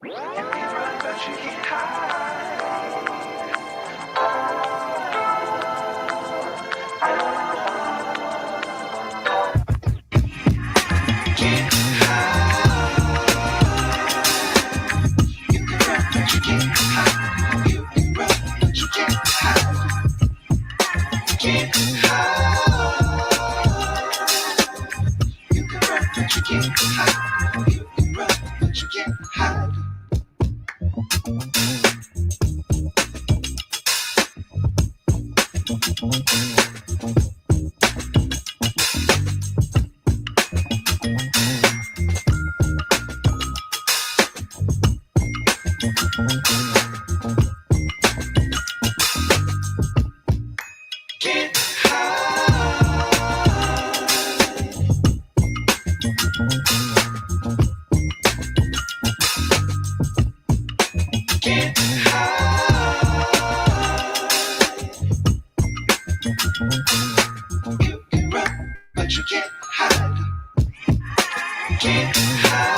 You can run, but you can't hide. Can't hide. You can run, but you can't hide. You can run, but you can't hide. Can't hide. You can run, but you can't hide. You can run, but you can't hide. Can't hide. Can't hide. You can run, but you can't hide. Can't hide.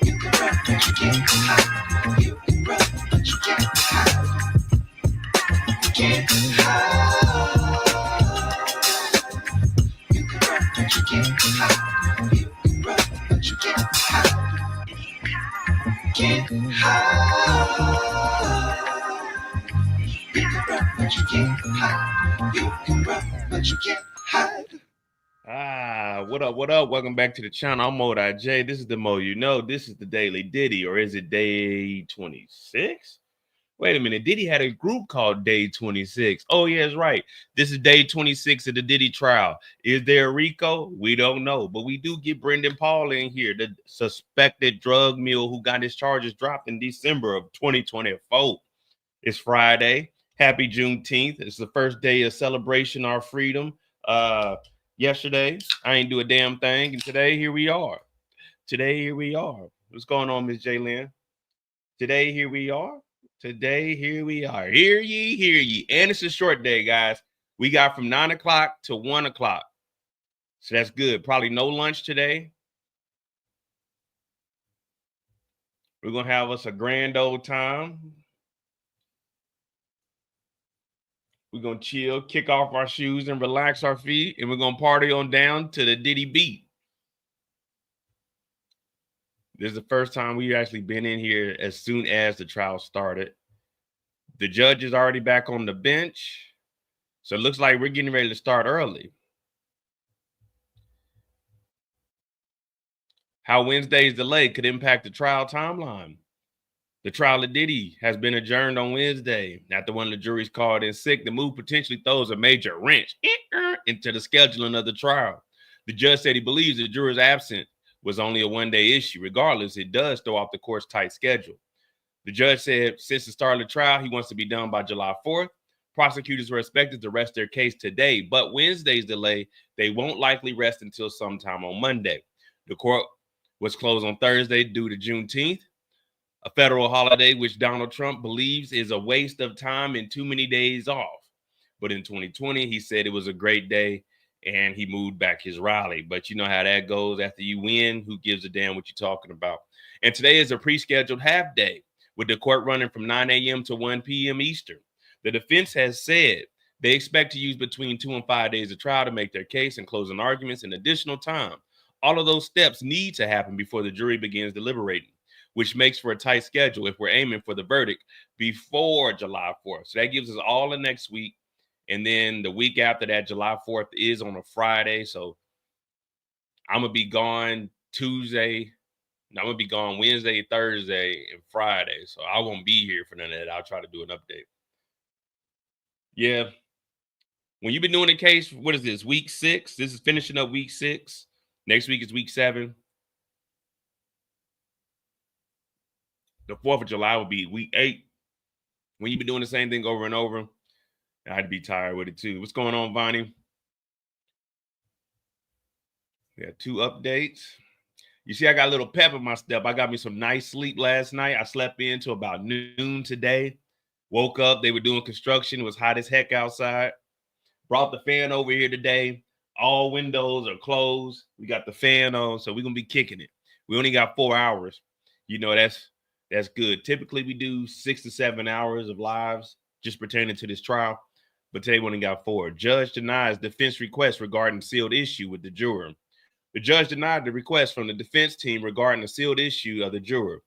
You can run, but you can't hide. You can run, but you can't hide. Can't hide. You can run, but you can't hide. You can run, but you can't hide. Can't hide. You can run, but you can't hide. You can run, but you can't hide. What up? What up? Welcome back to the channel. I'm Mo.J. This is the Mo you know. This is the Daily Diddy, or is it day 26? Wait a minute. Diddy had a group called Day 26. Oh, yeah, that's right. This is day 26 of the Diddy trial. Is there a RICO? We don't know. But we do get Brendan Paul in here, the suspected drug mule who got his charges dropped in December of 2024. It's Friday. Happy Juneteenth. It's the first day of celebration our freedom. Yesterday, I ain't do a damn thing. And today, here we are. What's going on, Miss Jaylyn? Today, here we are. Hear ye. And it's a short day, guys. We got from 9 o'clock to 1 o'clock. So that's good. Probably no lunch today. We're going to have us a grand old time. We're going to chill, kick off our shoes, and relax our feet. And we're going to party on down to the Diddy beat. This is the first time we've actually been in here as soon as the trial started. The judge is already back on the bench. So it looks like we're getting ready to start early. How Wednesday's delay could impact the trial timeline. The trial of Diddy has been adjourned on Wednesday. After one of the juries called in sick, the move potentially throws a major wrench into the scheduling of the trial. The judge said he believes the juror's absence was only a one-day issue. Regardless, it does throw off the court's tight schedule. The judge said since the start of the trial, he wants to be done by July 4th. Prosecutors were expected to rest their case today, but Wednesday's delay, they won't likely rest until sometime on Monday. The court was closed on Thursday due to Juneteenth, a federal holiday which Donald Trump believes is a waste of time and too many days off. But in 2020, he said it was a great day and he moved back his rally. But you know how that goes. After you win, who gives a damn what you're talking about? And today is a pre-scheduled half day, with the court running from 9 a.m. to 1 p.m. Eastern. The defense has said they expect to use between 2 and 5 days of trial to make their case and closing arguments in additional time. All of those steps need to happen before the jury begins deliberating, which makes for a tight schedule if we're aiming for the verdict before July 4th. So that gives us all the next week. And then the week after that, July 4th is on a Friday. So I'm going to be gone Tuesday. I'm going to be gone Wednesday, Thursday, and Friday. So I won't be here for none of that. I'll try to do an update. Yeah. When you've been doing the case, what is this, week 6? This is finishing up week 6. Next week is week 7. The 4th of July will be week 8. When you've been doing the same thing over and over, I'd be tired with it too. What's going on, Vonnie? We got 2 updates. You see, I got a little pep in my step. I got me some nice sleep last night. I slept in till about noon today. Woke up. They were doing construction. It was hot as heck outside. Brought the fan over here today. All windows are closed. We got the fan on, so we're going to be kicking it. We only got 4 hours. You know, that's good. Typically, we do 6 to 7 hours of lives just pertaining to this trial, but today we only got 4. Judge denies defense request regarding sealed issue with the juror. The judge denied the request from the defense team regarding the sealed issue of the juror.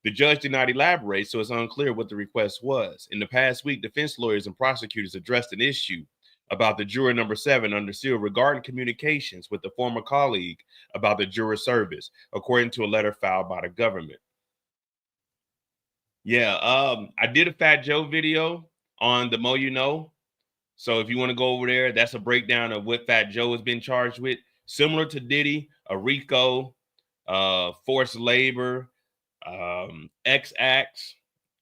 The judge did not elaborate, so it's unclear what the request was. In the past week, defense lawyers and prosecutors addressed an issue about the juror number 7 under seal regarding communications with a former colleague about the juror service, according to a letter filed by the government. Yeah, I did a Fat Joe video on the Mo You Know. So if you want to go over there, that's a breakdown of what Fat Joe has been charged with. Similar to Diddy, a RICO, forced labor, X acts.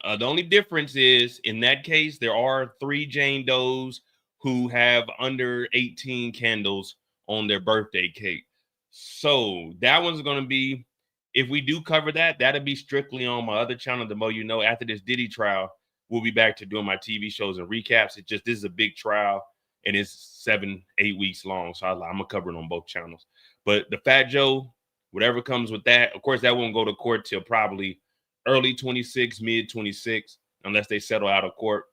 The only difference is in that case, there are 3 Jane Does who have under 18 candles on their birthday cake. So that one's going to be, if we do cover that, that'll be strictly on my other channel, the Mo You Know. After this Diddy trial, we'll be back to doing my TV shows and recaps. It's just, this is a big trial and it's 7-8 weeks long. So I'm going to cover it on both channels. But the Fat Joe, whatever comes with that, of course, that won't go to court till probably early 26, mid 26, unless they settle out of court.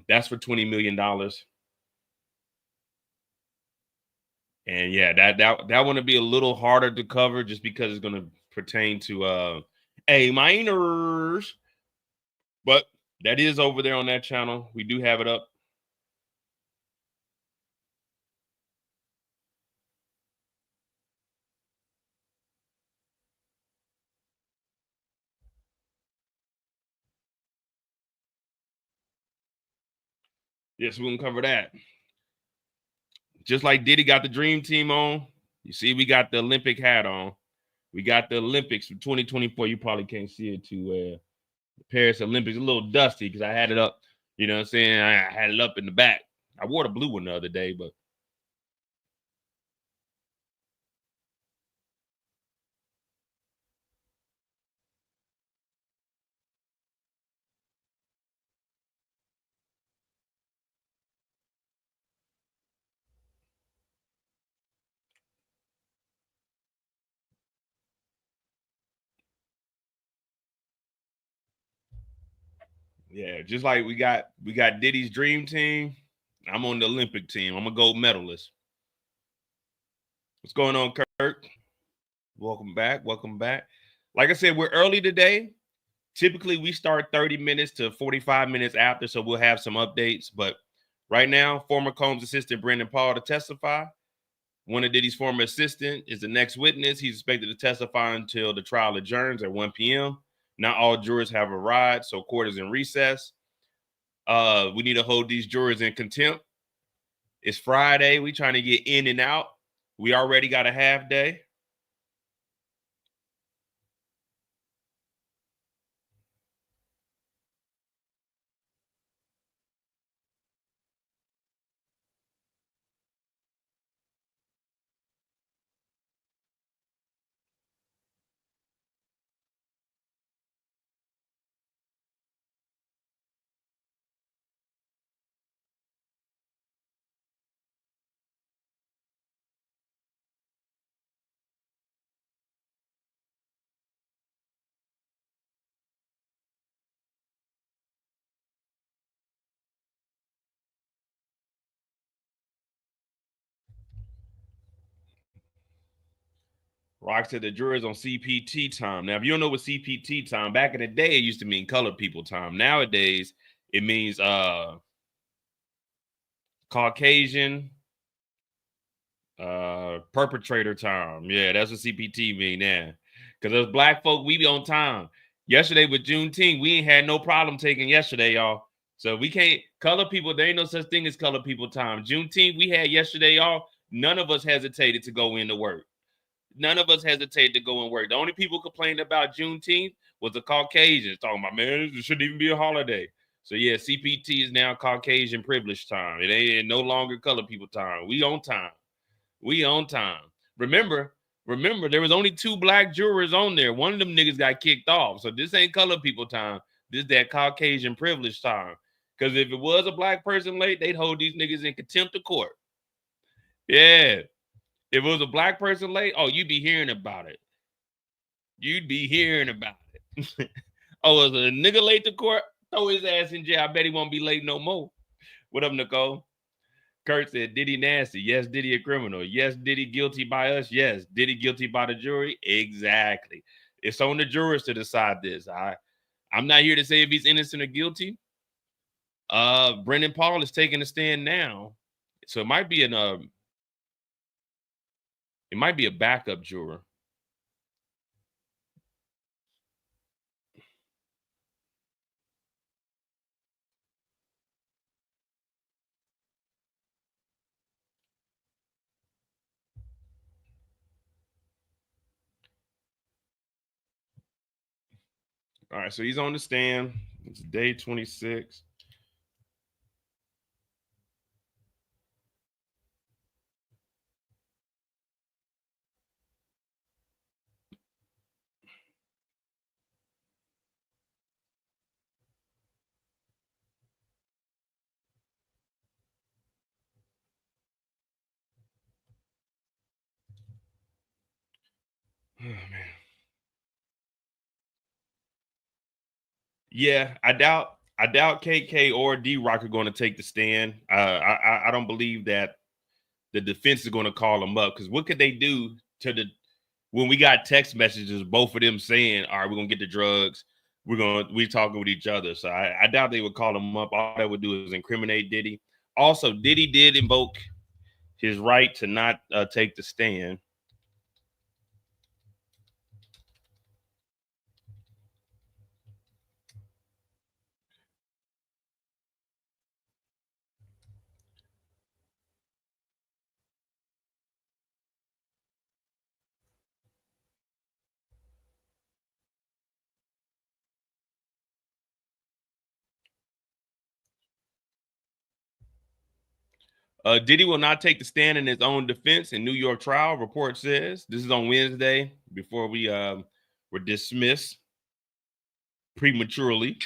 That's for $20 million. And yeah, that one will be a little harder to cover just because it's going to pertain to A minors. But that is over there on that channel. We do have it up. Yes, we're going to cover that. Just like Diddy got the Dream Team on, you see we got the Olympic hat on. We got the Olympics for 2024. You probably can't see it too well. The Paris Olympics, a little dusty because I had it up, you know what I'm saying? I had it up in the back. I wore the blue one the other day, but yeah, just like we got Diddy's Dream Team. I'm on the Olympic team. I'm a gold medalist. What's going on, Kirk? Welcome back. Welcome back. Like I said, we're early today. Typically, we start 30 minutes to 45 minutes after, so we'll have some updates. But right now, former Combs assistant Brendan Paul to testify. One of Diddy's former assistant is the next witness. He's expected to testify until the trial adjourns at 1 p.m. Not all jurors have arrived, so court is in recess. We need to hold these jurors in contempt. It's Friday. We trying to get in and out. We already got a half day. Rock said the jurors on CPT time. Now, if you don't know what CPT time, back in the day, it used to mean colored people time. Nowadays, it means Caucasian perpetrator time. Yeah, that's what CPT mean now. Because as black folk, we be on time. Yesterday with Juneteenth, we ain't had no problem taking yesterday, y'all. So we can't, color people, there ain't no such thing as color people time. Juneteenth, we had yesterday off. None of us hesitated to go into work. None of us hesitated to go and work. The only people complaining about Juneteenth was the Caucasians, talking about, man, it shouldn't even be a holiday. So yeah, CPT is now Caucasian privilege time. It ain't no longer color people time. We on time. We on time. Remember, there was only 2 black jurors on there. One of them niggas got kicked off. So this ain't color people time. This is that Caucasian privilege time. Because if it was a black person late, they'd hold these niggas in contempt of court. Yeah. If it was a black person late, oh, you'd be hearing about it. You'd be hearing about it. Oh, is a nigga late to court? Throw his ass in jail. I bet he won't be late no more. What up, Nicole? Kurt said, Diddy nasty. Yes, Diddy a criminal. Yes, Diddy guilty by us. Yes, Diddy guilty by the jury. Exactly. It's on the jurors to decide this. I'm not here to say if he's innocent or guilty. Brendan Paul is taking a stand now, so it might be a backup juror. All right, so he's on the stand. It's day 26. Oh, man. Yeah, I doubt KK or D-Rock are going to take the stand. I don't believe that the defense is going to call them up, because what could they do when we got text messages, both of them saying, all right, we're going to get the drugs. We're talking with each other. So I doubt they would call them up. All they would do is incriminate Diddy. Also, Diddy did invoke his right to not take the stand. Diddy will not take the stand in his own defense in New York trial, report says. This is on Wednesday before we were dismissed prematurely.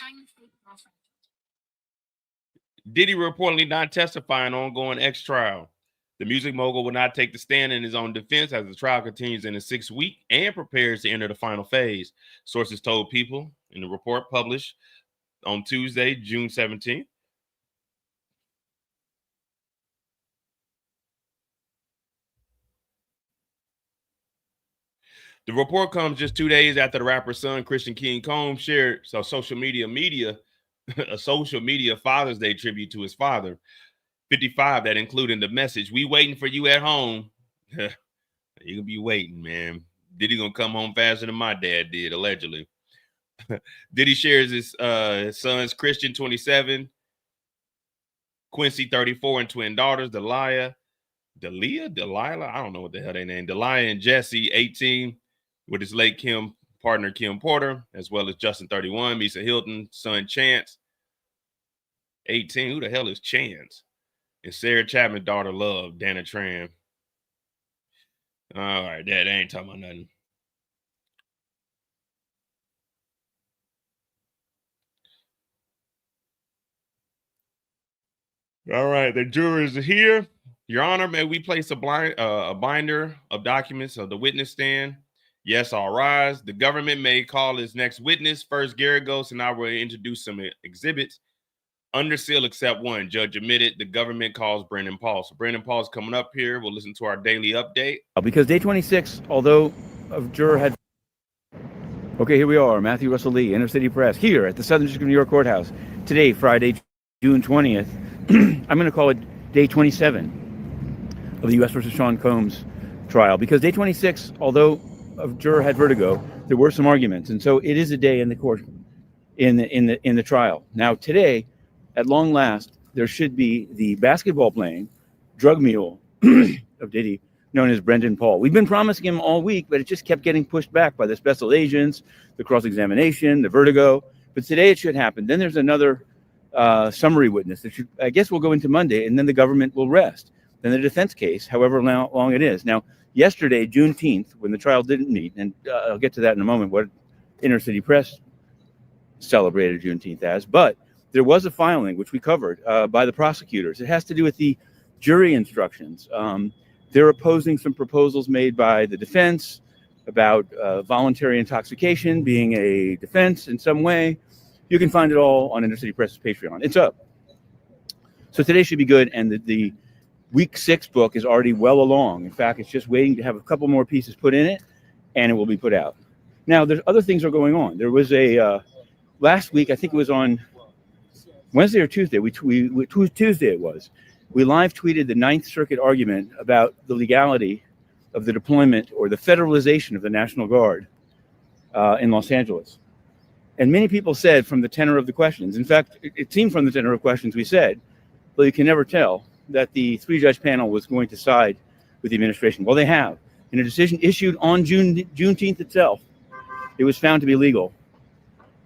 Diddy reportedly not testifying ongoing X trial. The music mogul will not take the stand in his own defense as the trial continues in the 6th week and prepares to enter the final phase. Sources told People in the report published on Tuesday, June 17th. The report comes just 2 days after the rapper's son, Christian King Combs, shared a social media Father's Day tribute to his father, 55, that included the message, "We waiting for you at home." You can be waiting, man. Diddy gonna come home faster than my dad did, allegedly. Diddy shares his sons, Christian, 27, Quincy, 34, and twin daughters, Delilah, I don't know what the hell they named, Delilah and Jesse, 18, with his late partner Kim Porter, as well as Justin, 31, Misa Hilton, son Chance, 18. Who the hell is Chance? And Sarah Chapman's daughter, Love, Dana Tran. All right, Dad, I ain't talking about nothing. All right, the jurors are here. Your Honor, may we place a binder of documents of the witness stand? Yes, all rise. The government may call its next witness. First, Garagos, and I will introduce some exhibits. Under seal, except one. Judge admitted. The government calls Brendan Paul. So Brendan Paul's coming up here. We'll listen to our daily update. Because day 26, although a juror had... Okay, here we are. Matthew Russell Lee, Inner City Press, here at the Southern District of New York Courthouse. Today, Friday, June 20th. I'm going to call it day 27 of the U.S. versus Sean Combs trial. Because day 26, although a juror had vertigo, there were some arguments. And so it is a day in the court, in the trial. Now, today, at long last, there should be the basketball playing drug mule of Diddy, known as Brendan Paul. We've been promising him all week, but it just kept getting pushed back by the special agents, the cross-examination, the vertigo. But today it should happen. Then there's another summary witness that I guess will go into Monday, and then the government will rest. Then the defense case, however long it is. Now, yesterday, Juneteenth, when the trial didn't meet, and I'll get to that in a moment, what Inner City Press celebrated Juneteenth as, but there was a filing, which we covered, by the prosecutors. It has to do with the jury instructions. They're opposing some proposals made by the defense, about voluntary intoxication being a defense in some way. You can find it all on Inner City Press's Patreon. It's up. So today should be good, and the week 6 book is already well along. In fact, it's just waiting to have a couple more pieces put in it, and it will be put out. Now, there's other things are going on. There was a last week, I think it was on Wednesday or Tuesday. Tuesday it was. We live tweeted the Ninth Circuit argument about the legality of the deployment or the federalization of the National Guard in Los Angeles. And many people said from the tenor of the questions, in fact, it seemed from the tenor of questions we said, though you can never tell, that the 3-judge panel was going to side with the administration. Well, they have. In a decision issued on Juneteenth itself, it was found to be legal.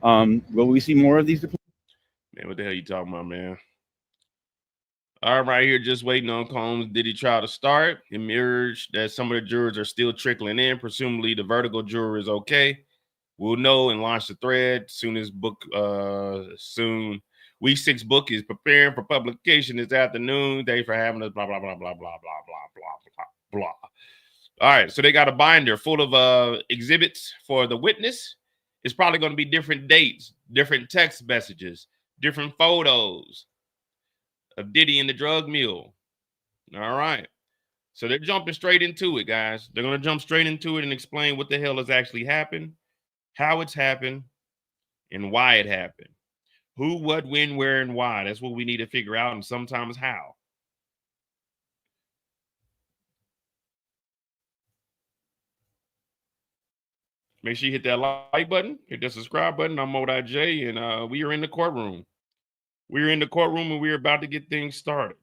Will we see more of these deployments? Man, what the hell you talking about, man? All right, here, just waiting on Combs' Diddy trial to start. It emerged that some of the jurors are still trickling in. Presumably, the vertical juror is okay. We'll know and launch the thread soon as soon. Week 6 book is preparing for publication this afternoon. Thanks for having us. Blah, blah, blah, blah, blah, blah, blah, blah, blah. All right, so they got a binder full of exhibits for the witness. It's probably going to be different dates, different text messages, different photos of Diddy and the drug mule. All right. So they're jumping straight into it, guys. They're going to jump straight into it and explain what the hell has actually happened, how it's happened, and why it happened. Who, what, when, where, and why. That's what we need to figure out, and sometimes how. Make sure you hit that like button, hit that subscribe button. I'm Mo.J, and we are in the courtroom. We're in the courtroom, and we're about to get things started.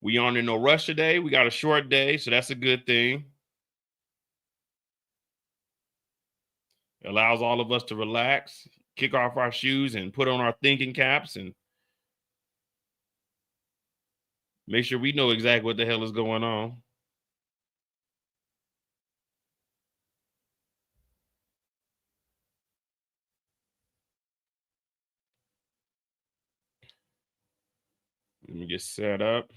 We aren't in no rush today. We got a short day, so that's a good thing. It allows all of us to relax, kick off our shoes, and put on our thinking caps, and make sure we know exactly what the hell is going on. Let me get set up.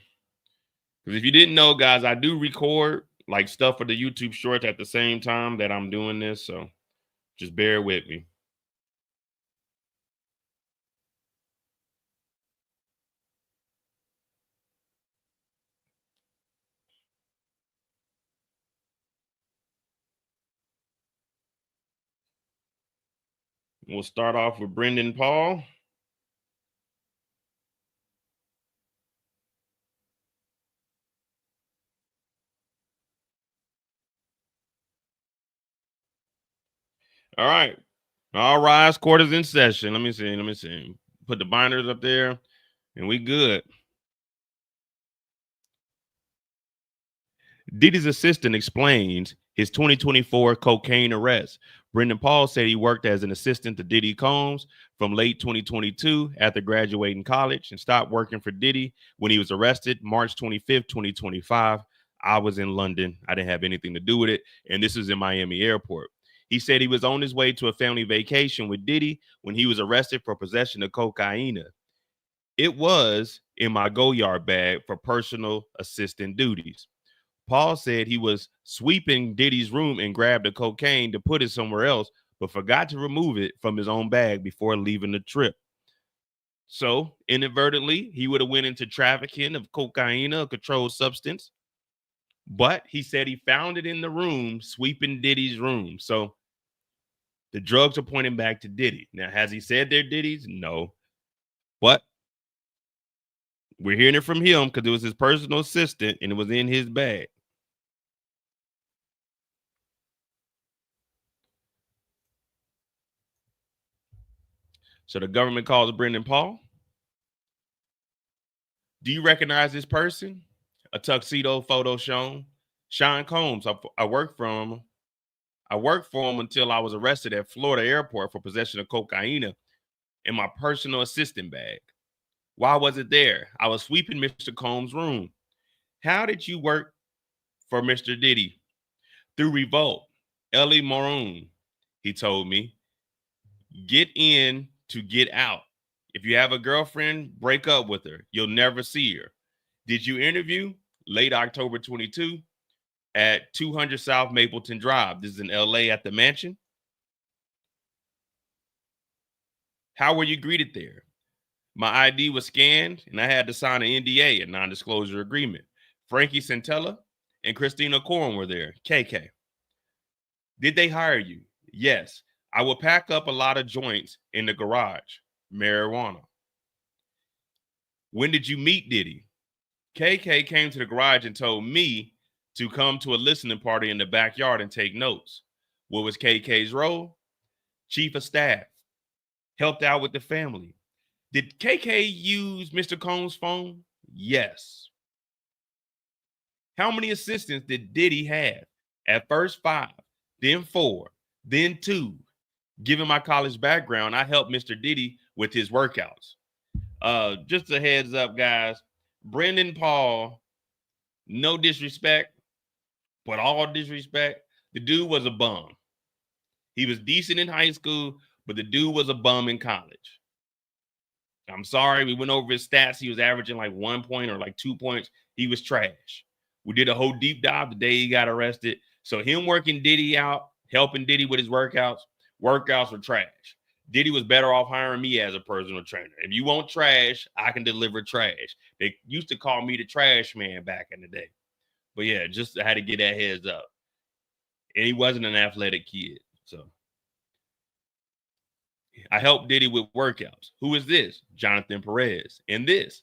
Because if you didn't know, guys, I do record like stuff for the YouTube shorts at the same time that I'm doing this. So just bear with me. We'll start off with Brendan Paul. All right. All rise. Court is in session. Let me see. Put the binders up there, and we good. Diddy's assistant explains his 2024 cocaine arrest. Brendan Paul said he worked as an assistant to Diddy Combs from late 2022 after graduating college and stopped working for Diddy when he was arrested March 25th, 2025. I was in London. I didn't have anything to do with it. And this is in Miami airport. He said he was on his way to a family vacation with Diddy when he was arrested for possession of cocaine. It was in my go-yard bag for personal assistant duties. Paul said he was sweeping Diddy's room and grabbed the cocaine to put it somewhere else, but forgot to remove it from his own bag before leaving the trip. So inadvertently, he would have went into trafficking of cocaine, a controlled substance. But he said he found it in the room, sweeping Diddy's room. So the drugs are pointing back to Diddy. Now, has he said they're Diddy's? No. But we're hearing it from him because it was his personal assistant and it was in his bag. So the government calls Brendan Paul. Do you recognize this person? A tuxedo photo shown. Sean Combs. I worked for him. I worked for him until I was arrested at Florida airport for possession of cocaine in my personal assistant bag. Why was it there? I was sweeping Mr. Combs' room. How did you work for Mr. Diddy? Through Revolt. Ellie Maroon, he told me. Get in to get out. If you have a girlfriend, break up with her. You'll never see her. Did you interview? Late October 22 at 200 South Mapleton Drive. This is in LA at the mansion. How were you greeted there? My ID was scanned and I had to sign an NDA, a non-disclosure agreement. Frankie Santella and Christina Courtroom were there. KK. Did they hire you? Yes. I will pack up a lot of joints in the garage. Marijuana. When did you meet Diddy? KK came to the garage and told me to come to a listening party in the backyard and take notes. What was KK's role? Chief of staff. Helped out with the family. Did KK use Mr. Combs' phone? Yes. How many assistants did Diddy have? At first 5, then 4, then 2. Given my college background, I helped Mr. Diddy with his workouts. Just a heads up, guys. Brendan Paul, no disrespect, but all disrespect, the dude was a bum. He was decent in high school, but the dude was a bum in college. I'm sorry, we went over his stats. He was averaging like 1 point or like 2 points. He was trash. We did a whole deep dive the day he got arrested. So him working Diddy out, helping Diddy with his workouts were trash. Diddy was better off hiring me as a personal trainer. If you want trash, I can deliver trash. They used to call me the trash man back in the day. But yeah, just had to get that heads up. And he wasn't an athletic kid. So I helped Diddy with workouts. Who is this? Jonathan Perez. And this,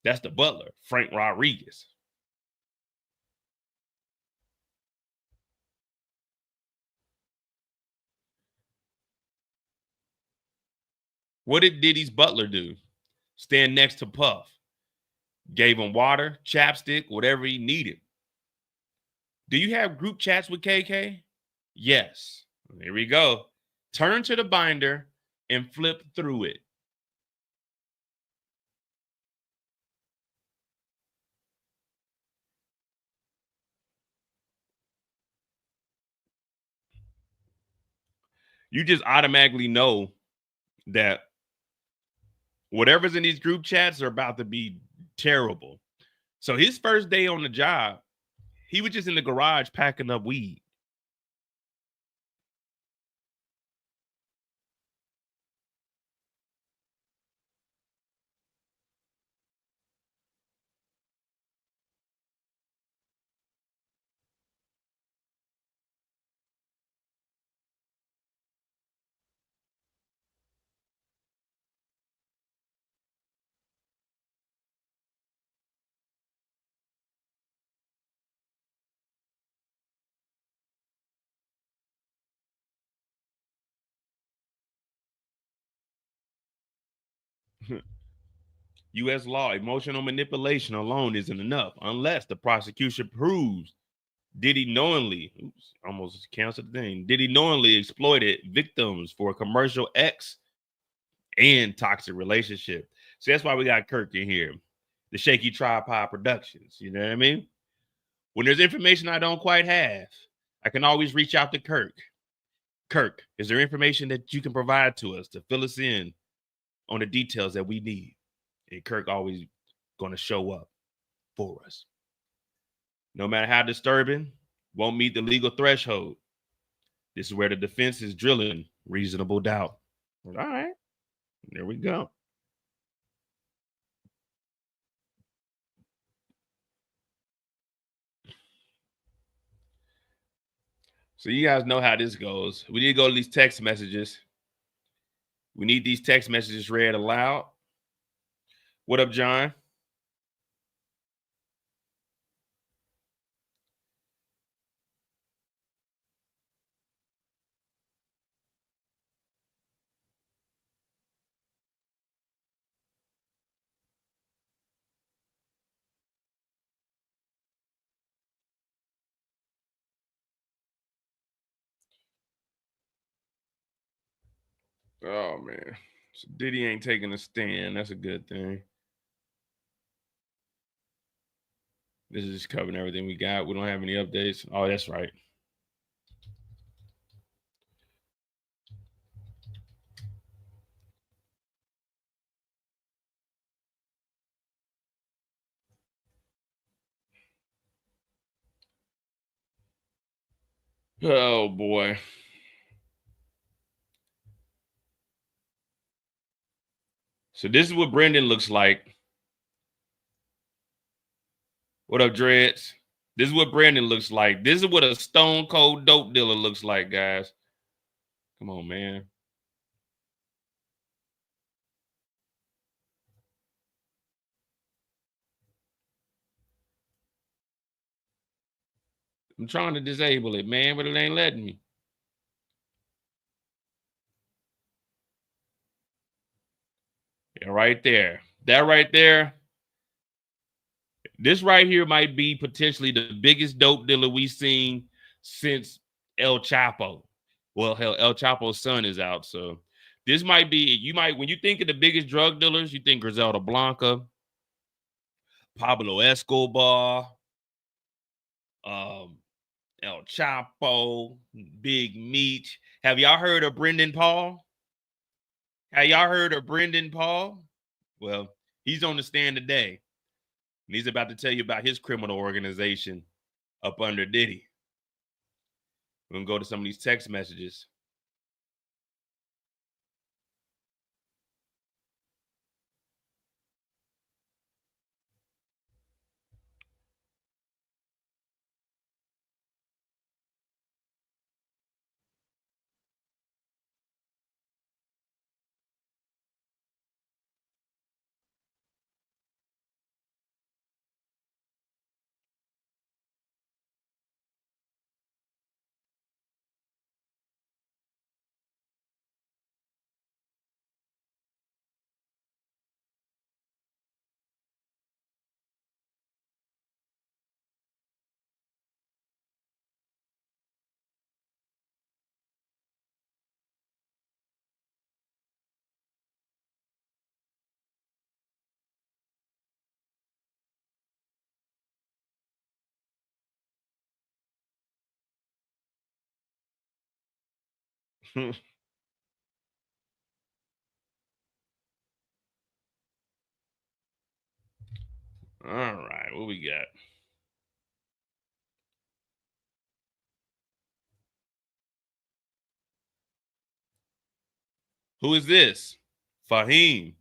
that's the butler, Frank Rodriguez. What did Diddy's butler do? Stand next to Puff. Gave him water, chapstick, whatever he needed. Do you have group chats with KK? Yes. Here we go. Turn to the binder and flip through it. You just automatically know that whatever's in these group chats are about to be terrible. So his first day on the job, he was just in the garage packing up weed. U.S. law, emotional manipulation alone isn't enough unless the prosecution proves Diddy knowingly, almost canceled the thing, Diddy knowingly exploited victims for a commercial X and toxic relationship. So that's why we got Kirk in here, the Shaky Tripod Productions. You know what I mean? When there's information I don't quite have, I can always reach out to Kirk. Kirk, is there information that you can provide to us to fill us in on the details that we need? And Kirk always going to show up for us. No matter how disturbing, won't meet the legal threshold. This is where the defense is drilling reasonable doubt. All right, there we go. So you guys know how this goes. We need to go to these text messages. We need these text messages read aloud. What up, John? Oh, man. So Diddy ain't taking a stand. That's a good thing. This is just covering everything we got. We don't have any updates. Oh, that's right. Oh boy. So this is what Brendan looks like. What up, Dreads? This is what Brandon looks like. This is what a stone cold dope dealer looks like, guys. Come on, man. I'm trying to disable it, man, but it ain't letting me. Yeah, right there. That right there. This right here might be potentially the biggest dope dealer we've seen since El Chapo. Well, hell, El Chapo's son is out, so this might be, when you think of the biggest drug dealers, you think Griselda Blanca, Pablo Escobar, um, El Chapo, Big Meat. Have y'all heard of Brendan Paul? Have y'all heard of Brendan Paul? Well, he's on the stand today, and he's about to tell you about his criminal organization up under Diddy. We're going to go to some of these text messages. All right, what we got? Who is this? Fahim.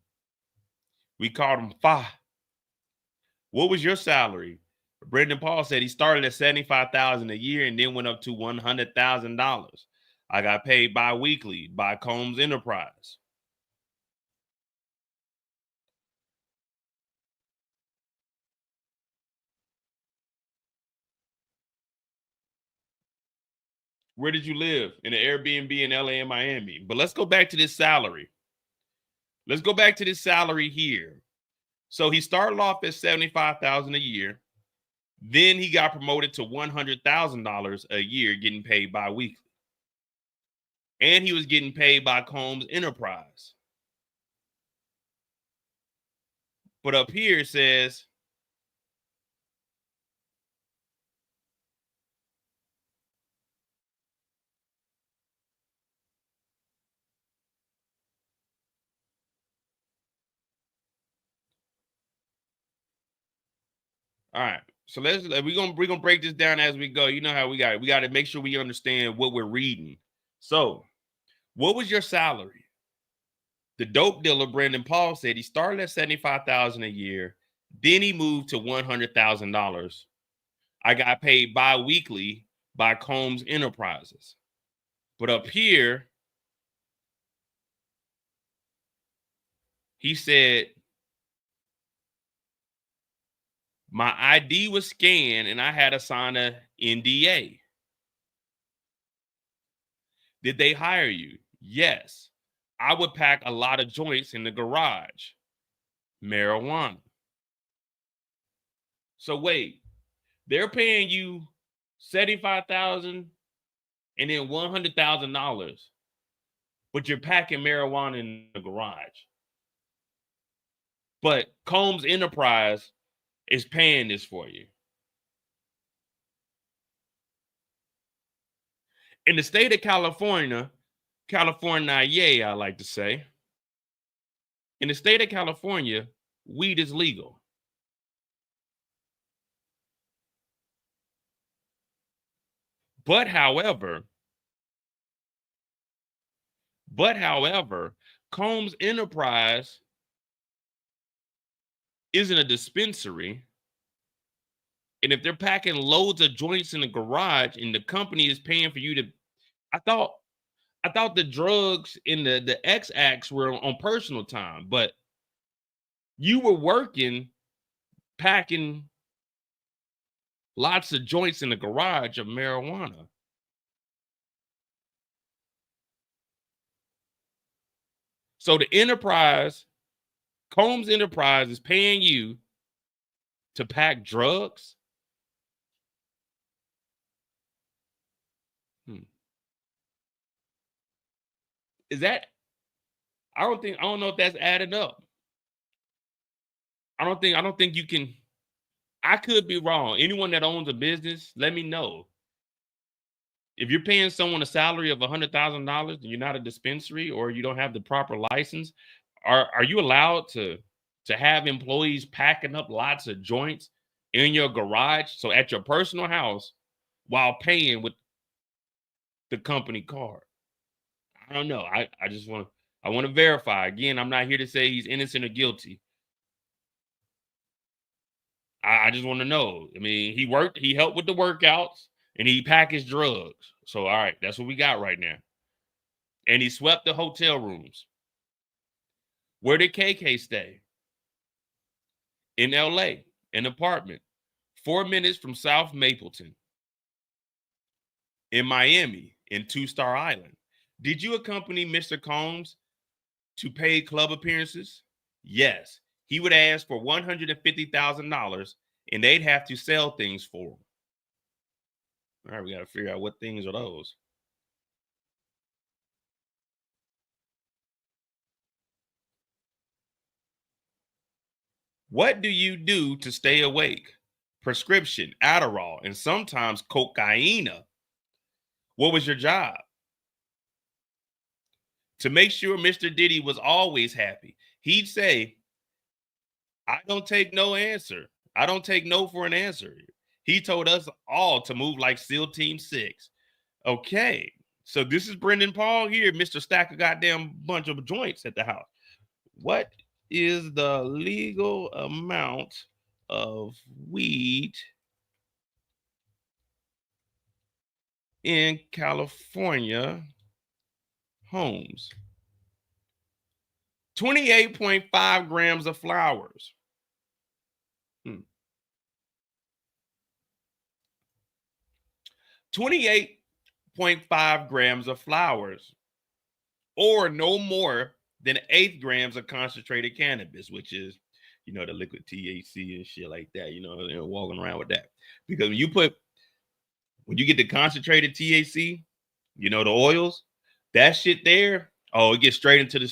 We called him Fa. What was your salary? Brendan Paul said he started at $75,000 a year and then went up to $100,000. I got paid bi-weekly by Combs Enterprise. Where did you live? In an Airbnb in LA and Miami. But let's go back to this salary. Let's go back to this salary here. So he started off at $75,000 a year. Then he got promoted to $100,000 a year, getting paid bi-weekly. And he was getting paid by Combs Enterprise. But up here it says, all right. So we're gonna break this down as we go. You know how we got it. We got to make sure we understand what we're reading. So, what was your salary? The dope dealer Brandon Paul said he started at $75,000 a year, then he moved to $100,000. I got paid bi-weekly by Combs Enterprises. But up here, he said my ID was scanned and I had to sign a NDA. Did they hire you? Yes. I would pack a lot of joints in the garage. Marijuana. So wait, they're paying you $75,000 and then $100,000, but you're packing marijuana in the garage. But Combs Enterprise is paying this for you. In the state of California, I like to say, in the state of California, weed is legal. But however, Combs Enterprise isn't a dispensary. And if they're packing loads of joints in the garage and the company is paying for you to, I thought the drugs in the X acts were on personal time, but you were working, packing lots of joints in the garage of marijuana. So the enterprise, Combs Enterprise, is paying you to pack drugs. Is that? I don't know if that's added up. I don't think you can. I could be wrong. Anyone that owns a business, let me know. If you're paying someone a salary of $100,000 and you're not a dispensary or you don't have the proper license, are you allowed to have employees packing up lots of joints in your garage, so at your personal house, while paying with the company card? I don't know. I just want to verify. Again, I'm not here to say he's innocent or guilty. I just want to know. I mean, he helped with the workouts and he packaged drugs. So, all right, that's what we got right now. And he swept the hotel rooms. Where did KK stay? In LA, an apartment 4 minutes from South Mapleton. In Miami, in Two-Star Island. Did you accompany Mr. Combs to paid club appearances? Yes. He would ask for $150,000 and they'd have to sell things for him. All right, we got to figure out what things are those. What do you do to stay awake? Prescription, Adderall, and sometimes cocaine. What was your job? To make sure Mr. Diddy was always happy, he'd say, I don't take no answer. I don't take no for an answer. He told us all to move like SEAL Team 6. Okay, so this is Brendan Paul here, Mr. Stack a goddamn bunch of joints at the house. What is the legal amount of weed in California homes? 28.5 grams of flowers. 28.5 grams of flowers, or no more than 8 grams of concentrated cannabis, which is, the liquid THC and shit like that, they're walking around with that. Because when you get the concentrated THC, the oils, that shit there, it gets straight into the,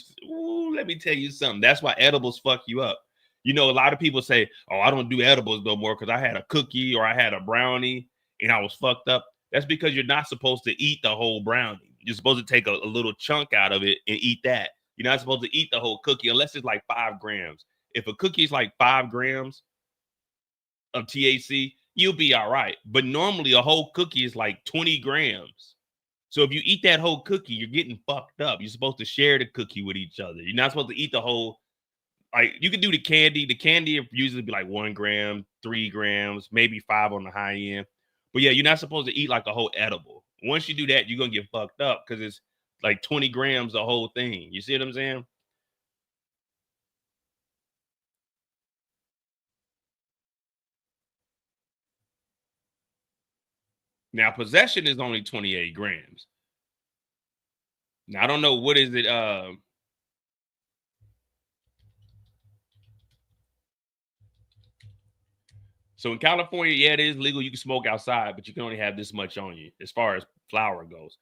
let me tell you something. That's why edibles fuck you up. A lot of people say, I don't do edibles no more because I had a cookie or I had a brownie and I was fucked up. That's because you're not supposed to eat the whole brownie. You're supposed to take a little chunk out of it and eat that. You're not supposed to eat the whole cookie unless it's like 5 grams. If a cookie is like 5 grams of THC, you'll be all right. But normally a whole cookie is like 20 grams. So if you eat that whole cookie, you're getting fucked up. You're supposed to share the cookie with each other. You're not supposed to eat the whole, like you can do the candy. The candy usually be like 1 gram, 3 grams, maybe 5 on the high end. But yeah, you're not supposed to eat like a whole edible. Once you do that, you're going to get fucked up because it's like 20 grams the whole thing. You see what I'm saying? Now, possession is only 28 grams. Now, I don't know what is it. So in California, yeah, it is legal. You can smoke outside, but you can only have this much on you as far as flower goes.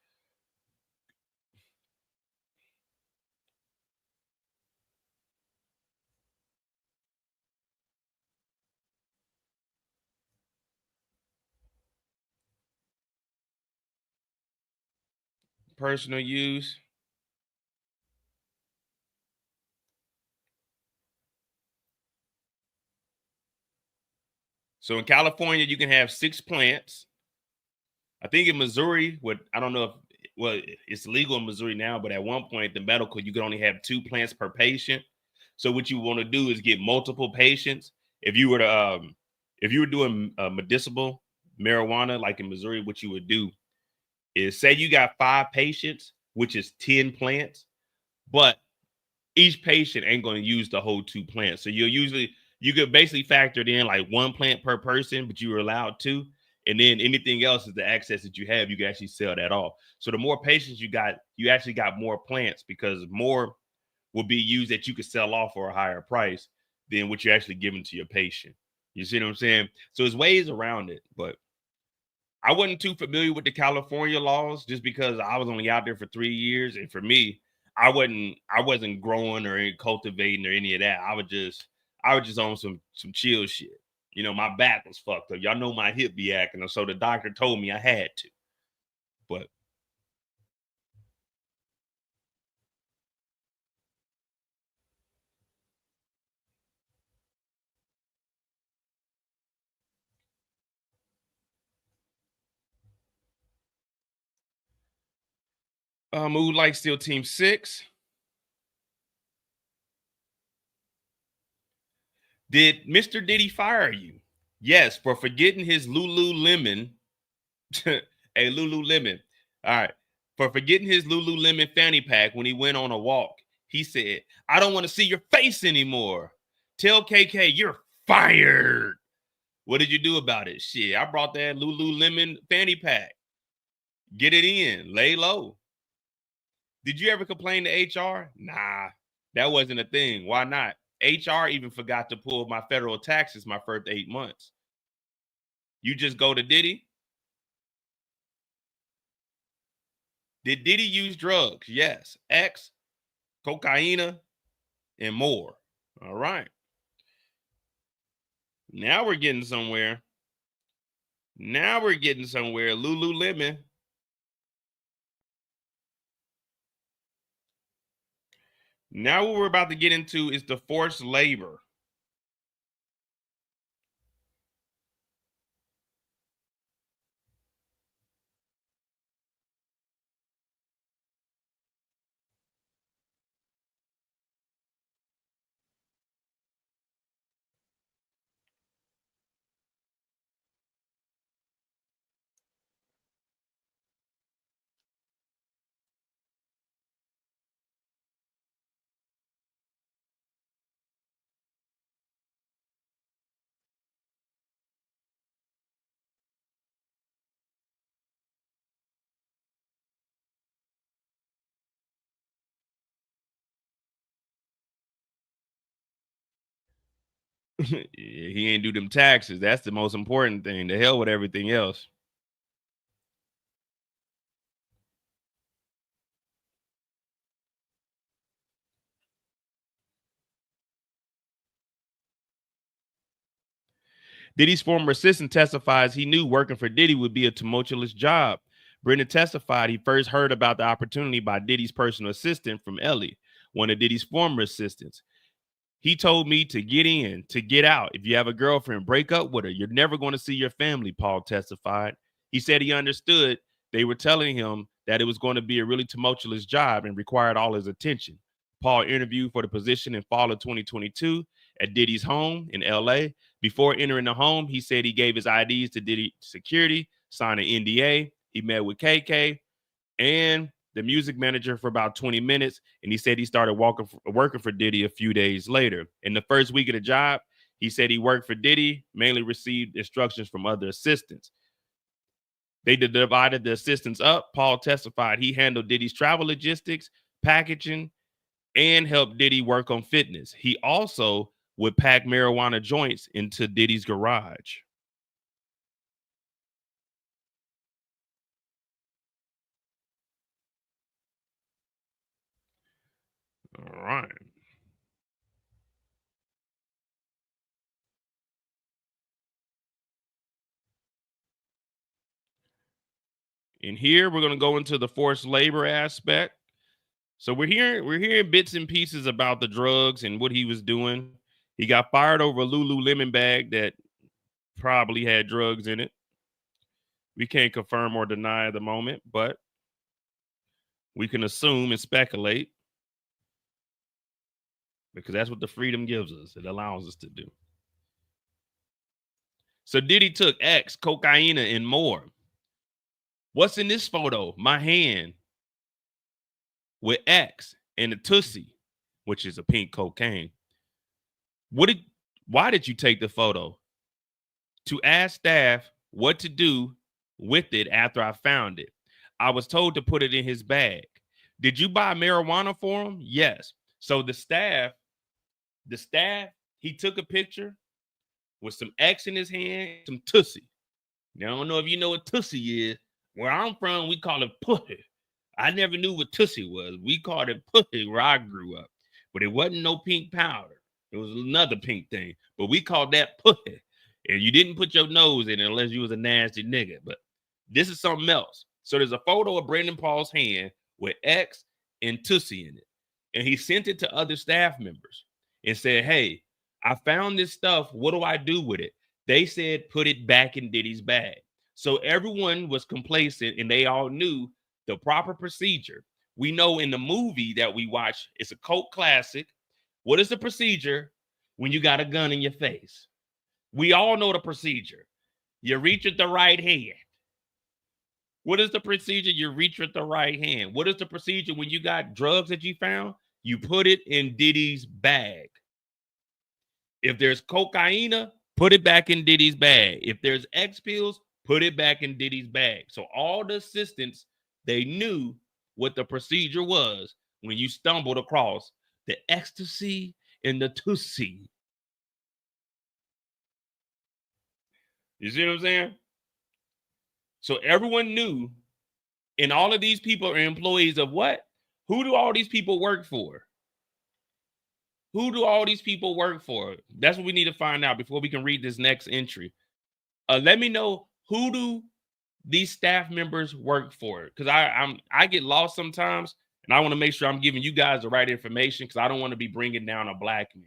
Personal use. So in California, you can have 6 plants. I think in Missouri, I don't know if, well, it's legal in Missouri now, but at one point, the medical, you could only have 2 plants per patient. So what you want to do is get multiple patients. If you were doing medicinal marijuana, like in Missouri, what you would do is say you got 5 patients, which is 10 plants, but each patient ain't going to use the whole 2 plants. So you could basically factor it in like 1 plant per person, but you were allowed 2. And then anything else is the access that you have, you can actually sell that off. So the more patients you got, you actually got more plants because more will be used that you could sell off for a higher price than what you're actually giving to your patient. You see what I'm saying? So there's ways around it, but I wasn't too familiar with the California laws just because I was only out there for 3 years. And for me, I wasn't growing or cultivating or any of that. I was just on some chill shit. You know, my back was fucked up. Y'all know my hip be acting up. So the doctor told me I had to. But Mood Light Steel Team 6. Did Mr. Diddy fire you? Yes, for forgetting his Lululemon. Hey, Lululemon. All right. For forgetting his Lululemon fanny pack when he went on a walk. He said, I don't want to see your face anymore. Tell KK you're fired. What did you do about it? Shit, I brought that Lululemon fanny pack. Get it in. Lay low. Did you ever complain to HR? Nah, that wasn't a thing. Why not? HR even forgot to pull my federal taxes my first 8 months. You just go to Diddy? Did Diddy use drugs? Yes. X, cocaine, and more. All right. Now we're getting somewhere. Lululemon. Now what we're about to get into is the forced labor. He ain't do them taxes. That's the most important thing. The hell with everything else. Diddy's former assistant testifies he knew working for Diddy would be a tumultuous job. Brendan testified he first heard about the opportunity by Diddy's personal assistant from Ellie, one of Diddy's former assistants. He told me to get in, to get out. If you have a girlfriend, break up with her. You're never going to see your family, Paul testified. He said he understood they were telling him that it was going to be a really tumultuous job and required all his attention. Paul interviewed for the position in fall of 2022 at Diddy's home in LA. Before entering the home, he said he gave his IDs to Diddy security, signed an NDA. He met with KK and the music manager for about 20 minutes. And he said he started working for Diddy a few days later. In the first week of the job, he said he worked for Diddy, mainly received instructions from other assistants. They divided the assistants up. Paul testified he handled Diddy's travel logistics, packaging, and helped Diddy work on fitness. He also would pack marijuana joints into Diddy's garage. All right. And here we're going to go into the forced labor aspect. So we're hearing bits and pieces about the drugs and what he was doing. He got fired over a Lululemon bag that probably had drugs in it. We can't confirm or deny at the moment, but we can assume and speculate because that's what the freedom gives us. It allows us to do. So Diddy took X, cocaine, and more. What's in this photo? My hand with X and a Tussie, which is a pink cocaine. Why did you take the photo? To ask staff what to do with it after I found it. I was told to put it in his bag. Did you buy marijuana for him? Yes. So the staff, he took a picture with some X in his hand, some Tussie. Now, I don't know if you know what Tussie is. Where I'm from, we call it pussy. I never knew what Tussie was. We called it pussy where I grew up. But it wasn't no pink powder. It was another pink thing. But we called that pussy. And you didn't put your nose in it unless you was a nasty nigga. But this is something else. So there's a photo of Brandon Paul's hand with X and Tussie in it. And he sent it to other staff members and said, hey, I found this stuff. What do I do with it? They said, put it back in Diddy's bag. So everyone was complacent and they all knew the proper procedure. We know in the movie that we watch, it's a cult classic. What is the procedure when you got a gun in your face? We all know the procedure. You reach with the right hand. What is the procedure? You reach with the right hand. What is the procedure when you got drugs that you found? You put it in Diddy's bag. If there's cocaine, put it back in Diddy's bag. If there's X pills, put it back in Diddy's bag. So all the assistants, they knew what the procedure was when you stumbled across the ecstasy and the Tussie. You see what I'm saying? So everyone knew, and all of these people are employees of what? Who do all these people work for? Who do all these people work for? That's what we need to find out before we can read this next entry. Let me know, who do these staff members work for? Because I get lost sometimes, and I want to make sure I'm giving you guys the right information because I don't want to be bringing down a black man.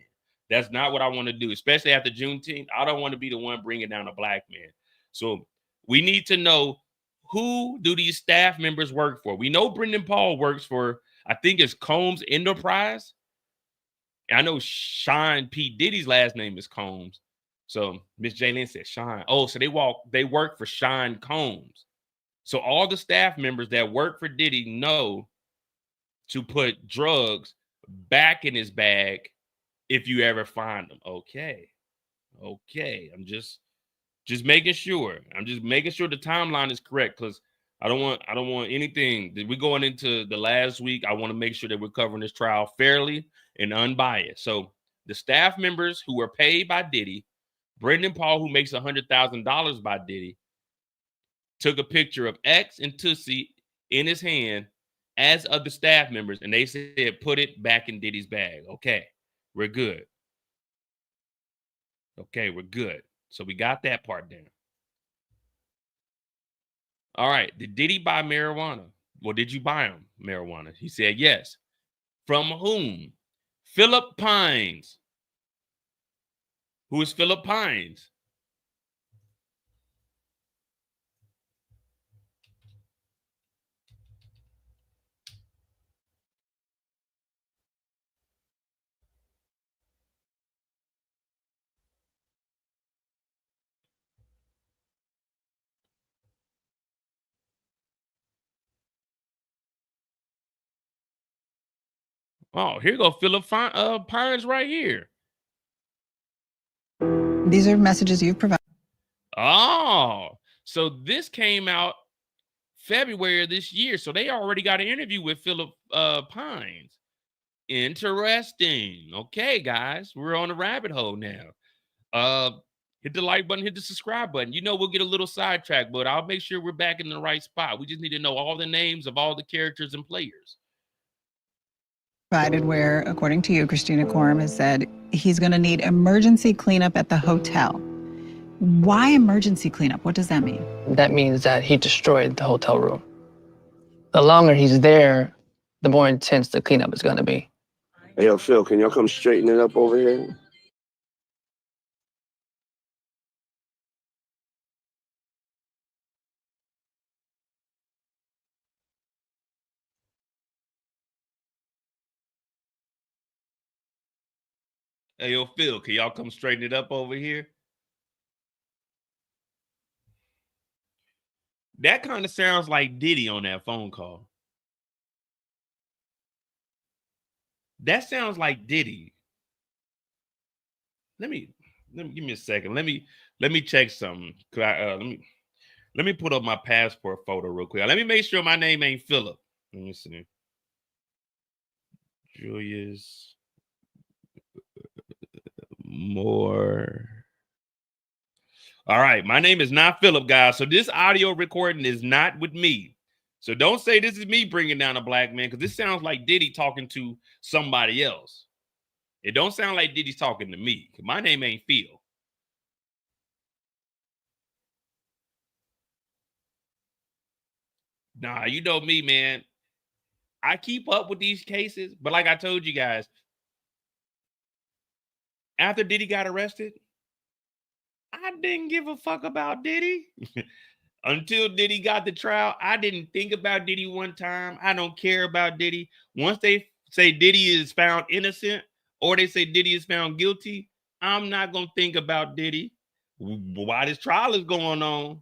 That's not what I want to do, especially after Juneteenth. I don't want to be the one bringing down a black man. So we need to know, who do these staff members work for? We know Brendan Paul works for, I think it's Combs Enterprise. I know Sean P. Diddy's last name is Combs. So Miss Jalen said Sean. Oh, so they work for Sean Combs. So all the staff members that work for Diddy know to put drugs back in his bag if you ever find them. Okay. I'm just making sure. I'm just making sure the timeline is correct, because I don't want anything. We're going into the last week. I want to make sure that we're covering this trial fairly and unbiased. So the staff members who were paid by Diddy, Brendan Paul, who makes $100,000 by Diddy, took a picture of X and Tussie in his hand as other staff members, and they said, put it back in Diddy's bag. Okay, we're good. Okay, we're good. So we got that part down. All right. Did Diddy buy marijuana? Well, did you buy him marijuana? He said yes. From whom? Philip Pines. Who is Philip Pines? Oh, here go Philip Pines right here. These are messages you've provided. Oh, so this came out February of this year. So they already got an interview with Philip Pines. Interesting. Okay, guys, we're on the rabbit hole now. Hit the like button, hit the subscribe button. You know, we'll get a little sidetracked, but I'll make sure we're back in the right spot. We just need to know all the names of all the characters and players. Provided where, according to you, Christina Courtroom has said he's going to need emergency cleanup at the hotel. Why emergency cleanup? What does that mean? That means that he destroyed the hotel room. The longer he's there, the more intense the cleanup is going to be. Hey, yo, Phil, can y'all come straighten it up over here? Hey, yo, Phil, can y'all come straighten it up over here? That kind of sounds like Diddy on that phone call. That sounds like Diddy. Let me give me a second. Let me check something. Let me put up my passport photo real quick. Let me make sure my name ain't Philip. Let me see. Julius Moore. All right, my name is not Philip, guys. So this audio recording is not with me. So don't say this is me bringing down a black man, because this sounds like Diddy talking to somebody else. It don't sound like Diddy's talking to me. My name ain't Phil. Nah, you know me, man. I keep up with these cases, but like I told you guys, after Diddy got arrested, I didn't give a fuck about Diddy. Until Diddy got the trial, I didn't think about Diddy one time. I don't care about Diddy. Once they say Diddy is found innocent or they say Diddy is found guilty, I'm not going to think about Diddy. While this trial is going on,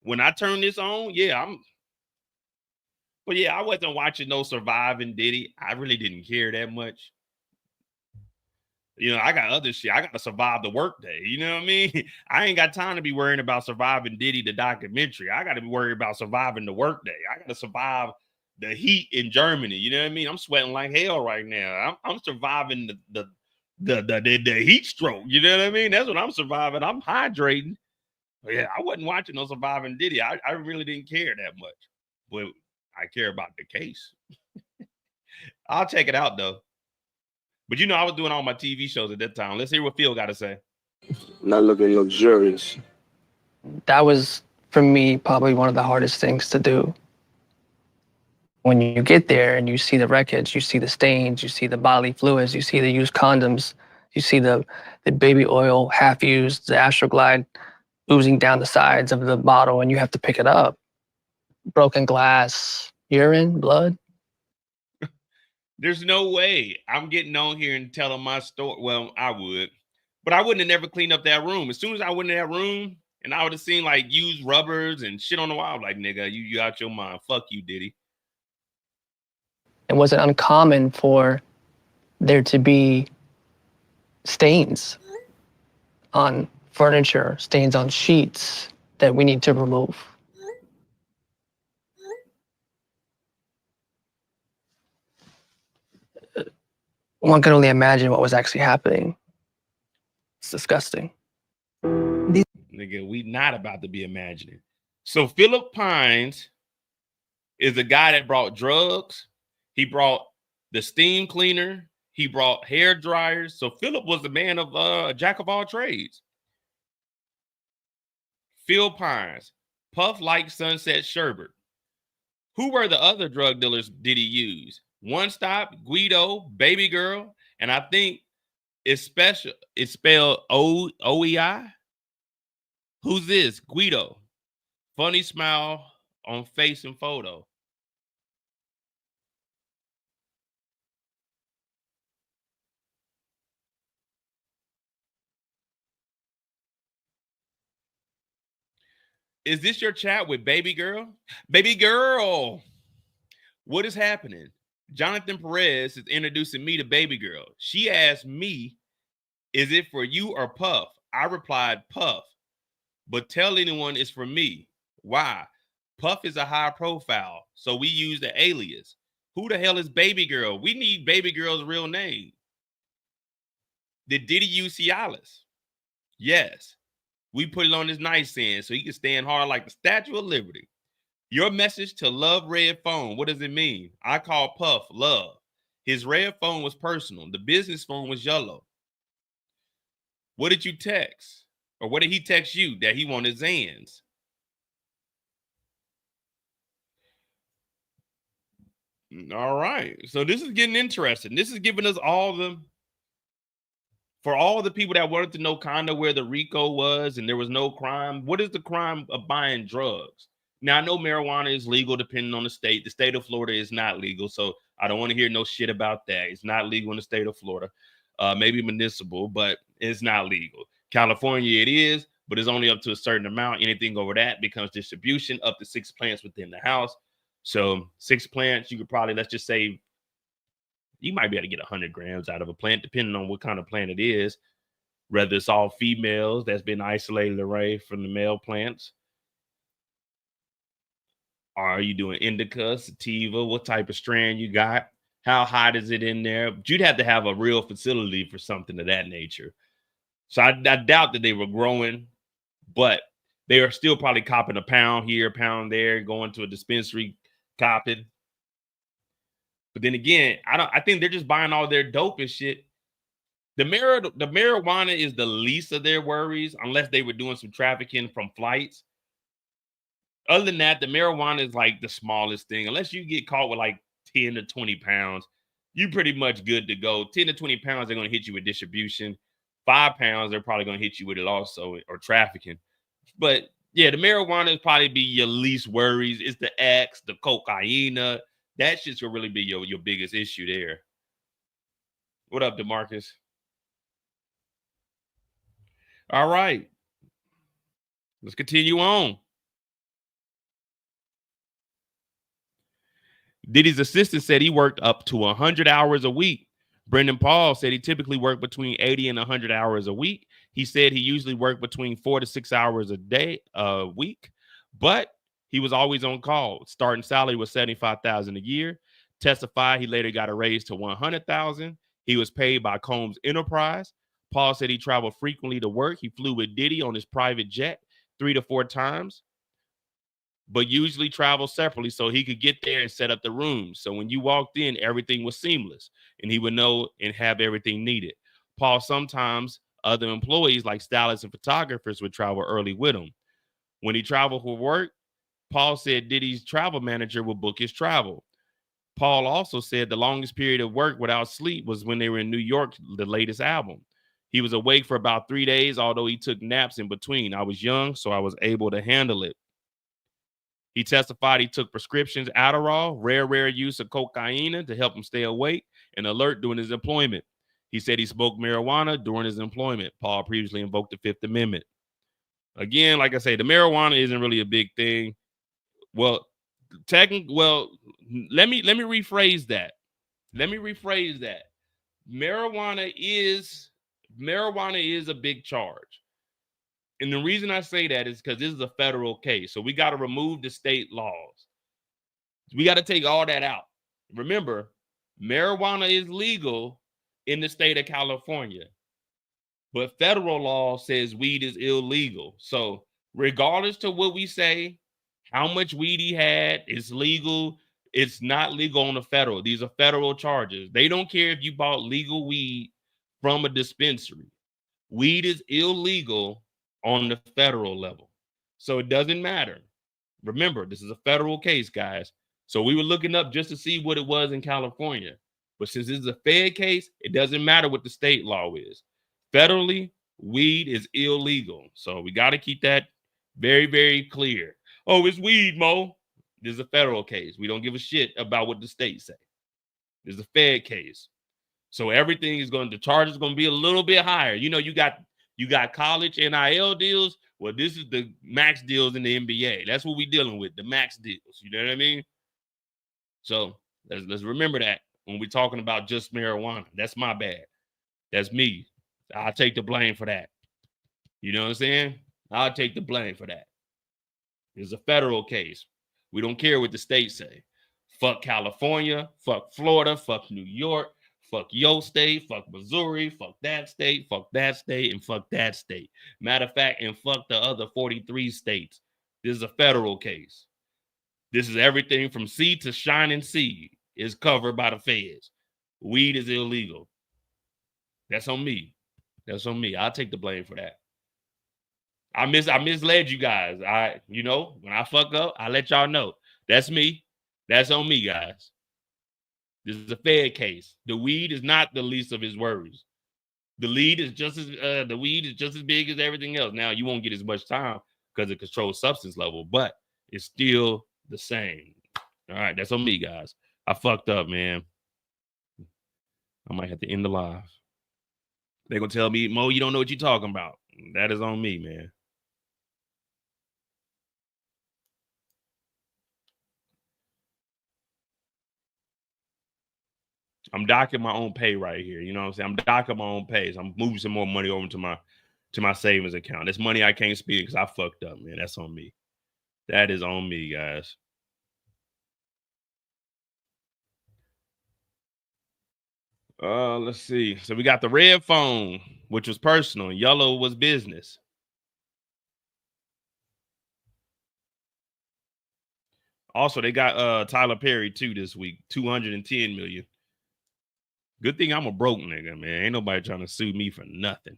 when I turn this on, but yeah, I wasn't watching no Surviving Diddy. I really didn't care that much. You know, I got other shit. I got to survive the workday. You know what I mean? I ain't got time to be worrying about surviving Diddy, the documentary. I got to be worried about surviving the workday. I got to survive the heat in Germany. You know what I mean? I'm sweating like hell right now. I'm surviving the heat stroke. You know what I mean? That's what I'm surviving. I'm hydrating. But yeah, I wasn't watching no Surviving Diddy. I really didn't care that much. But I care about the case. I'll check it out though. But you know, I was doing all my TV shows at that time. Let's hear what Phil got to say. Not looking luxurious. That was, for me, probably one of the hardest things to do. When you get there and you see the wreckage, you see the stains, you see the bodily fluids, you see the used condoms, you see the baby oil half used, the Astroglide oozing down the sides of the bottle, and you have to pick it up. Broken glass, urine, blood. There's no way I'm getting on here and telling my story. Well, I would, but I wouldn't have never cleaned up that room. As soon as I went in that room and I would have seen like used rubbers and shit on the wall, I'm like, nigga, you out your mind. Fuck you, Diddy. It wasn't uncommon for there to be stains on furniture, stains on sheets that we need to remove. One can only imagine what was actually happening. It's disgusting. Nigga, we not about to be imagining. So Philip Pines is a guy that brought drugs. He brought the steam cleaner. He brought hair dryers. So Philip was the man of jack of all trades. Phil Pines, Puff like Sunset Sherbert. Who were the other drug dealers did he use? One Stop, Guido, Baby Girl, and I think it's special. It's spelled OEI. Who's this? Guido. Funny smile on face and photo. Is this your chat with Baby Girl? Baby Girl, what is happening? Jonathan Perez is introducing me to Baby Girl. She asked me, is it for you or Puff? I replied, Puff. But tell anyone it's for me. Why? Puff is a high profile, so we use the alias. Who the hell is Baby Girl? We need Baby Girl's real name. Did Diddy use Cialis? Yes. We put it on his nightstand so he can stand hard like the Statue of Liberty. Your message to Love Red Phone, what does it mean? I call Puff Love. His red phone was personal. The business phone was yellow. What did you text? Or what did he text you? That he wanted Zans. All right. So this is getting interesting. This is giving us for all the people that wanted to know kind of where the RICO was and there was no crime. What is the crime of buying drugs? Now, I know marijuana is legal depending on the state. The state of Florida is not legal, so I don't want to hear no shit about that. It's not legal in the state of Florida. maybe municipal, but it's not legal. California, it is, but it's only up to a certain amount. Anything over that becomes distribution up to 6 plants within the house. So 6 plants, you could probably, let's just say, you might be able to get 100 grams out of a plant, depending on what kind of plant it is. Whether it's all females that's been isolated away from the male plants. Are you doing indica, sativa? What type of strand you got? How hot is it in there? But you'd have to have a real facility for something of that nature. So I doubt that they were growing, but they are still probably copping a pound here, a pound there, going to a dispensary, copping. But then again, I think they're just buying all their dope and shit. The marijuana is the least of their worries, unless they were doing some trafficking from flights. Other than that, the marijuana is like the smallest thing. Unless you get caught with like 10 to 20 pounds, you're pretty much good to go. 10 to 20 pounds, they're going to hit you with distribution. 5 pounds, they're probably going to hit you with it also, or trafficking. But yeah, the marijuana is probably be your least worries. It's the X, the cocaine. That shit's going to really be your biggest issue there. What up, DeMarcus? All right. Let's continue on. Diddy's assistant said he worked up to 100 hours a week. Brendan Paul said he typically worked between 80 and 100 hours a week. He said he usually worked between 4 to 6 hours a week, but he was always on call. Starting salary was $75,000 a year. Testified he later got a raise to $100,000. He was paid by Combs Enterprise. Paul said he traveled frequently to work. He flew with Diddy on his private jet 3 to 4 times, but usually traveled separately so he could get there and set up the rooms. So when you walked in, everything was seamless and he would know and have everything needed. Paul, sometimes other employees like stylists and photographers would travel early with him. When he traveled for work, Paul said Diddy's travel manager would book his travel. Paul also said the longest period of work without sleep was when they were in New York, the latest album. He was awake for about 3 days, although he took naps in between. I was young, so I was able to handle it. He testified he took prescriptions, Adderall, rare use of cocaine to help him stay awake and alert during his employment. He said he smoked marijuana during his employment. Paul previously invoked the Fifth Amendment. Again, like I say, the marijuana isn't really a big thing. Well, let me rephrase that. Marijuana is a big charge. And the reason I say that is because this is a federal case. So we got to remove the state laws. We got to take all that out. Remember, marijuana is legal in the state of California, but federal law says weed is illegal. So regardless to what we say, how much weed he had is legal. It's not legal on the federal. These are federal charges. They don't care if you bought legal weed from a dispensary. Weed is illegal on the federal level. So it doesn't matter. Remember, this is a federal case, guys. So we were looking up just to see what it was in California. But since this is a Fed case, it doesn't matter what the state law is. Federally, weed is illegal. So we got to keep that very, very clear. Oh, it's weed, Mo. This is a federal case. We don't give a shit about what the states say. This is a Fed case. So everything is the charge is going to be a little bit higher. You know, you got college NIL deals. Well, this is the max deals in the NBA. That's what we're dealing with, the max deals. You know what I mean? So let's remember that when we're talking about just marijuana. That's my bad. That's me. I'll take the blame for that. You know what I'm saying? I'll take the blame for that. It's a federal case. We don't care what the states say. Fuck California, fuck Florida, fuck New York, fuck your state, fuck Missouri, fuck that state, and fuck that state. Matter of fact, and fuck the other 43 states. This is a federal case. This is everything from sea to shining sea is covered by the feds. Weed is illegal. That's on me. I'll take the blame for that. I misled you guys. When I fuck up, I let y'all know. That's me. That's on me, guys. This is a Fed case. The weed is not the least of his worries. The weed is just as big as everything else. Now you won't get as much time because of controlled substance level, but it's still the same. All right, that's on me, guys. I fucked up, man. I might have to end the live. They're gonna tell me, Mo, you don't know what you're talking about. That is on me, man. I'm docking my own pay right here. You know what I'm saying? I'm docking my own pay. So I'm moving some more money over to my savings account. This money I can't spend because I fucked up, man. That's on me. That is on me, guys. Let's see. So we got the red phone, which was personal, and yellow was business. Also, they got Tyler Perry too this week, 210 million. Good thing I'm a broke nigga, man. Ain't nobody trying to sue me for nothing.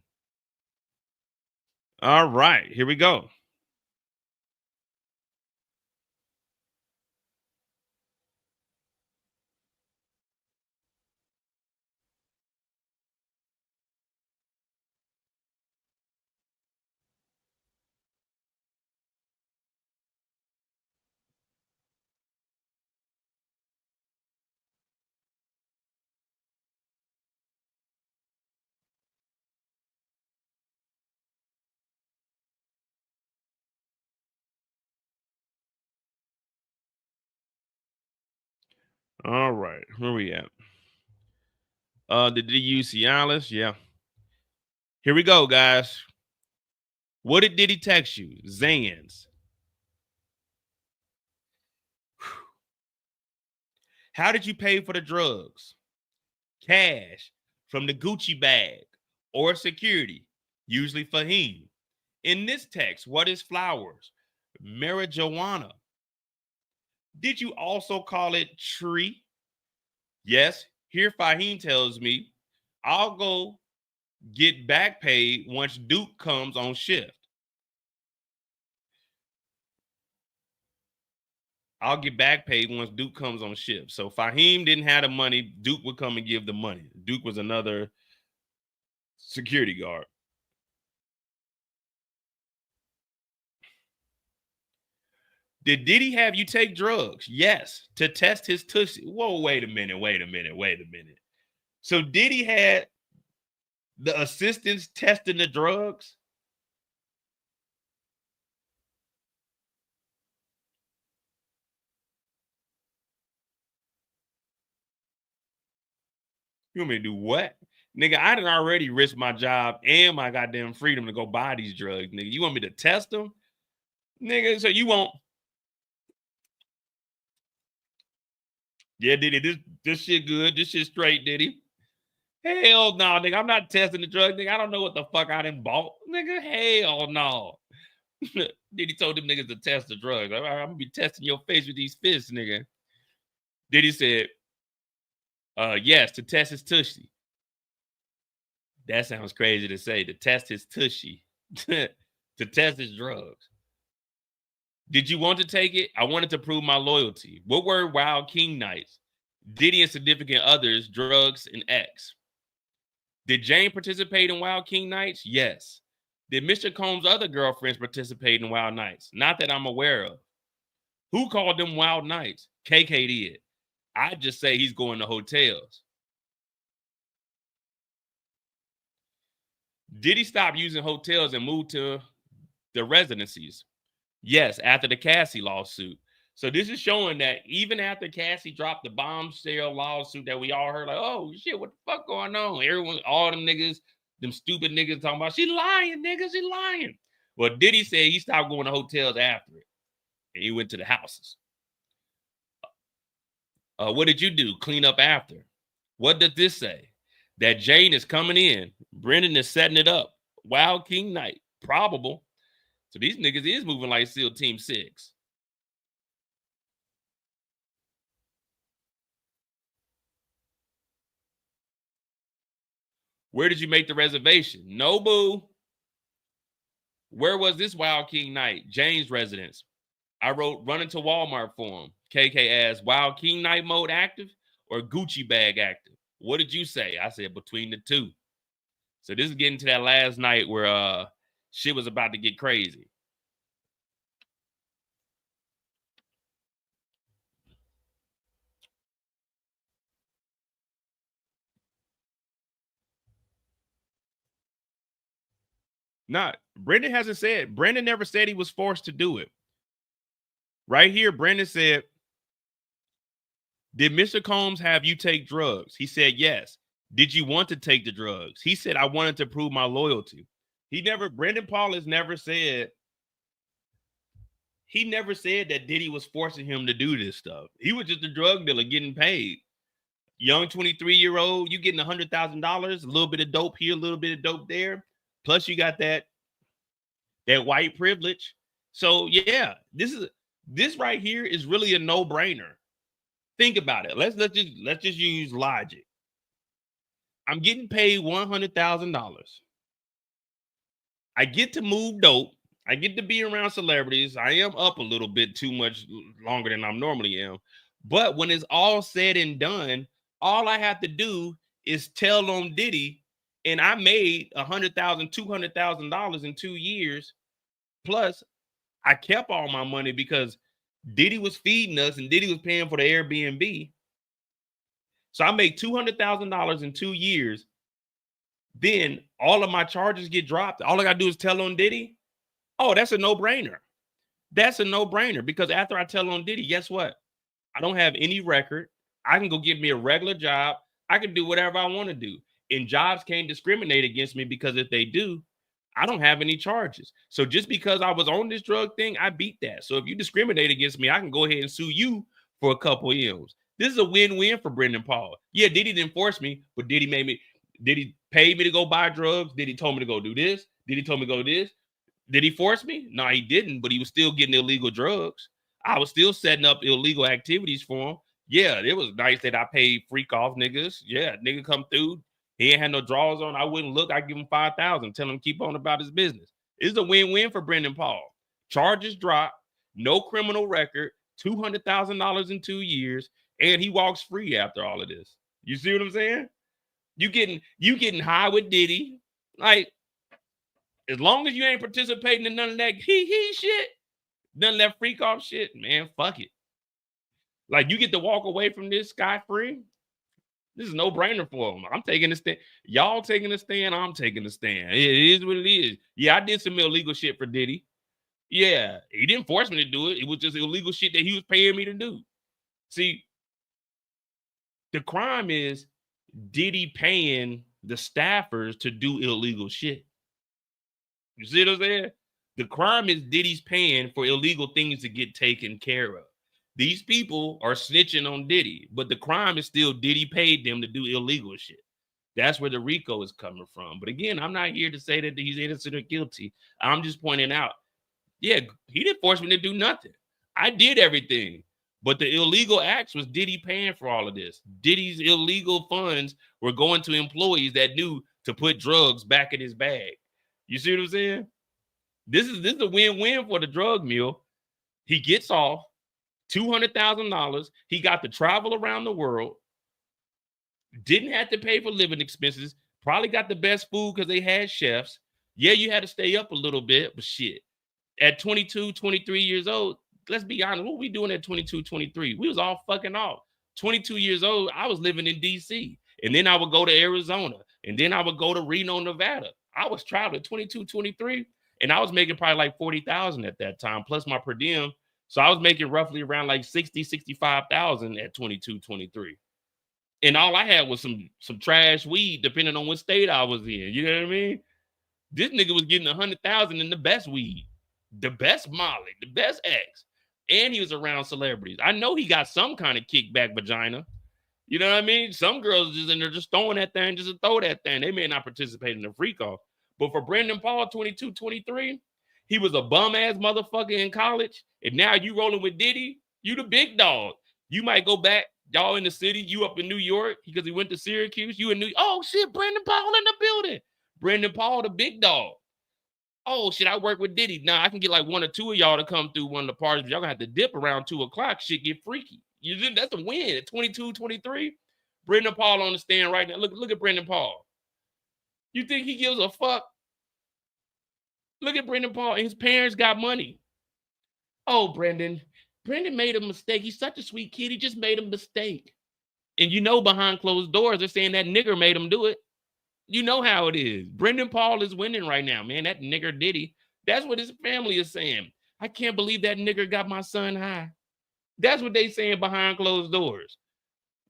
All right, here we go. All right, where we at? Did you use Cialis? Yeah. Here we go, guys. What did Diddy text you? Zans. How did you pay for the drugs? Cash from the Gucci bag or security, usually Fahim. In this text, what is flowers? Marijuana. Did you also call it tree? Yes. Here Fahim tells me, I'll go get back paid once Duke comes on shift. I'll get back paid once Duke comes on shift. So Fahim didn't have the money. Duke would come and give the money. Duke was another security guard. Did Diddy have you take drugs? Yes, to test his tushy. Whoa, wait a minute. So Diddy had the assistants testing the drugs? You want me to do what? Nigga, I done already risked my job and my goddamn freedom to go buy these drugs, nigga. You want me to test them? Nigga, so you won't. Yeah, Diddy, this shit good. This shit straight, Diddy. Hell no, nigga. I'm not testing the drug, nigga. I don't know what the fuck I done bought. Nigga, hell no. Diddy told them niggas to test the drugs. I'm gonna be testing your face with these fists, nigga. Diddy said, yes, to test his tushy. That sounds crazy to say, to test his tushy. To test his drugs. Did you want to take it? I wanted to prove my loyalty. What were Wild King nights? Diddy and significant others, drugs, and X. Did Jane participate in Wild King nights? Yes. Did Mr. Combs' other girlfriends participate in Wild Nights? Not that I'm aware of. Who called them Wild Nights? KK did. I just say he's going to hotels. Did he stop using hotels and move to the residencies? Yes, after the Cassie lawsuit. So this is showing that even after Cassie dropped the bombshell lawsuit that we all heard, like, oh shit, what the fuck going on? Everyone, all them niggas, them stupid niggas talking about, she lying, niggas, she lying. Well, Diddy said he stopped going to hotels after it. And he went to the houses. What did you do? Clean up after. What does this say? That Jane is coming in. Brendan is setting it up. Wild King night. Probable. So these niggas is moving like SEAL Team 6. Where did you make the reservation? No, boo. Where was this Wild King night? Jane's residence. I wrote running to Walmart for him. KK asked, Wild King night mode active or Gucci bag active? What did you say? I said between the two. So this is getting to that last night where shit was about to get crazy. Not Brendan hasn't said. Brendan never said he was forced to do it. Right here, Brendan said, "Did Mr. Combs have you take drugs?" He said, "Yes." "Did you want to take the drugs?" He said, "I wanted to prove my loyalty." Brendan Paul has never said, he never said that Diddy was forcing him to do this stuff. He was just a drug dealer getting paid. Young 23-year-old, you getting $100,000, a little bit of dope here, a little bit of dope there. Plus you got that white privilege. So yeah, this right here is really a no-brainer. Think about it. Let's just use logic. I'm getting paid $100,000. I get to move dope. I get to be around celebrities. I am up a little bit too much longer than I normally am. But when it's all said and done, all I have to do is tell on Diddy, and I made $100,000, $200,000 in 2 years. Plus, I kept all my money because Diddy was feeding us and Diddy was paying for the Airbnb. So I made $200,000 in 2 years. Then all of my charges get dropped. All I got to do is tell on Diddy. Oh, that's a no-brainer. That's a no-brainer because after I tell on Diddy, guess what? I don't have any record. I can go get me a regular job. I can do whatever I want to do. And jobs can't discriminate against me because if they do, I don't have any charges. So just because I was on this drug thing, I beat that. So if you discriminate against me, I can go ahead and sue you for a couple of M's. This is a win-win for Brendan Paul. Yeah, Diddy didn't force me, but Diddy paid me to go buy drugs? Diddy told me to go do this? Diddy told me to go do this? Did he force me? No, he didn't, but he was still getting illegal drugs. I was still setting up illegal activities for him. Yeah, it was nice that I paid freak off niggas. Yeah, nigga come through. He ain't had no drawers on. I wouldn't look. I give him 5,000. Tell him keep on about his business. It's a win-win for Brendan Paul. Charges drop, no criminal record, $200,000 in 2 years, and he walks free after all of this. You see what I'm saying? You getting high with Diddy. Like, as long as you ain't participating in none of that he shit, none of that freak off shit, man, fuck it. Like, you get to walk away from this scot-free. This is no brainer for him. I'm taking a stand. Y'all taking a stand. I'm taking a stand. It is what it is. Yeah, I did some illegal shit for Diddy. Yeah, he didn't force me to do it. It was just illegal shit that he was paying me to do. See, the crime is Diddy paying the staffers to do illegal shit. You see what I'm saying? The crime is Diddy's paying for illegal things to get taken care of. These people are snitching on Diddy, but the crime is still Diddy paid them to do illegal shit. That's where the RICO is coming from. But again, I'm not here to say that he's innocent or guilty. I'm just pointing out, yeah, he didn't force me to do nothing. I did everything. But the illegal acts was Diddy paying for all of this. Diddy's illegal funds were going to employees that knew to put drugs back in his bag. You see what I'm saying? This is a win-win for the drug mule. He gets off $200,000. He got to travel around the world. Didn't have to pay for living expenses. Probably got the best food because they had chefs. Yeah, you had to stay up a little bit, but shit. At 22, 23 years old, let's be honest, what were we doing at 22, 23? We was all fucking off. 22 years old, I was living in D.C. And then I would go to Arizona. And then I would go to Reno, Nevada. I was traveling 22, 23. And I was making probably like 40,000 at that time, plus my per diem. So I was making roughly around like 60, 65,000 at 22, 23. And all I had was some trash weed, depending on what state I was in. You know what I mean? This nigga was getting 100,000 in the best weed, the best Molly, the best X. And he was around celebrities. I know he got some kind of kickback vagina. You know what I mean? Some girls just in there just throwing that thing just to throw that thing. They may not participate in the freak off. But for Brendan Paul, 22, 23, he was a bum-ass motherfucker in college. And now you rolling with Diddy, you the big dog. You might go back, y'all in the city, you up in New York, because he went to Syracuse. You in New York. Oh, shit, Brendan Paul in the building. Brendan Paul, the big dog. Oh, shit, I work with Diddy. Now, I can get like one or two of y'all to come through one of the parties, but y'all gonna have to dip around 2 o'clock. Shit get freaky. That's a win at 22, 23. Brendan Paul on the stand right now. Look at Brendan Paul. You think he gives a fuck? Look at Brendan Paul. His parents got money. Oh, Brendan made a mistake. He's such a sweet kid. He just made a mistake. And you know behind closed doors, they're saying that nigger made him do it. You know how it is. Brendan Paul is winning right now, man. That nigger Diddy. That's what his family is saying. I can't believe that nigger got my son high. That's what they saying behind closed doors.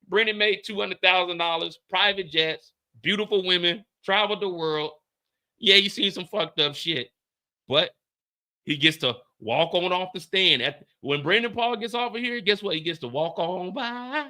Brendan made $200,000, private jets, beautiful women, traveled the world. Yeah, you seen some fucked up shit, but he gets to walk on off the stand. When Brendan Paul gets off of here, guess what? He gets to walk on by.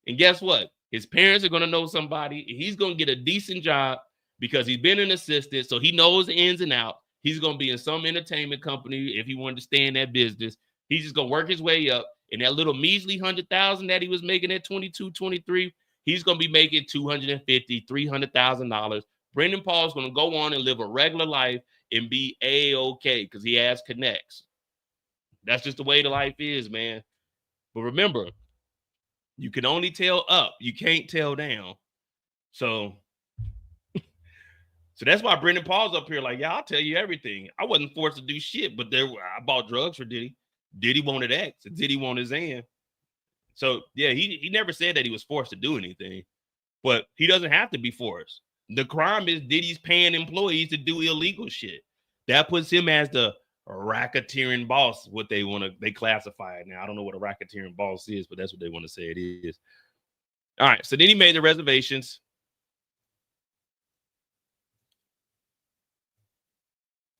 And guess what? His parents are going to know somebody. He's going to get a decent job because he's been an assistant, so he knows the ins and outs. He's going to be in some entertainment company if he wanted to stay in that business. He's just going to work his way up. And that little measly 100,000 that he was making at 22, 23, he's going to be making $250,000, $300,000. Brendan Paul's going to go on and live a regular life and be A-okay because he has connects. That's just the way the life is, man. But remember, you can only tell up. You can't tell down. So that's why Brendan Paul's up here like, yeah, I'll tell you everything. I wasn't forced to do shit, but I bought drugs for Diddy. Diddy wanted X. Diddy wanted Zan. So, yeah, he never said that he was forced to do anything. But he doesn't have to be forced. The crime is Diddy's paying employees to do illegal shit. That puts him as the racketeering boss, what they classify it now. I don't know what a racketeering boss is, but that's what they want to say it is. All right, so then he made the reservations.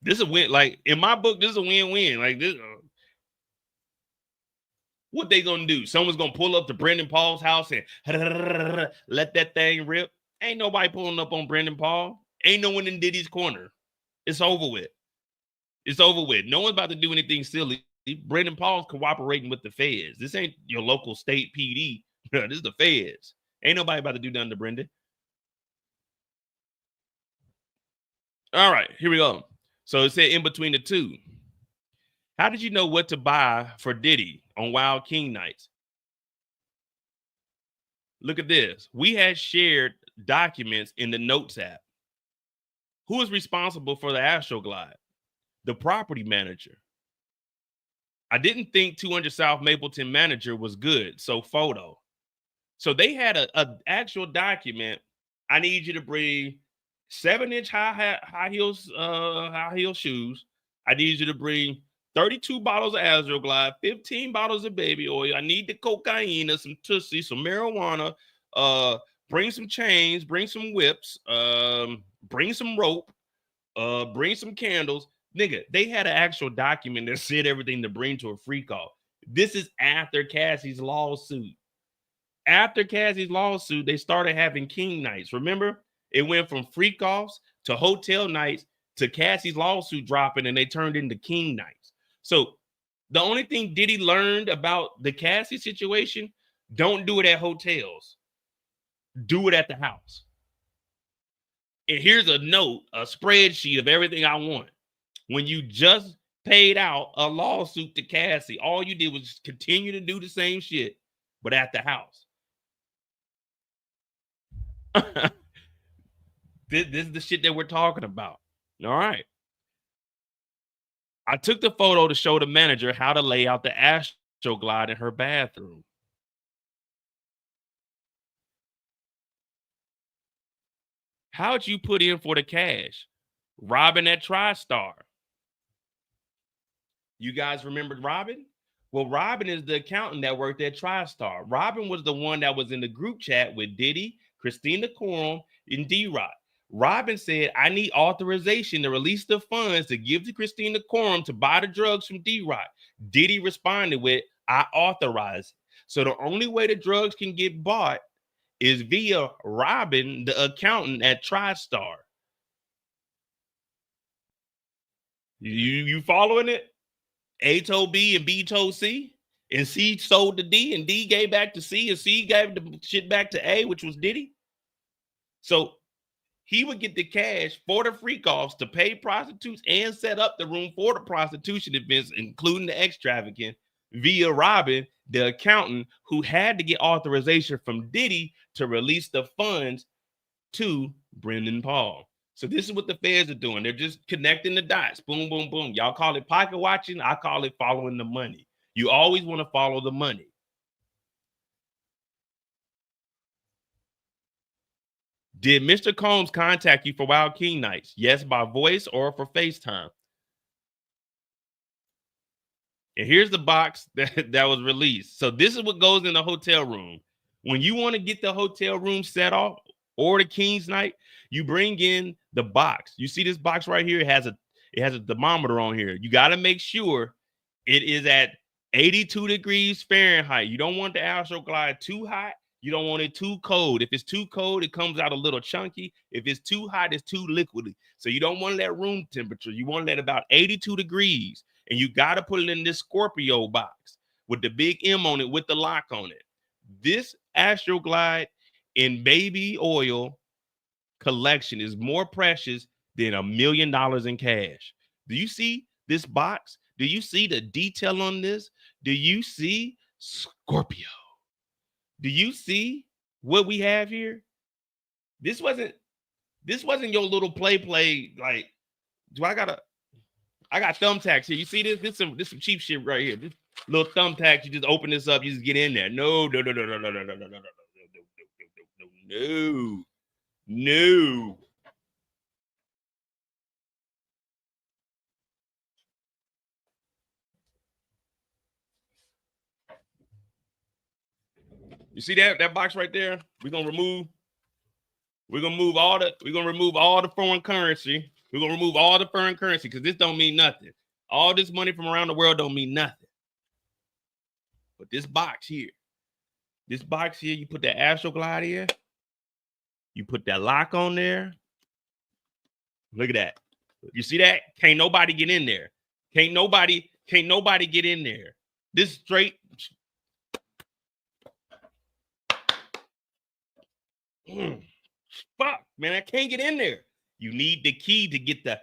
This is a win. Like, in my book, this is a win-win. Like, this, what they gonna do? Someone's gonna pull up to Brendan Paul's house and let that thing rip. Ain't nobody pulling up on Brendan Paul. Ain't no one in Diddy's corner. It's over with. It's over with. No one's about to do anything silly. Brendan Paul's cooperating with the feds. This ain't your local state PD. This is the feds. Ain't nobody about to do nothing to Brendan. All right, here we go. So it said in between the two. How did you know what to buy for Diddy on Wild King nights? Look at this. We had shared documents in the Notes app. Who is responsible for the Astroglide? The property manager. I didn't think 200 South Mapleton manager was good, so photo. So they had a actual document. I need you to bring 7-inch high heel shoes. I need you to bring 32 bottles of Astroglide, 15 bottles of baby oil. I need the cocaine, some Tussie, some marijuana. Bring some chains, bring some whips, bring some rope, bring some candles. Nigga, they had an actual document that said everything to bring to a freak off. This is after Cassie's lawsuit. After Cassie's lawsuit, they started having king nights. Remember? It went from freak offs to hotel nights to Cassie's lawsuit dropping, and they turned into king nights. So the only thing Diddy learned about the Cassie situation, don't do it at hotels. Do it at the house. And here's a note, a spreadsheet of everything I want. When you just paid out a lawsuit to Cassie, all you did was continue to do the same shit, but at the house. This is the shit that we're talking about. All right. I took the photo to show the manager how to lay out the Astroglide in her bathroom. How'd you put in for the cash? Robin at TriStar. You guys remember Robin? Well, Robin is the accountant that worked at TriStar. Robin was the one that was in the group chat with Diddy, Christina Courtroom, and D-Rock. Robin said, I need authorization to release the funds to give to Christina Courtroom to buy the drugs from D-Rock. Diddy responded with, I authorize it. So the only way the drugs can get bought is via Robin, the accountant at TriStar. You following it? A told B and B told C, and C sold to D, and D gave back to C, and C gave the shit back to A, which was Diddy. So he would get the cash for the freak offs to pay prostitutes and set up the room for the prostitution events, including the X trafficking, via Robin, the accountant, who had to get authorization from Diddy to release the funds to Brendan Paul. So this is what the feds are doing. They're just connecting the dots. Boom, boom, boom. Y'all call it pocket watching. I call it following the money. You always want to follow the money. Did Mr. Combs contact you for Wild King nights? Yes, by voice or for FaceTime. And here's the box that was released. So this is what goes in the hotel room. When you want to get the hotel room set off or the King's night, you bring in the box. You see this box right here? It has a thermometer on here. You got to make sure it is at 82 degrees Fahrenheit. You don't want the Astroglide too hot. You don't want it too cold. If it's too cold, it comes out a little chunky. If it's too hot, it's too liquidy. So you don't want it at room temperature. You want it at about 82 degrees. And you got to put it in this Scorpio box with the big M on it with the lock on it. This Astroglide in baby oil collection is more precious than $1 million in cash. Do you see this box? Do you see the detail on this? Do you see Scorpio? Do you see what we have here? This wasn't your little play like, I got thumbtacks here. You see this? This some cheap shit right here. This little thumbtacks. You just open this up. You just get in there. No. You see that box right there? We're gonna remove all the foreign currency. We're gonna remove all the foreign currency because this don't mean nothing. All this money from around the world don't mean nothing. But this box here, you put that Astroglide here, you put that lock on there. Look at that. You see that? Can't nobody get in there. Can't nobody get in there. This straight. Fuck, man, I can't get in there. You need the key to get the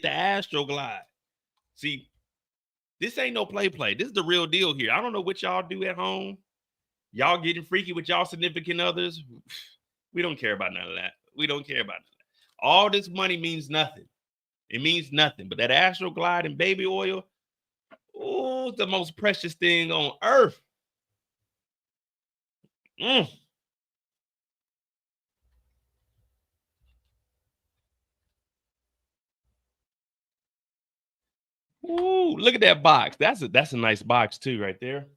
Astroglide. See, this ain't no play. This is the real deal here. I don't know what y'all do at home. Y'all getting freaky with y'all significant others. We don't care about none of that. We don't care about that. All this money means nothing. It means nothing. But that Astroglide and baby oil, oh, it's the most precious thing on earth. Ooh, look at that box. That's a nice box too, right there.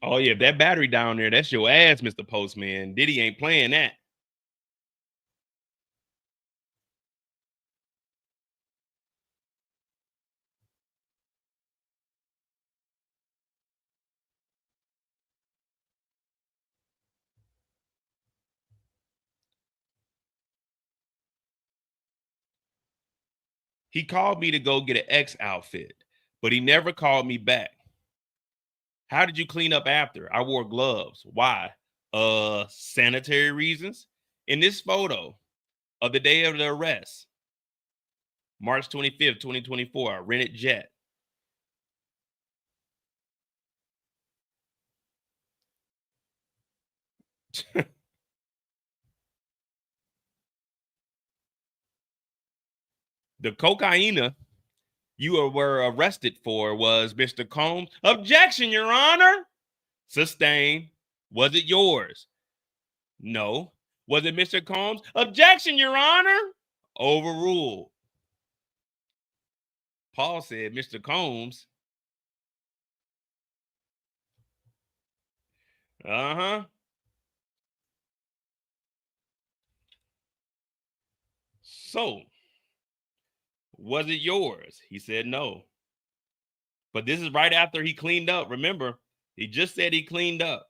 Oh yeah, if that battery down there, that's your ass, Mr. Postman. Diddy ain't playing that. He called me to go get an X outfit, but he never called me back. How did you clean up after? I wore gloves. Why? Sanitary reasons. In this photo of the day of the arrest, March 25th, 2024, I rented jet. The cocaine you were arrested for was Mr. Combs. Objection, Your Honor. Sustained. Was it yours? No. Was it Mr. Combs? Objection, Your Honor. Overruled. Paul said, Mr. Combs. Uh-huh. So, was it yours? He said no. But this is right after he cleaned up. Remember, he just said he cleaned up.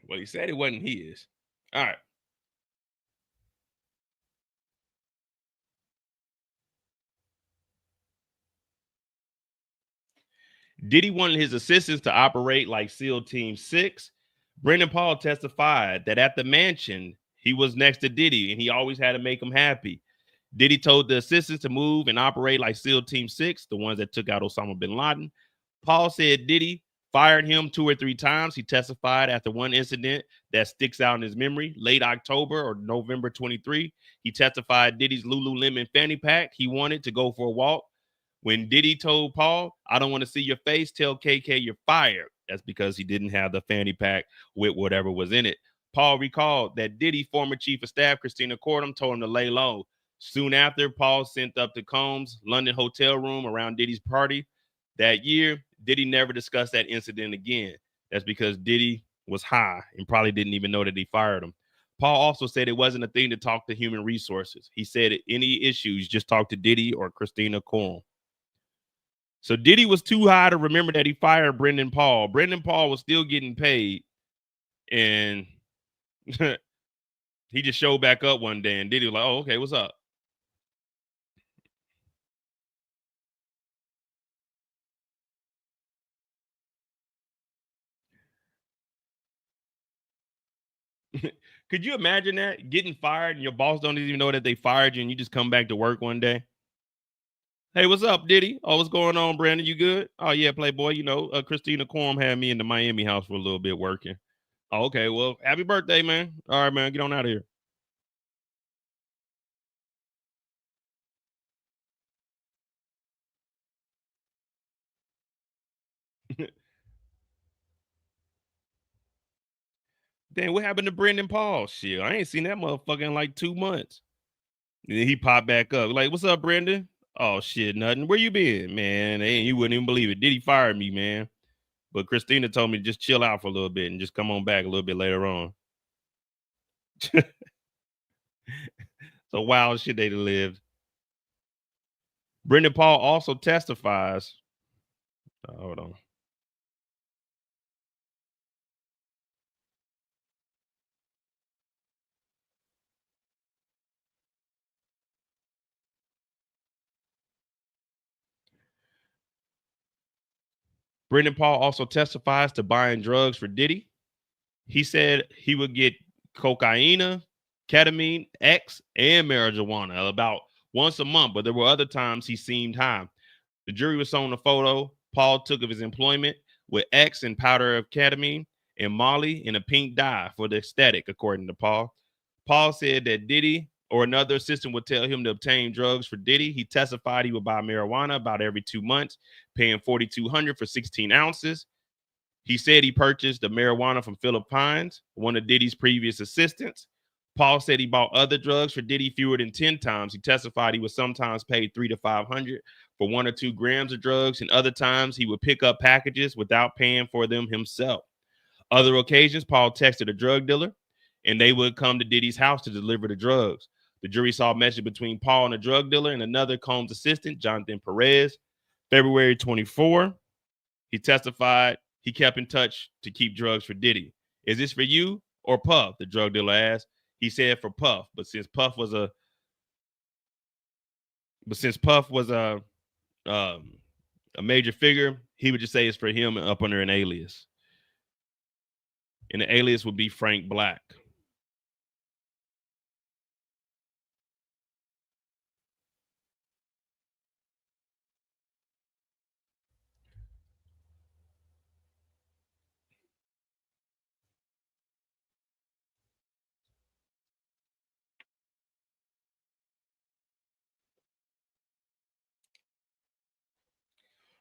Well, he said it wasn't his. All right. Diddy wanted his assistants to operate like SEAL Team 6. Brendan Paul testified that at the mansion, he was next to Diddy and he always had to make him happy. Diddy told the assistants to move and operate like SEAL Team 6, the ones that took out Osama bin Laden. Paul said Diddy fired him 2 or 3 times. He testified after one incident that sticks out in his memory, late October or November 23. He testified Diddy's Lululemon fanny pack he wanted to go for a walk. When Diddy told Paul, I don't want to see your face, tell KK you're fired. That's because he didn't have the fanny pack with whatever was in it. Paul recalled that Diddy, former chief of staff Christina Courtroom, told him to lay low. Soon after, Paul sent up to Combs' London hotel room around Diddy's party. That year, Diddy never discussed that incident again. That's because Diddy was high and probably didn't even know that he fired him. Paul also said it wasn't a thing to talk to human resources. He said any issues, just talk to Diddy or Christina Courtroom. So Diddy was too high to remember that he fired Brendan Paul. Brendan Paul was still getting paid, and he just showed back up one day, and Diddy was like, oh, okay, what's up? Could you imagine that? Getting fired and your boss don't even know that they fired you and you just come back to work one day? Hey, what's up, Diddy? Oh, what's going on, Brandon? You good? Oh, yeah, Playboy. You know, Christina Corum had me in the Miami house for a little bit working. Oh, okay, well, happy birthday, man. All right, man, get on out of here. Damn, what happened to Brendan Paul? Shit, I ain't seen that motherfucker in like 2 months. And then he popped back up. Like, what's up, Brendan? Oh, shit, nothing. Where you been? Man, you wouldn't even believe it. Diddy fired me, man. But Christina told me to just chill out for a little bit and just come on back a little bit later on. So wild shit they lived. Brendan Paul also testifies. Hold on. Brendan Paul also testifies to buying drugs for Diddy. He said he would get cocaine, ketamine, X, and marijuana about once a month, but there were other times he seemed high. The jury was shown a photo Paul took of his employment with X and powder of ketamine and Molly in a pink dye for the aesthetic, according to Paul. Paul said that Diddy or another assistant would tell him to obtain drugs for Diddy. He testified he would buy marijuana about every 2 months, paying $4,200 for 16 ounces. He said he purchased the marijuana from Philip Pines, one of Diddy's previous assistants. Paul said he bought other drugs for Diddy fewer than 10 times. He testified he was sometimes paid $300 to $500 for 1 or 2 grams of drugs, and other times he would pick up packages without paying for them himself. Other occasions, Paul texted a drug dealer, and they would come to Diddy's house to deliver the drugs. The jury saw a message between Paul and a drug dealer and another Combs assistant, Jonathan Perez. February 24, he testified he kept in touch to keep drugs for Diddy. Is this for you or Puff? The drug dealer asked. He said for Puff, but since Puff was a major figure, he would just say it's for him up under an alias. And the alias would be Frank Black.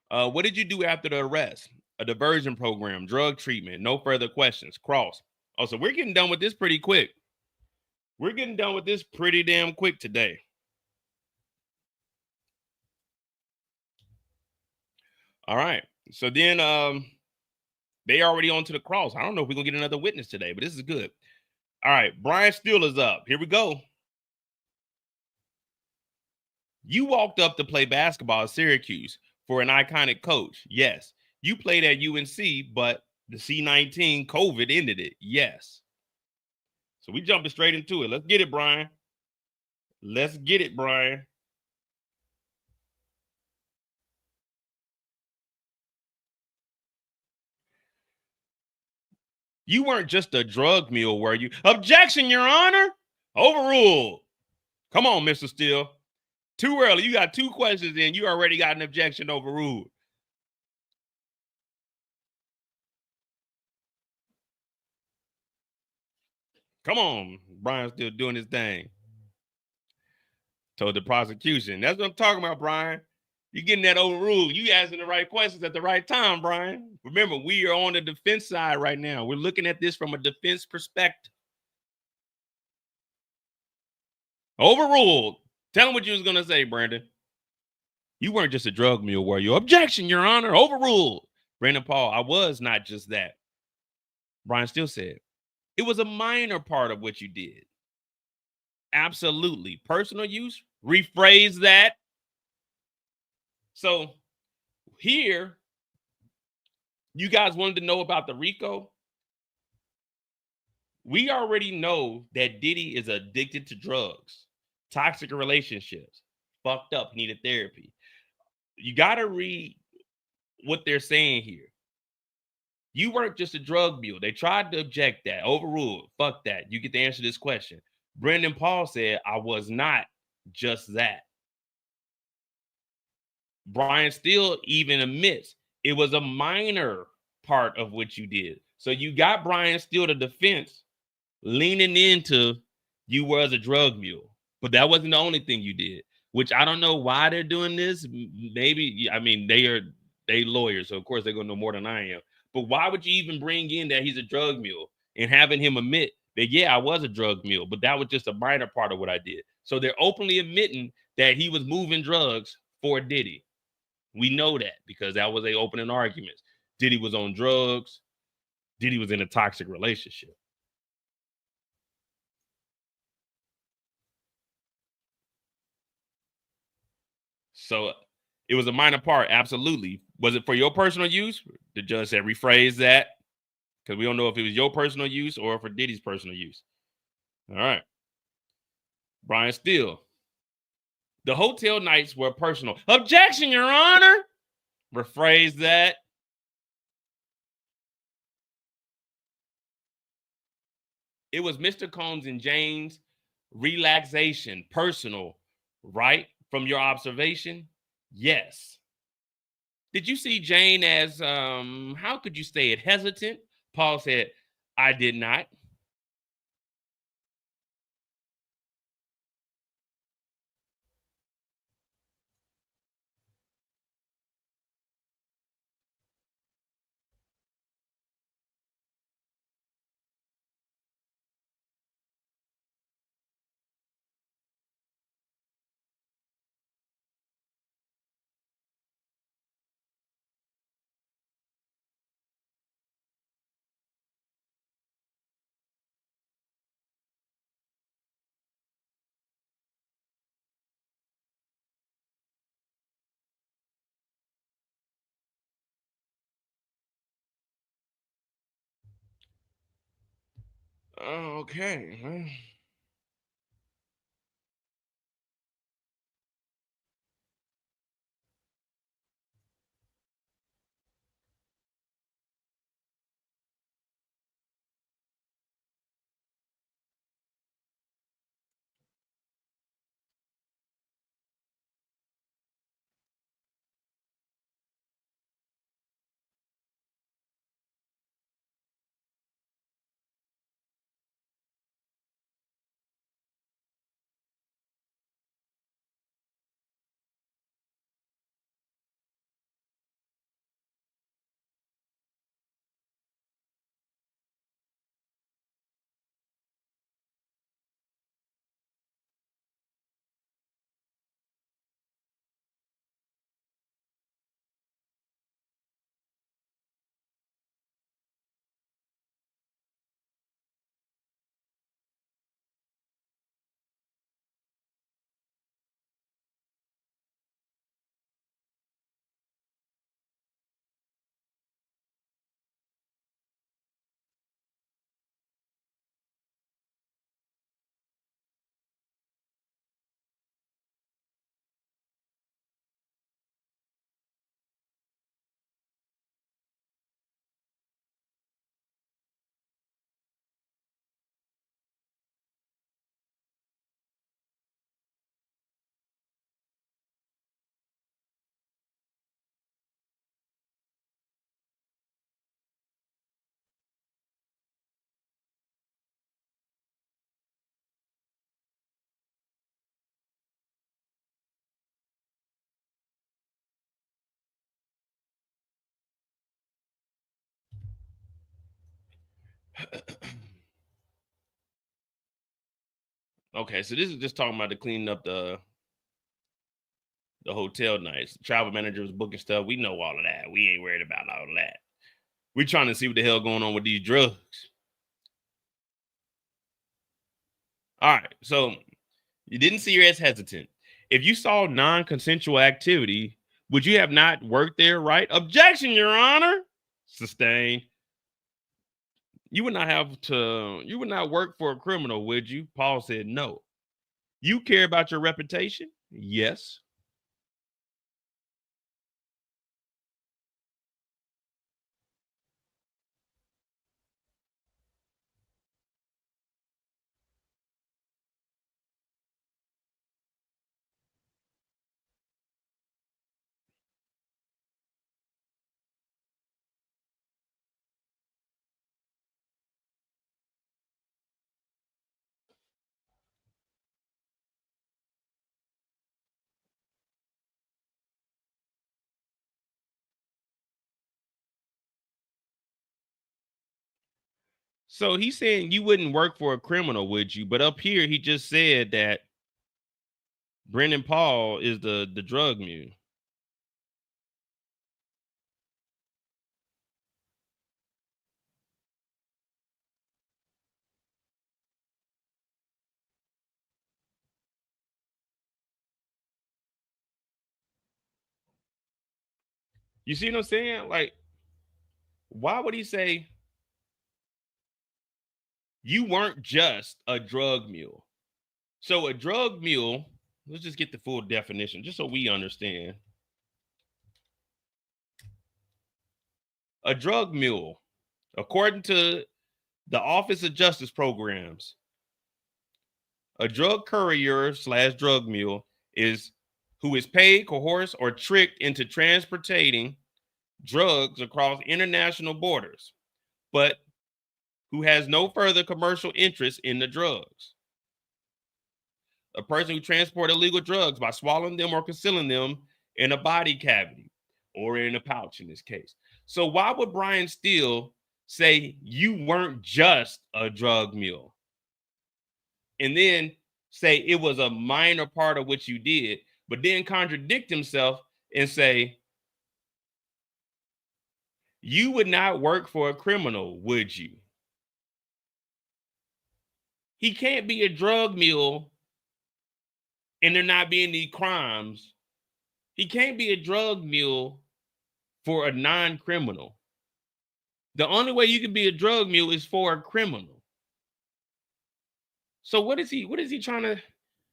What did you do after the arrest? A diversion program, drug treatment, no further questions. Cross. Oh, so we're getting done with this pretty quick. We're getting done with this pretty damn quick today. All right. So then they already on to the cross. I don't know if we're gonna get another witness today, but this is good. All right, Brian Steele is up. Here we go. You walked up to play basketball at Syracuse for an iconic coach. Yes, you played at UNC, but The C-19 COVID ended it. Yes. So we jumping straight into it. Let's get it, Brian. Let's get it, Brian. You weren't just a drug mule, were you? Objection, Your Honor. Overruled. Come on, Mr. Steele. Too early. You got 2 questions in. You already got an objection overruled. Come on. Brian's still doing his thing. Told the prosecution. That's what I'm talking about, Brian. You getting that overruled. You asking the right questions at the right time, Brian. Remember, we are on the defense side right now. We're looking at this from a defense perspective. Overruled. Tell him what you was going to say, Brandon. You weren't just a drug mule, were you? Objection, Your Honor. Overruled. Brandon Paul, I was not just that. Brian still said, it was a minor part of what you did. Absolutely. Personal use? Rephrase that. So here, you guys wanted to know about the RICO? We already know that Diddy is addicted to drugs, toxic relationships, fucked up, needed therapy. You got to read what they're saying here. You weren't just a drug mule. They tried to object that. Overruled. Fuck that. You get to answer this question. Brendan Paul said, I was not just that. Brian Steele even admits it was a minor part of what you did. So you got Brian Steele, the defense, leaning into you was a drug mule. But that wasn't the only thing you did, which I don't know why they're doing this. Maybe, I mean, they lawyers, so of course they're going to know more than I am. But why would you even bring in that he's a drug mule and having him admit that, yeah, I was a drug mule, but that was just a minor part of what I did. So they're openly admitting that he was moving drugs for Diddy. We know that because that was their opening arguments. Diddy was on drugs. Diddy was in a toxic relationship. So it was a minor part, absolutely. Was it for your personal use? The judge said rephrase that because we don't know if it was your personal use or for Diddy's personal use. All right. Brian Steele. The hotel nights were personal. Objection, Your Honor. Rephrase that. It was Mr. Combs and Jane's relaxation, personal, right? From your observation? Yes. Did you see Jane as, how could you say it, hesitant? Paul said, I did not. Okay. Okay, so this is just talking about the cleaning up the hotel nights. The travel manager was booking stuff. We know all of that. We ain't worried about all of that. We're trying to see what the hell going on with these drugs. All right, so you didn't see her as hesitant. If you saw non-consensual activity, would you have not worked there, right? Objection, Your Honor. Sustained. You would not work for a criminal, would you? Paul said no. You care about your reputation? Yes. So he's saying you wouldn't work for a criminal, would you? But up here, he just said that Brendan Paul is the drug mule. You see what I'm saying? Like, why would he say you weren't just a drug mule? So a drug mule, let's just get the full definition, just so we understand. A drug mule, according to the Office of Justice Programs, a drug courier / drug mule is who is paid, coerced, or tricked into transporting drugs across international borders, but who has no further commercial interest in the drugs. A person who transports illegal drugs by swallowing them or concealing them in a body cavity or in a pouch in this case. So why would Brian Steele say you weren't just a drug mule and then say it was a minor part of what you did, but then contradict himself and say you would not work for a criminal, would you? He can't be a drug mule and there not be any crimes. He can't be a drug mule for a non-criminal. The only way you can be a drug mule is for a criminal. So what is he trying to?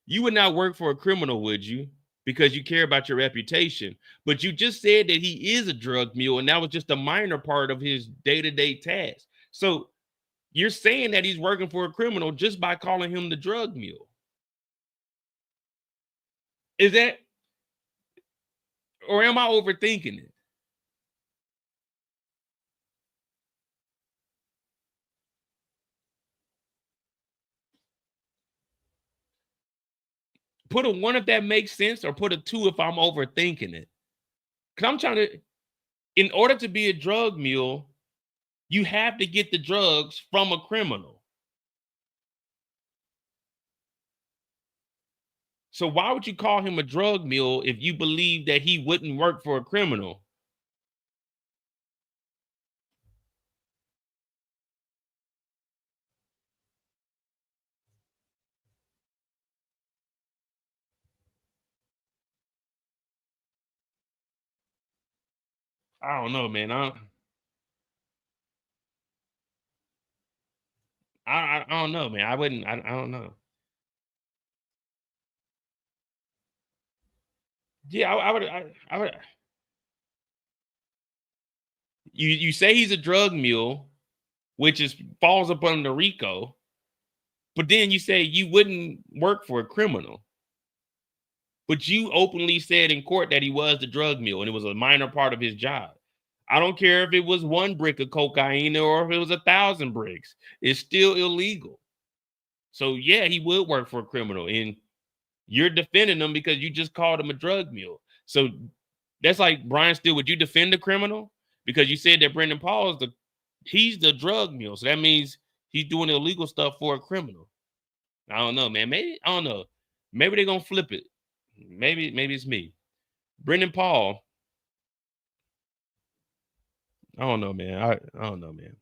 You would not work for a criminal, would you? Because you care about your reputation. But you just said that he is a drug mule, and that was just a minor part of his day-to-day task. So you're saying that he's working for a criminal just by calling him the drug mule. Is that, or am I overthinking it? Put a 1 if that makes sense, or put a 2 if I'm overthinking it. Because I'm trying to, in order to be a drug mule, you have to get the drugs from a criminal. So why would you call him a drug mule if you believe that he wouldn't work for a criminal? I don't know, man. I don't know, man. I wouldn't. I don't know. Yeah, I would. You say he's a drug mule, which is falls upon the RICO, but then you say you wouldn't work for a criminal. But you openly said in court that he was the drug mule and it was a minor part of his job. I don't care if it was 1 brick of cocaine or if it was 1,000 bricks. It's still illegal. So yeah, he would work for a criminal, and you're defending him because you just called him a drug mule. So that's like Brian Steele. Would you defend a criminal because you said that Brendan Paul is He's the drug mule. So that means he's doing illegal stuff for a criminal. I don't know, man. Maybe, I don't know. Maybe they're gonna flip it. Maybe it's me. Brendan Paul. I don't know, man. I don't know, man.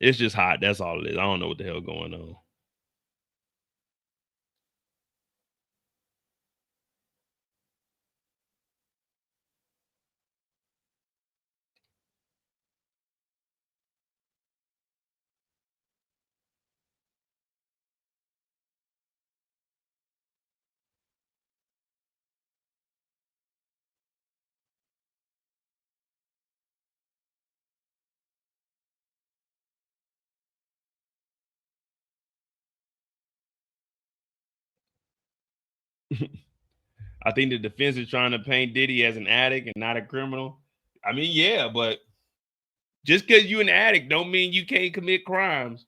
It's just hot. That's all it is. I don't know what the hell going on. I think the defense is trying to paint Diddy as an addict and not a criminal. I mean, yeah, but just because you an addict don't mean you can't commit crimes.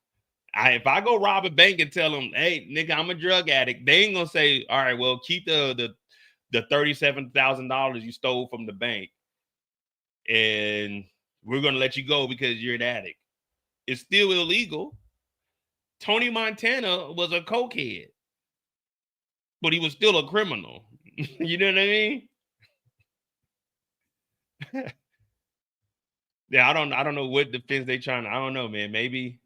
If I go rob a bank and tell them, hey, nigga, I'm a drug addict, they ain't gonna say, all right, well, keep the $37,000 you stole from the bank, and we're gonna let you go because you're an addict. It's still illegal. Tony Montana was a cokehead, but he was still a criminal. You know what I mean? Yeah, I don't know what defense they trying to. I don't know, man. Maybe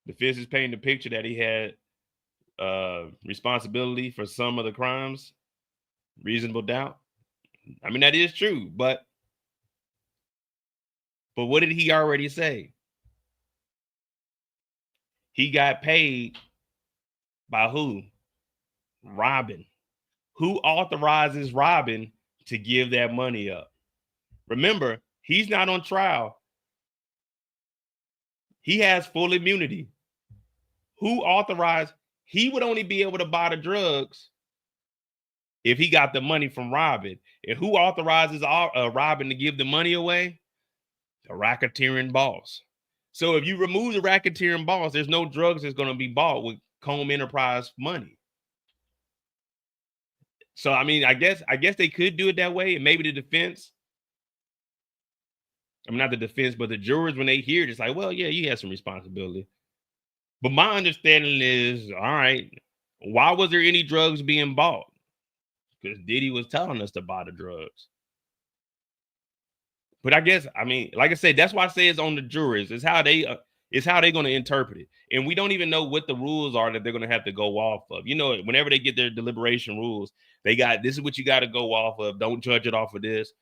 the defense is painting the picture that he had responsibility for some of the crimes, reasonable doubt. I mean, that is true, but what did he already say? He got paid by who? Robin. Who authorizes Robin to give that money up? Remember, he's not on trial. He has full immunity. Who authorized? He would only be able to buy the drugs if he got the money from Robin. And who authorizes Robin to give the money away? The racketeering boss. So if you remove the racketeering boss, there's no drugs that's going to be bought with Comb Enterprise money. So I mean, I guess they could do it that way, and maybe the defense. I mean, not the defense, but the jurors, when they hear it, it's like, well, yeah, you have some responsibility. But my understanding is, all right, why was there any drugs being bought? Because Diddy was telling us to buy the drugs. But I guess, I mean, like I said, that's why I say it's on the jurors. It's how they're going to interpret it. And we don't even know what the rules are that they're going to have to go off of. You know, whenever they get their deliberation rules, they got, this is what you got to go off of. Don't judge it off of this.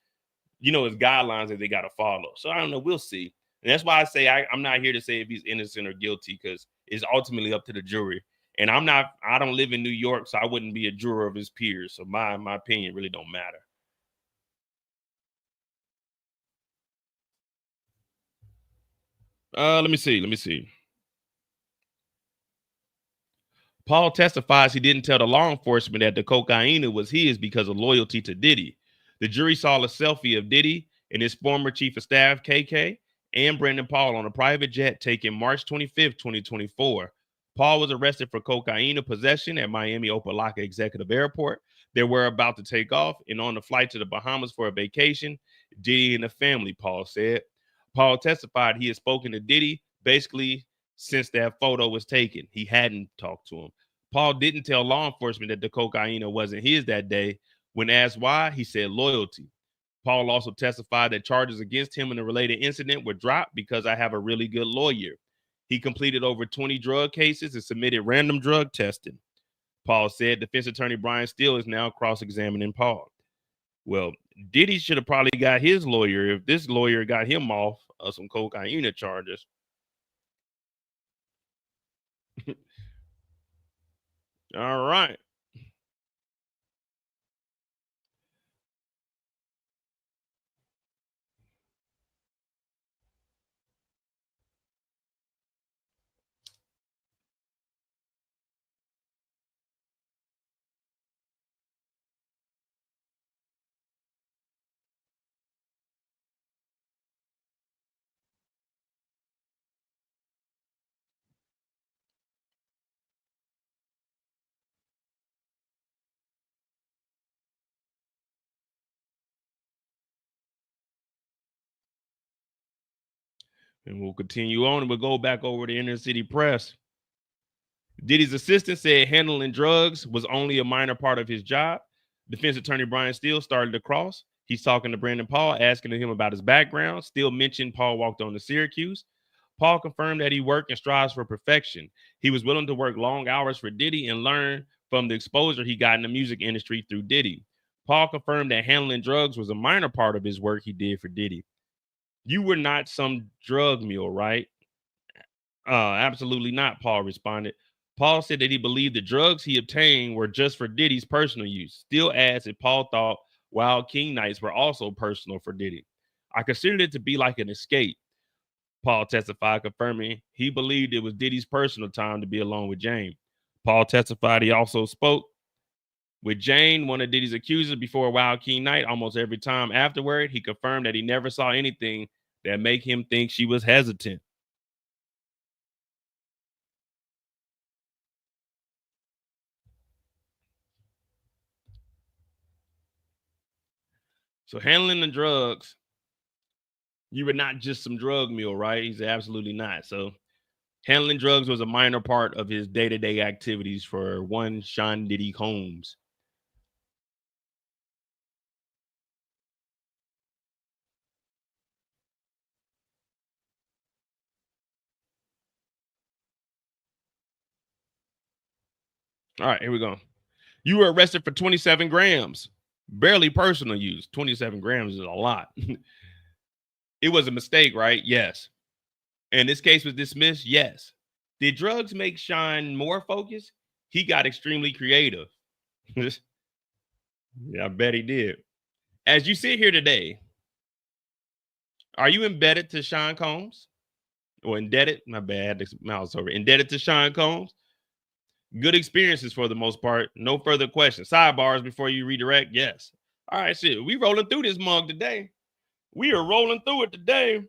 You know, it's guidelines that they got to follow. So I don't know. We'll see. And that's why I say I'm not here to say if he's innocent or guilty, because it's ultimately up to the jury. And I don't live in New York, so I wouldn't be a juror of his peers. So my opinion really don't matter. Let me see. Paul testifies he didn't tell the law enforcement that the cocaine was his because of loyalty to Diddy. The jury saw a selfie of Diddy and his former chief of staff, KK, and Brendan Paul on a private jet taken March 25th, 2024. Paul was arrested for cocaine possession at Miami Opa-locka Executive Airport. They were about to take off and on the flight to the Bahamas for a vacation. Diddy and the family, Paul said. Paul testified he had spoken to Diddy basically since that photo was taken. He hadn't talked to him. Paul didn't tell law enforcement that the cocaine wasn't his that day. When asked why, he said loyalty. Paul also testified that charges against him in the related incident were dropped because I have a really good lawyer. He completed over 20 drug cases and submitted random drug testing. Paul said defense attorney Brian Steele is now cross-examining Paul. Well, Diddy should have probably got his lawyer if this lawyer got him off of some cocaine charges. All right. And we'll continue on and we'll go back over to Inner City Press. Diddy's assistant said handling drugs was only a minor part of his job. Defense attorney Brian Steele started to cross. He's talking to Brandon Paul, asking him about his background. Steele mentioned Paul walked on to Syracuse. Paul confirmed that he worked and strives for perfection. He was willing to work long hours for Diddy and learn from the exposure he got in the music industry through Diddy. Paul confirmed that handling drugs was a minor part of his work he did for Diddy. You were not some drug mule, right? Absolutely not, Paul responded. Paul said that he believed the drugs he obtained were just for Diddy's personal use. Still adds that Paul thought Wild King nights were also personal for Diddy. I considered it to be like an escape, Paul testified, confirming he believed it was Diddy's personal time to be alone with Jane. Paul testified he also spoke with Jane, one of Diddy's accusers, before Wild King night. Almost every time afterward, he confirmed that he never saw anything that make him think she was hesitant. So handling the drugs, you were not just some drug mule, right? He said, absolutely not. So handling drugs was a minor part of his day-to-day activities for one Sean Diddy Combs. All right, here we go. You were arrested for 27 grams. Barely personal use. 27 grams is a lot. It was a mistake, right? Yes. And this case was dismissed? Yes. Did drugs make Sean more focused? He got extremely creative. Yeah, I bet he did. As you sit here today, are you embedded to Sean Combs? Or indebted? My bad, this mouse over. Indebted to Sean Combs? Good experiences for the most part. No further questions. Sidebars before you redirect? Yes. All right, shit. We rolling through this mug today. We are rolling through it today.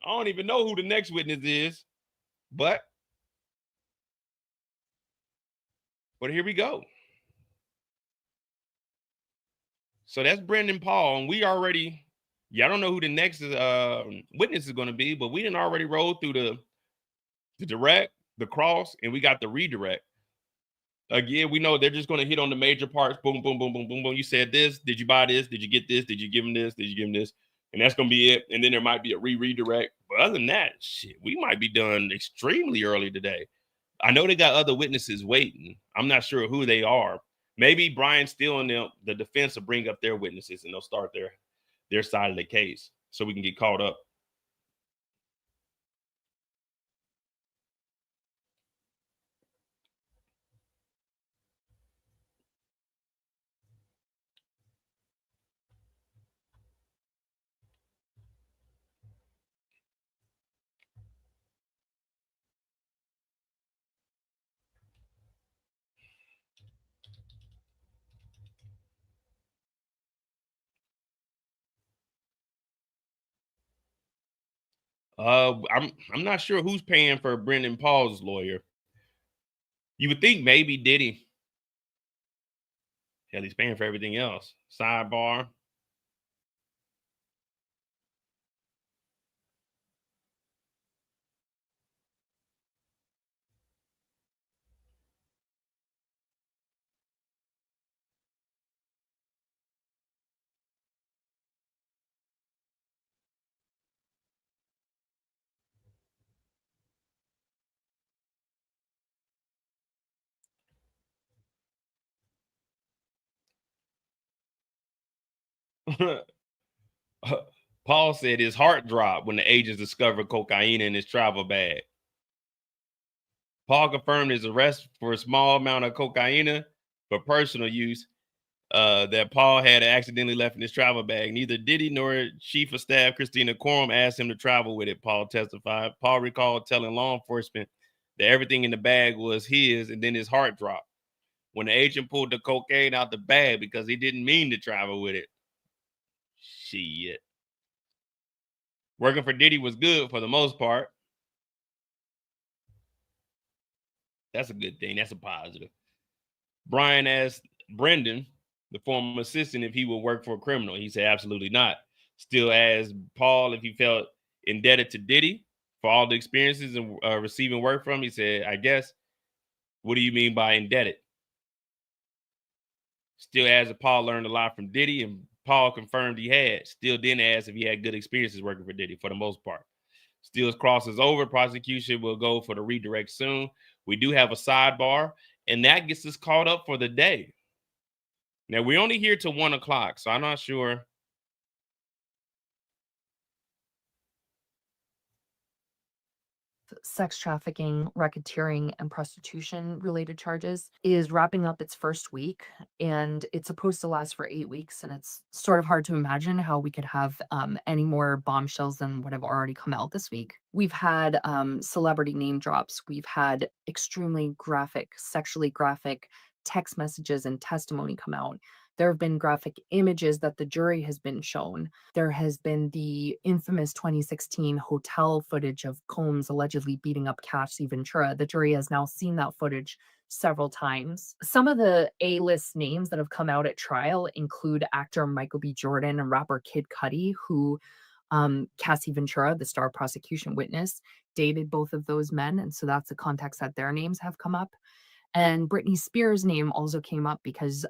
I don't even know who the next witness is, but here we go. So that's Brendan Paul, and we already, I don't know who the next witness is going to be, but we didn't already roll through the direct, the cross, and we got the redirect. Again, we know they're just going to hit on the major parts. Boom, boom, boom, boom, boom, boom. You said this. Did you buy this? Did you get this? Did you give him this? Did you give him this? And that's going to be it. And then there might be a redirect. But other than that, shit, we might be done extremely early today. I know they got other witnesses waiting. I'm not sure who they are. Maybe Brian Steele and the defense will bring up their witnesses and they'll start their side of the case so we can get caught up. I'm not sure who's paying for Brendan Paul's lawyer. You would think maybe Diddy. Hell, he's paying for everything else. Sidebar. Paul said his heart dropped when the agents discovered cocaine in his travel bag. Paul confirmed his arrest for a small amount of cocaine for personal use that Paul had accidentally left in his travel bag. Neither Diddy nor Chief of Staff Christina Courtroom asked him to travel with it, Paul testified. Paul recalled telling law enforcement that everything in the bag was his, and then his heart dropped when the agent pulled the cocaine out the bag because he didn't mean to travel with it. Shit. Working for Diddy was good for the most part. That's a good thing. That's a positive. Brian asked Brendan, the former assistant, if he would work for a criminal. He said absolutely not. Still asked Paul if he felt indebted to Diddy. for all the experiences and receiving work from. He said, I guess, what do you mean by indebted? Still adds that Paul learned a lot from Diddy, and Paul confirmed he had. Still didn't ask if he had good experiences working for Diddy for the most part. Still crosses over. Prosecution will go for the redirect soon. We do have a sidebar, and that gets us caught up for the day. Now, we're only here till 1 o'clock, so I'm not sure. Sex trafficking, racketeering, and prostitution related charges is wrapping up its first week, and it's supposed to last for 8 weeks. And it's sort of hard to imagine how we could have any more bombshells than what have already come out this week. We've had celebrity name drops. We've had extremely graphic, sexually graphic text messages and testimony come out. There have been graphic images that the jury has been shown. There has been the infamous 2016 hotel footage of Combs allegedly beating up Cassie Ventura. The jury has now seen that footage several times. Some of the A-list names that have come out at trial include actor Michael B. Jordan and rapper Kid Cudi, who Cassie Ventura, the star prosecution witness, dated both of those men. And so that's the context that their names have come up. And Britney Spears' name also came up because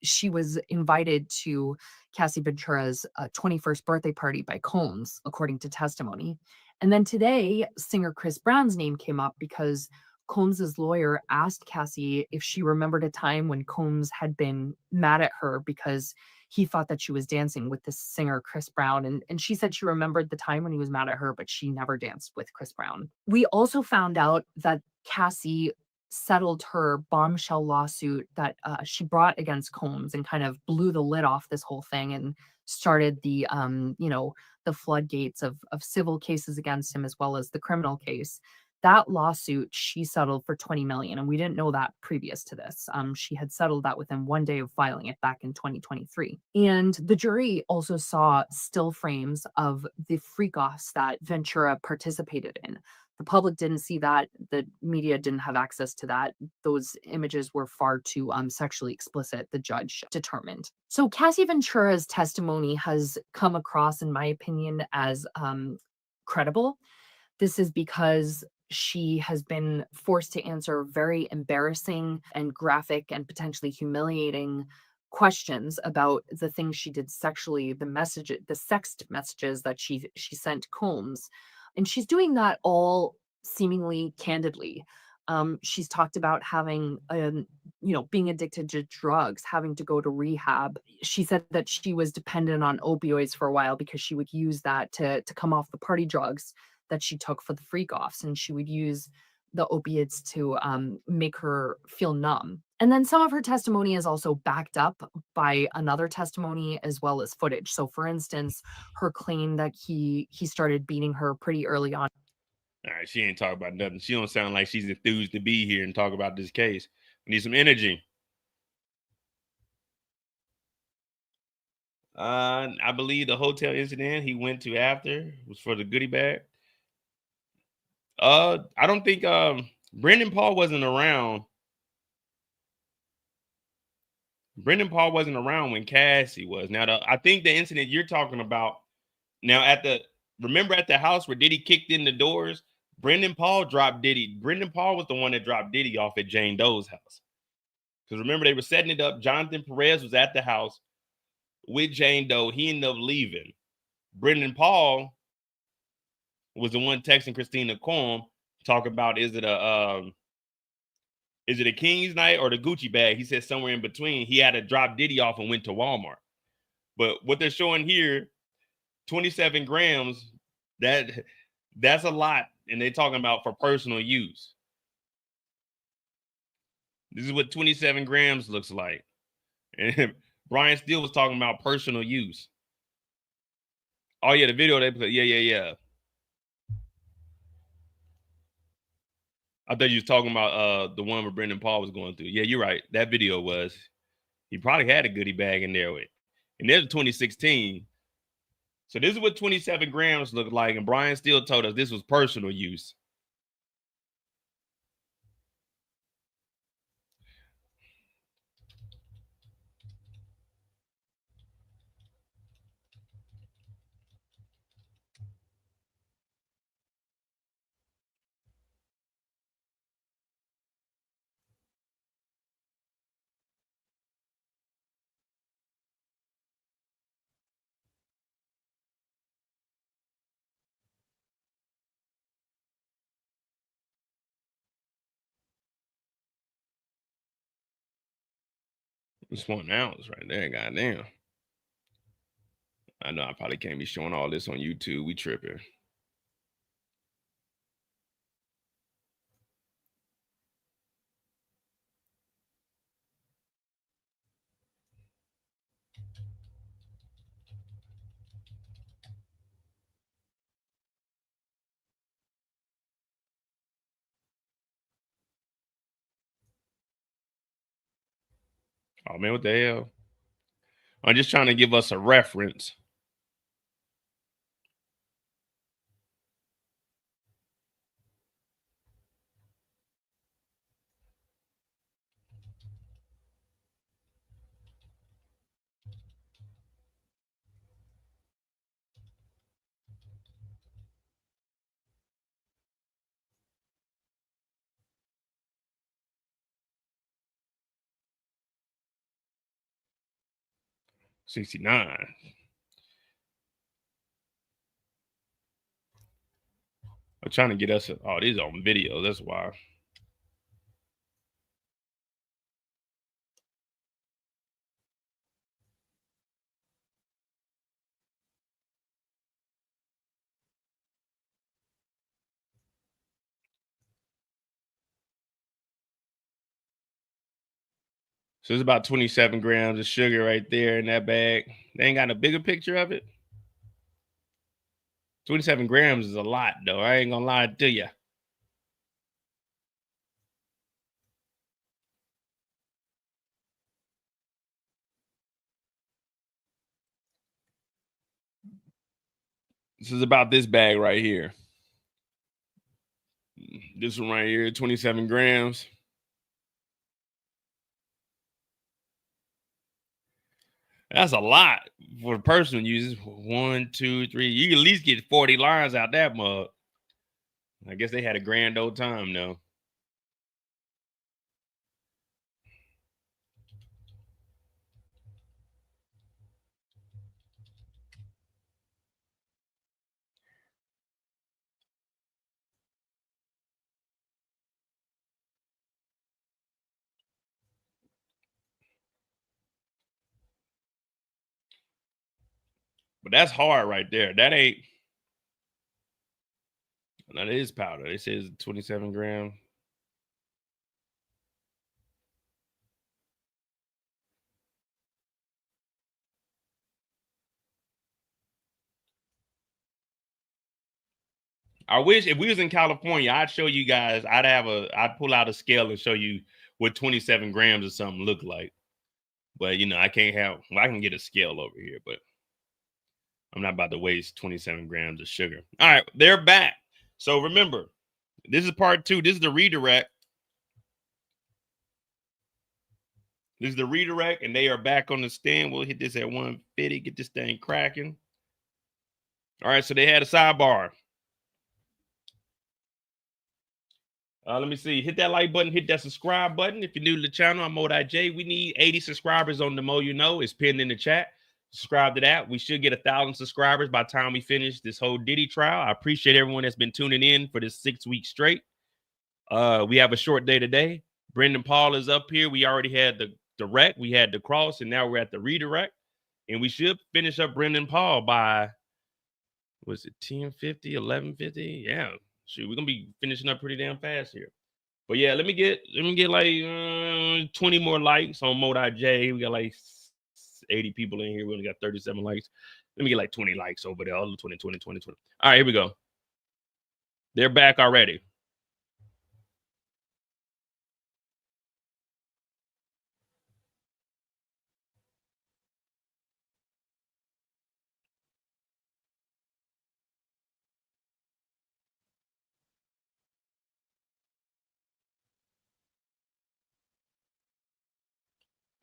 she was invited to Cassie Ventura's 21st birthday party by Combs, according to testimony. And then today, singer Chris Brown's name came up because Combs's lawyer asked Cassie if she remembered a time when Combs had been mad at her because he thought that she was dancing with this singer Chris Brown. And she said she remembered the time when he was mad at her, but she never danced with Chris Brown. We also found out that Cassie settled her bombshell lawsuit that she brought against Combs and kind of blew the lid off this whole thing and started the the floodgates of civil cases against him as well as the criminal case. That lawsuit she settled for $20 million, and we didn't know that previous to this. She had settled that within 1 day of filing it back in 2023. And the jury also saw still frames of the freak-offs that Ventura participated in. The public didn't see that. The media didn't have access to that. Those images were far too sexually explicit, the judge determined. So Cassie Ventura's testimony has come across, in my opinion, as credible. This is because she has been forced to answer very embarrassing and graphic and potentially humiliating questions about the things she did sexually, the sext messages that she sent Combs. And she's doing that all seemingly candidly. She's talked about having, being addicted to drugs, having to go to rehab. She said that she was dependent on opioids for a while because she would use that to come off the party drugs that she took for the freak-offs. And she would use the opiates to make her feel numb. And then some of her testimony is also backed up by another testimony as well as footage. So for instance, her claim that he started beating her pretty early on. All right, she ain't talking about nothing. She don't sound like she's enthused to be here and talk about this case. We need some energy. I believe the hotel incident he went to after was for the goodie bag. I don't think Brendan Paul wasn't around. Brendan Paul wasn't around when Cassie was. Now, I think the incident you're talking about now remember at the house where Diddy kicked in the doors, Brendan Paul dropped Diddy. Brendan Paul was the one that dropped Diddy off at Jane Doe's house. Because remember, they were setting it up. Jonathan Perez was at the house with Jane Doe. He ended up leaving. Brendan Paul was the one texting Christina Courtroom talking about, is it a King's night or the Gucci bag? He said somewhere in between. He had to drop Diddy off and went to Walmart. But what they're showing here, 27 grams, that's a lot. And they're talking about for personal use. This is what 27 grams looks like. And Brian Steele was talking about personal use. Oh, yeah, the video they put. Yeah. I thought you was talking about the one where Brendan Paul was going through. Yeah, you're right. That video was. He probably had a goodie bag in there with. And there's 2016. So this is what 27 grams look like. And Brian Steele told us this was personal use. It's 1 ounce right there. Goddamn. I know I probably can't be showing all this on YouTube. We tripping. Oh man, what the hell? I'm just trying to give us a reference. $69. I'm trying to get us. Oh, these are on video. That's why. So it's about 27 grams of sugar right there in that bag. They ain't got a bigger picture of it. 27 grams is a lot, though. I ain't gonna lie to you. This is about this bag right here. This one right here, 27 grams. That's a lot for the person who uses 1, 2, 3. You can at least get 40 lines out that mug. I guess they had a grand old time though. But that's hard right there. That ain't. That is powder. It says 27 grams. I wish if we was in California, I'd show you guys. I'd pull out a scale and show you what 27 grams or something look like. But you know, I can't have. Well, I can get a scale over here, but I'm not about to waste 27 grams of sugar. All right, they're back. So remember, this is part 2. This is the redirect. This is the redirect, and they are back on the stand. We'll hit this at 150. Get this thing cracking. All right, so they had a sidebar. Let me see. Hit that like button. Hit that subscribe button. If you're new to the channel, I'm Mo.J. We need 80 subscribers on the Mo You Know. It's pinned in the chat. Subscribe to that. We should get 1,000 subscribers by the time we finish this whole Diddy trial. I appreciate everyone that's been tuning in for this 6 weeks straight. We have a short day today. Brendan Paul is up here. We already had the direct. We had the cross, and now we're at the redirect. And we should finish up Brendan Paul by, was it 10:50, 11:50? Yeah. Shoot, we're gonna be finishing up pretty damn fast here. But yeah, let me get like 20 more likes on Mo.J. We got like 80 people in here. We only got 37 likes. Let me get like 20 likes over there. All 20. All right, here we go. They're back already.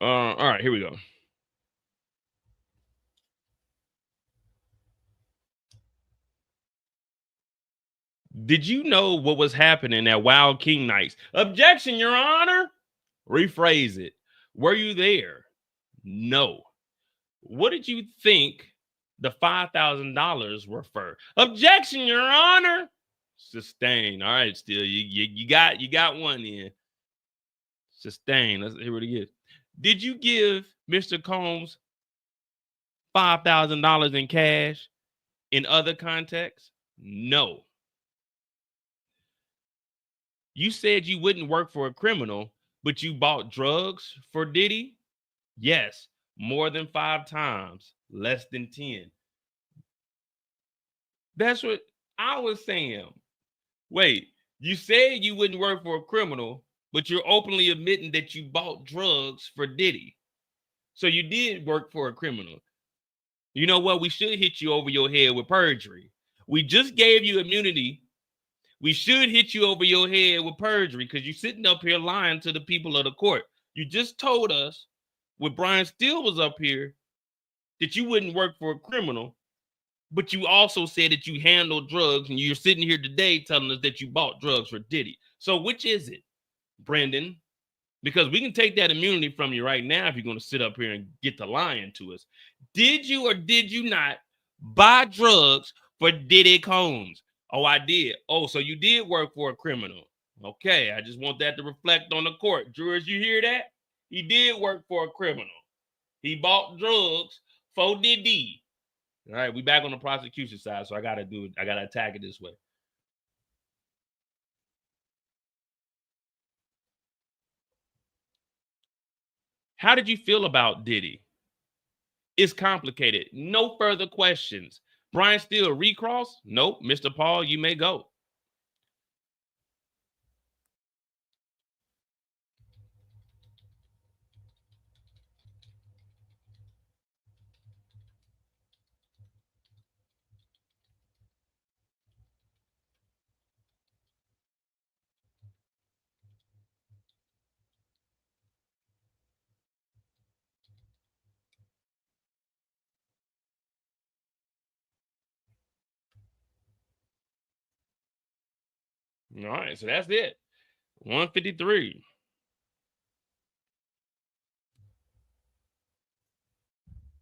All right, here we go. Did you know what was happening at Wild King Nights? Objection, Your Honor. Rephrase it. Were you there? No. What did you think the $5,000 were for? Objection, Your Honor. Sustain. All right, still you got one in. Sustain. Let's hear what it is. Did you give Mr. Combs $5,000 in cash in other contexts? No. You said you wouldn't work for a criminal, but you bought drugs for Diddy? Yes, more than 5 times, less than 10. That's what I was saying. Wait, you said you wouldn't work for a criminal, but you're openly admitting that you bought drugs for Diddy. So you did work for a criminal. You know what? We should hit you over your head with perjury. We just gave you immunity. We should hit you over your head with perjury because you're sitting up here lying to the people of the court. You just told us when Brian Steele was up here that you wouldn't work for a criminal, but you also said that you handled drugs, and you're sitting here today telling us that you bought drugs for Diddy. So which is it, Brendan? Because we can take that immunity from you right now if you're going to sit up here and get to lying to us. Did you or did you not buy drugs for Diddy Combs? Oh, I did. Oh, so you did work for a criminal. Okay, I just want that to reflect on the court. Jurors, you hear that? He did work for a criminal. He bought drugs for Diddy. All right, we back on the prosecution side, so I got to do it. I got to attack it this way. How did you feel about Diddy? It's complicated. No further questions. Brian Steele recross? Nope. Mr. Paul, you may go. All right, so that's it. 153.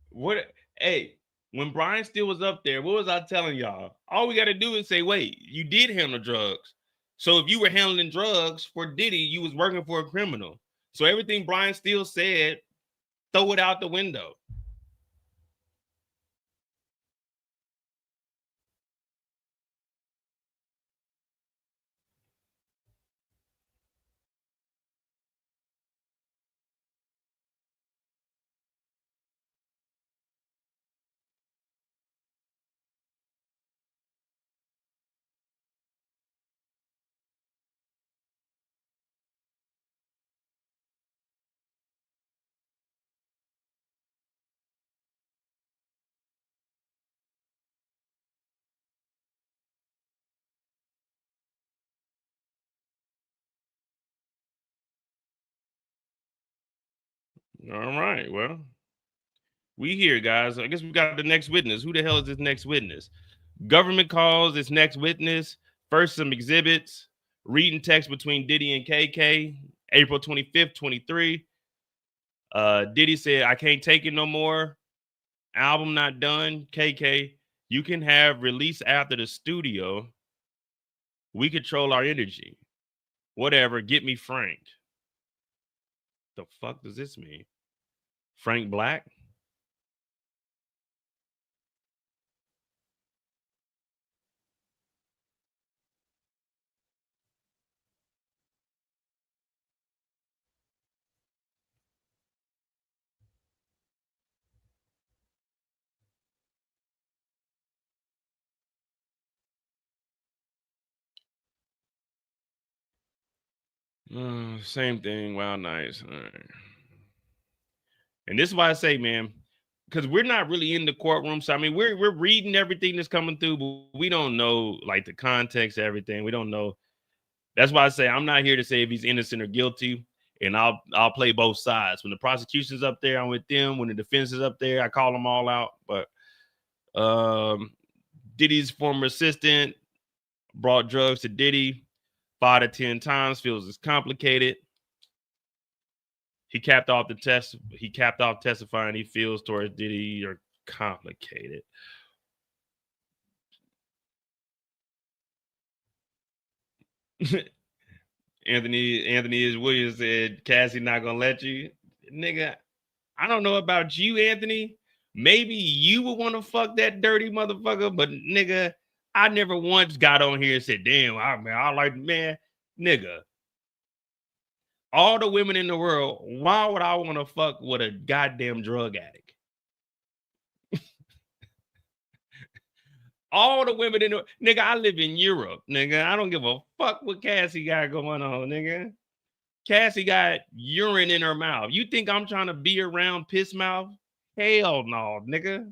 What? Hey, when Brian Steele was up there, what was I telling y'all? All we got to do is say, wait, you did handle drugs. So if you were handling drugs for Diddy, you was working for a criminal. So everything Brian Steele said, throw it out the window. All right, well, we here, guys. I guess we got the next witness. Who the hell is this next witness? Government calls this next witness. First, some exhibits. Reading text between Diddy and KK, April 25th, 23. Diddy said, I can't take it no more. Album not done. KK, you can have release after the studio. We control our energy. Whatever, get me Frank. The fuck does this mean? Frank Black? Same thing. Wow, nice. All right. And this is why I say, man, because we're not really in the courtroom. So I mean, we're reading everything that's coming through, but we don't know like the context of everything. We don't know. That's why I say I'm not here to say if he's innocent or guilty. And I'll play both sides. When the prosecution's up there, I'm with them. When the defense is up there, I call them all out. But Diddy's former assistant brought drugs to Diddy 5 to 10 times, feels it's complicated. He capped off testifying he feels towards Diddy are complicated. Anthony Williams said, Cassie not gonna let you. nigga, I don't know about you, Anthony. Maybe you would want to fuck that dirty motherfucker, but nigga, I never once got on here and said, damn, I like, man, nigga. All the women in the world, why would I want to fuck with a goddamn drug addict? All the women in the nigga, I live in Europe, nigga. I don't give a fuck what Cassie got going on, nigga. Cassie got urine in her mouth. You think I'm trying to be around piss mouth? Hell no, nigga.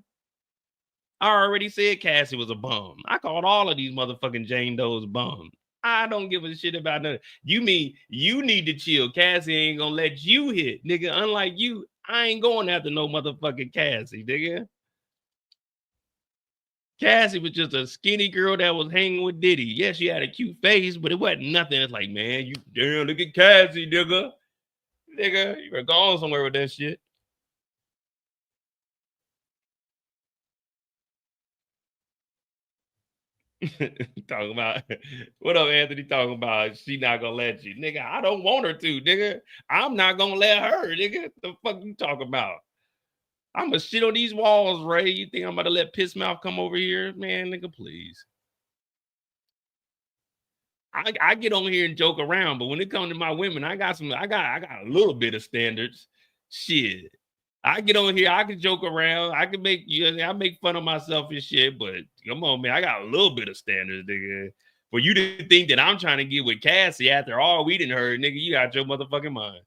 I already said Cassie was a bum. I called all of these motherfucking Jane Doe's bums. I don't give a shit about nothing. You mean you need to chill. Cassie ain't gonna let you hit, nigga. Unlike you, I ain't going after no motherfucking Cassie, nigga. Cassie was just a skinny girl that was hanging with Diddy. Yeah, she had a cute face, but it wasn't nothing. It's like, man, you damn, look at Cassie, nigga. Nigga, you were going somewhere with that shit. Talking about what up, Anthony? Talking about she not gonna let you, nigga. I don't want her to, nigga. I'm not gonna let her, nigga. The fuck you talking about? I'm gonna shit on these walls, Ray. You think I'm about to let piss mouth come over here, man, nigga? Please. I get on here and joke around, but when it comes to my women, I got a little bit of standards. Shit. I get on here, I can joke around, I can make I make fun of myself and shit, but come on, man, I got a little bit of standards, nigga. For you to think that I'm trying to get with Cassie after all we didn't heard, nigga, you got your motherfucking mind.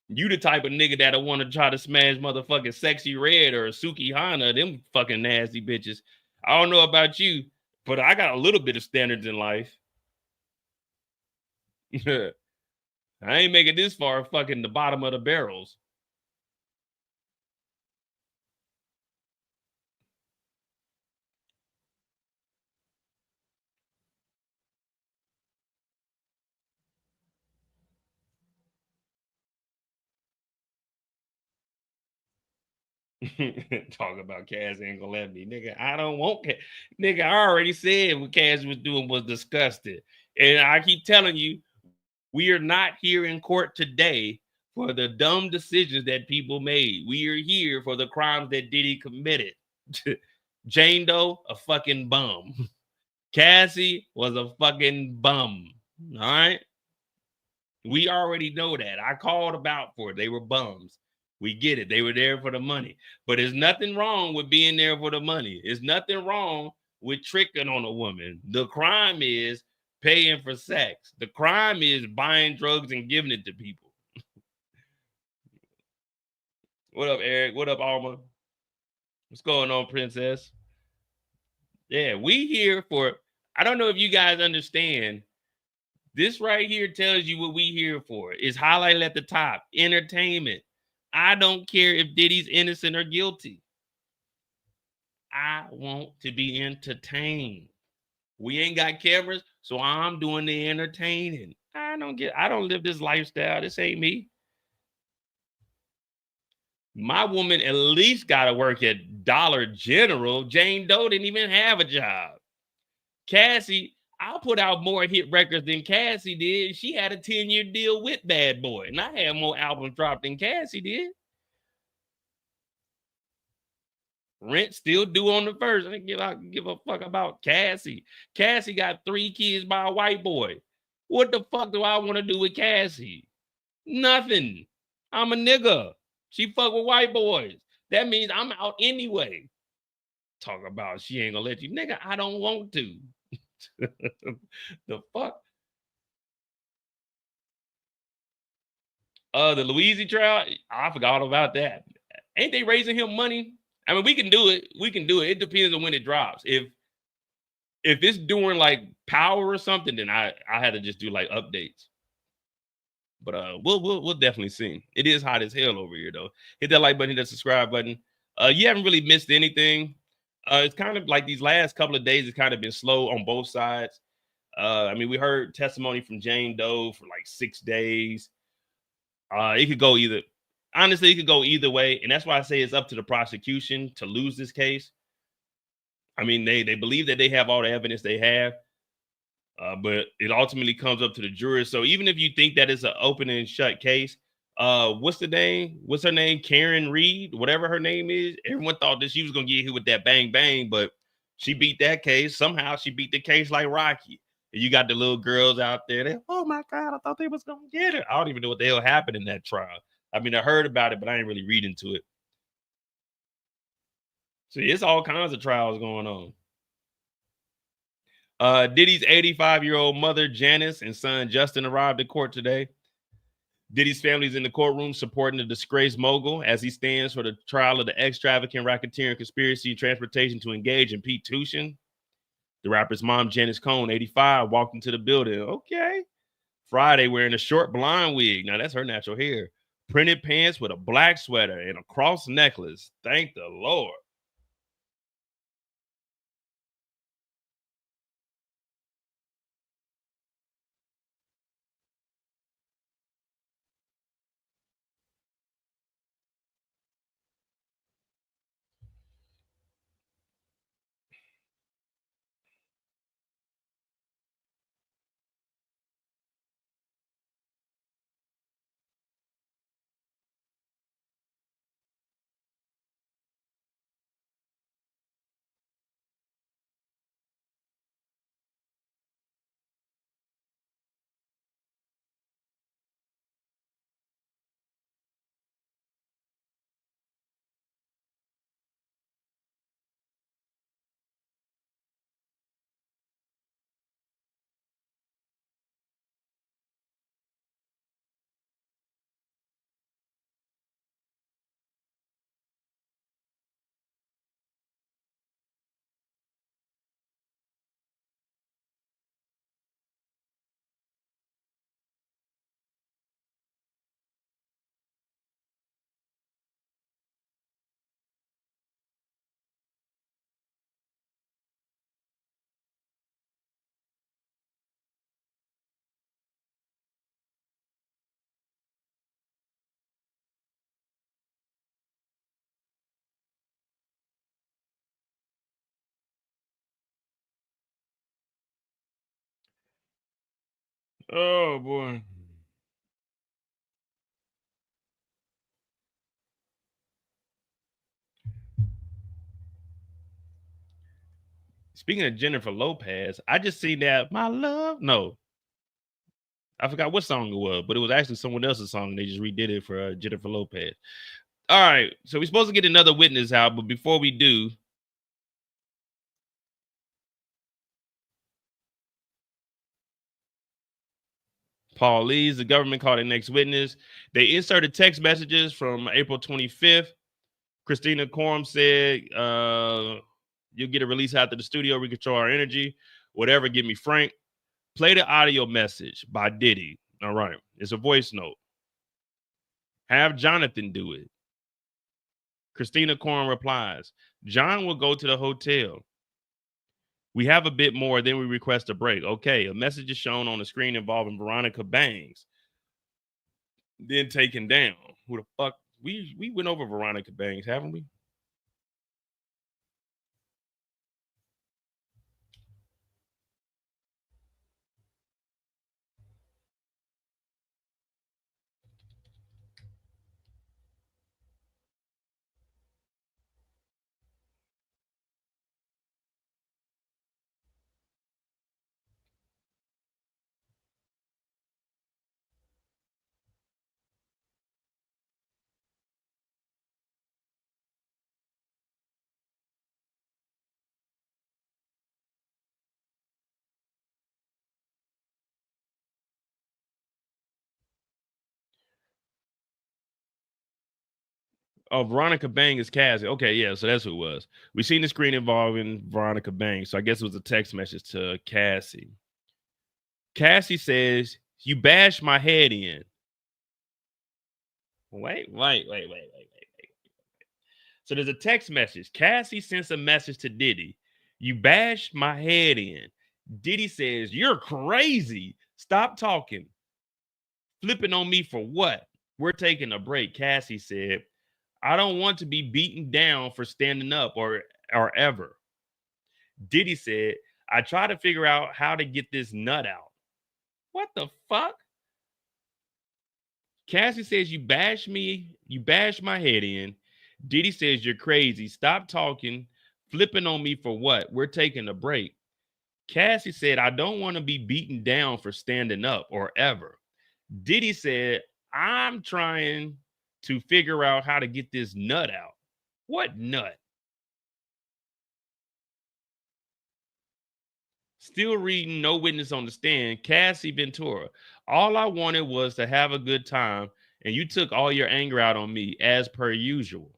You the type of nigga that'll want to try to smash motherfucking Sexy Red or Suki Hana, them fucking nasty bitches. I don't know about you, but I got a little bit of standards in life. I ain't making this far fucking the bottom of the barrels. Talk about Cass ain't gonna let me. Nigga, I don't want Cass. Nigga, I already said what Cass was doing was disgusting. And I keep telling you, we are not here in court today for the dumb decisions that people made. We are here for the crimes that Diddy committed. Jane Doe, a fucking bum. Cassie was a fucking bum. All right? We already know that. I called about for it. They were bums. We get it. They were there for the money. But there's nothing wrong with being there for the money. There's nothing wrong with tricking on a woman. The crime is paying for sex. The crime is buying drugs and giving it to people. What up, Eric? What up, Alma? What's going on, Princess? Yeah, we here for, I don't know if you guys understand. This right here tells you what we here for. It's highlighted at the top. Entertainment. I don't care if Diddy's innocent or guilty. I want to be entertained. We ain't got cameras, so I'm doing the entertaining. I don't live this lifestyle. This ain't me. My woman at least got to work at Dollar General. Jane Doe didn't even have a job. Cassie, I put out more hit records than Cassie did. She had a 10-year deal with Bad Boy, and I had more albums dropped than Cassie did. Rent still due on the first. I didn't give a fuck about Cassie. Cassie got 3 kids by a white boy. What the fuck do I want to do with Cassie? Nothing. I'm a nigga. She fuck with white boys. That means I'm out anyway. Talk about she ain't gonna let you. Nigga, I don't want to. The fuck? The Louise trial, I forgot about that. Ain't they raising him money? I mean, we can do it. We can do it. It depends on when it drops. If it's doing like Power or something, then I had to just do like updates. But we'll definitely see. It is hot as hell over here though. Hit that like button, hit that subscribe button. You haven't really missed anything. It's kind of like these last couple of days, it's kind of been slow on both sides. I mean, we heard testimony from Jane Doe for like 6 days. It could go either. Honestly, it could go either way. And that's why I say it's up to the prosecution to lose this case. I mean, they believe that they have all the evidence they have. But it ultimately comes up to the jury. So even if you think that it's an open and shut case, what's the name? What's her name? Karen Reed, whatever her name is. Everyone thought that she was gonna get hit with that bang bang, but she beat that case. Somehow she beat the case like Rocky. And you got the little girls out there. They, oh my God, I thought they was gonna get her. I don't even know what the hell happened in that trial. I mean, I heard about it, but I ain't really read into it. See, it's all kinds of trials going on. Diddy's 85-year-old mother, Janice, and son, Justin, arrived at court today. Diddy's family is in the courtroom supporting the disgraced mogul as he stands for the trial of the ex-trafficking, racketeering, conspiracy, transportation to engage in Pete Tushin. The rapper's mom, Janice Cohn, 85, walked into the building. Okay. Friday, wearing a short blonde wig. Now, that's her natural hair. Printed pants with a black sweater and a cross necklace. Thank the Lord. Oh, boy. Speaking of Jennifer Lopez, I just seen that My Love. No, I forgot what song it was, but it was actually someone else's song. They just redid it for Jennifer Lopez. All right, so we're supposed to get another witness out, but before we do, Paul Lees, the government called their next witness. They inserted text messages from April 25th. Christina Coram said, you'll get a release out to the studio. We control our energy. Whatever, give me Frank. Play the audio message by Diddy. All right. It's a voice note. Have Jonathan do it. Christina Coram replies, John will go to the hotel. We have a bit more, then we request a break. Okay, a message is shown on the screen involving Veronica Banks, then taken down. Who the fuck? We went over Veronica Banks, haven't we? Oh, Veronica Banks is Cassie. Okay, yeah, so that's who it was. We seen the screen involving Veronica Banks, so I guess it was a text message to Cassie. Cassie says, you bashed my head in. Wait. So there's a text message. Cassie sends a message to Diddy. You bashed my head in. Diddy says, you're crazy. Stop talking. Flipping on me for what? We're taking a break. Cassie said, I don't want to be beaten down for standing up or ever. Diddy said, I try to figure out how to get this nut out. What the fuck? Cassie says you bash my head in. Diddy says you're crazy. Stop talking, flipping on me for what? We're taking a break. Cassie said, I don't want to be beaten down for standing up or ever. Diddy said, I'm trying to figure out how to get this nut out. What nut? Still reading No Witness on the Stand, Cassie Ventura. All I wanted was to have a good time, and you took all your anger out on me as per usual.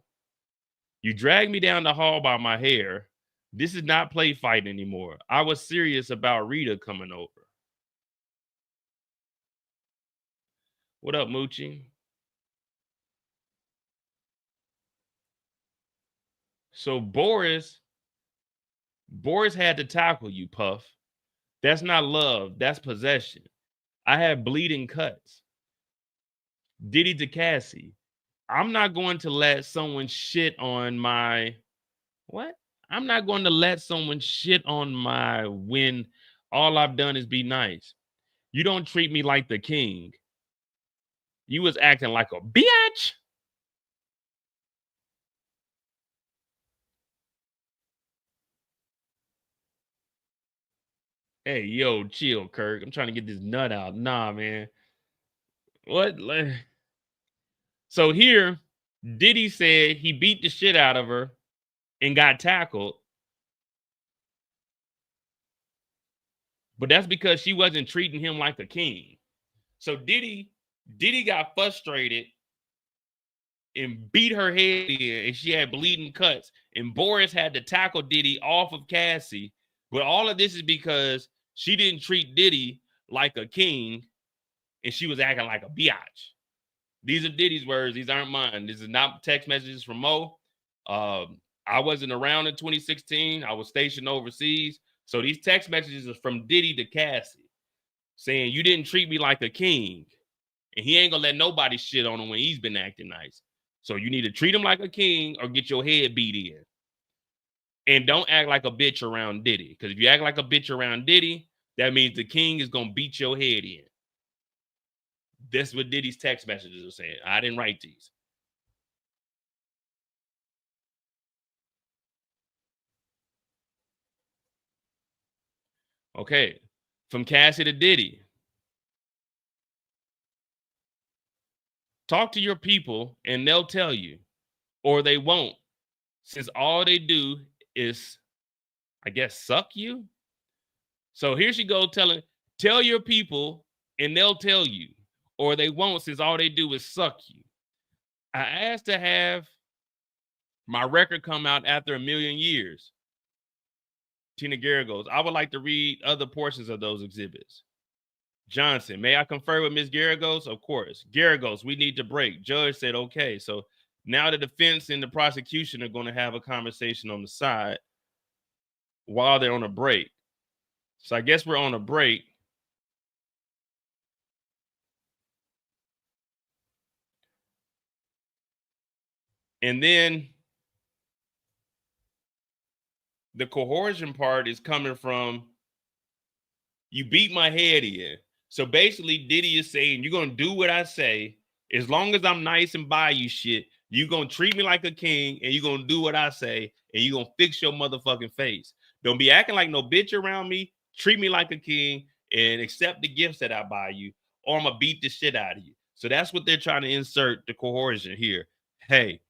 You dragged me down the hall by my hair. This is not play fight anymore. I was serious about Rita coming over. What up, Moochie? So Boris had to tackle you, Puff. That's not love. That's possession. I had bleeding cuts. Diddy to Cassie. I'm not going to let someone shit on my... What? I'm not going to let someone shit on my when all I've done is be nice. You don't treat me like the king. You was acting like a bitch. Hey, yo, chill, Kirk. I'm trying to get this nut out. Nah, man. What? So here, Diddy said he beat the shit out of her and got tackled. But that's because she wasn't treating him like a king. So Diddy got frustrated and beat her head in, and she had bleeding cuts. And Boris had to tackle Diddy off of Cassie. But all of this is because she didn't treat Diddy like a king, and she was acting like a biatch. These are Diddy's words. These aren't mine. This is not text messages from Mo. I wasn't around in 2016. I was stationed overseas. So these text messages are from Diddy to Cassie saying, you didn't treat me like a king. And he ain't going to let nobody shit on him when he's been acting nice. So you need to treat him like a king or get your head beat in. And don't act like a bitch around Diddy. Because if you act like a bitch around Diddy, that means the king is going to beat your head in. That's what Diddy's text messages are saying. I didn't write these. Okay. From Cassie to Diddy. Talk to your people and they'll tell you. Or they won't. Since all they do is, I guess, suck you. So here she goes tell your people and they'll tell you. Or they won't, since all they do is suck you. I asked to have my record come out after 1 million years. Tina Guerra goes, I would like to read other portions of those exhibits. Johnson, may I confer with Ms. Garagos? Of course. Garagos, we need to break. Judge said, okay. So now the defense and the prosecution are going to have a conversation on the side while they're on a break. So I guess we're on a break. And then the coercion part is coming from, you beat my head in. So basically, Diddy is saying, you're going to do what I say. As long as I'm nice and buy you shit, you're going to treat me like a king, and you're going to do what I say, and you're going to fix your motherfucking face. Don't be acting like no bitch around me. Treat me like a king, and accept the gifts that I buy you, or I'm going to beat the shit out of you. So that's what they're trying to insert the coercion here. Hey,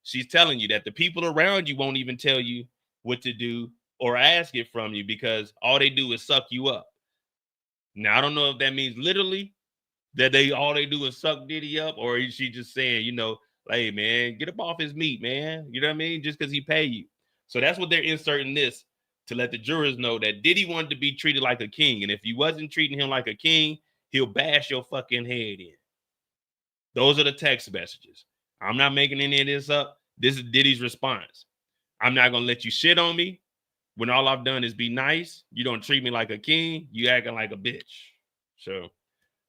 she's telling you that the people around you won't even tell you what to do or ask it from you because all they do is suck you up. Now, I don't know if that means literally that all they do is suck Diddy up, or is she just saying, you know, hey, man, get up off his meat, man. You know what I mean? Just because he pay you. So that's what they're inserting this to let the jurors know that Diddy wanted to be treated like a king. And if you wasn't treating him like a king, he'll bash your fucking head in. Those are the text messages. I'm not making any of this up. This is Diddy's response. I'm not going to let you shit on me when all I've done is be nice. You don't treat me like a king. You acting like a bitch. So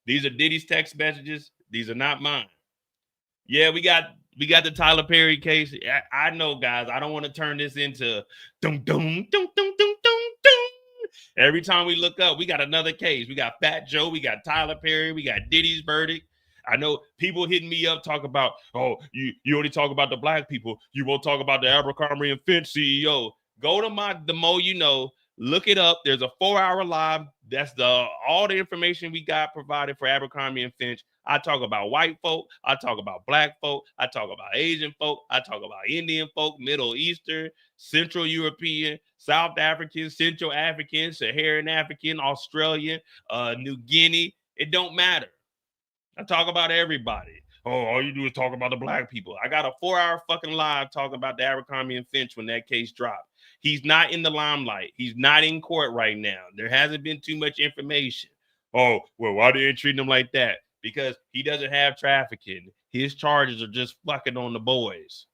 these are Diddy's text messages. These are not mine. Yeah, we got the Tyler Perry case. I know, guys. I don't want to turn this into dum dum dum dum dum dum dum. Every time we look up, we got another case. We got Fat Joe, we got Tyler Perry, we got Diddy's verdict. I know people hitting me up talk about, oh, you only talk about the black people. You won't talk about the Abercrombie and Finch CEO. Go to the Mo You Know, look it up. There's a 4-hour live. That's all the information we got provided for Abercrombie and Finch. I talk about white folk. I talk about black folk. I talk about Asian folk. I talk about Indian folk, Middle Eastern, Central European, South African, Central African, Saharan African, Australian, New Guinea. It don't matter. I talk about everybody. Oh, all you do is talk about the black people. I got a 4-hour fucking live talking about the Abercrombie and Finch when that case dropped. He's not in the limelight. He's not in court right now. There hasn't been too much information. Oh, well, why they ain't treating him like that? Because he doesn't have trafficking. His charges are just fucking on the boys.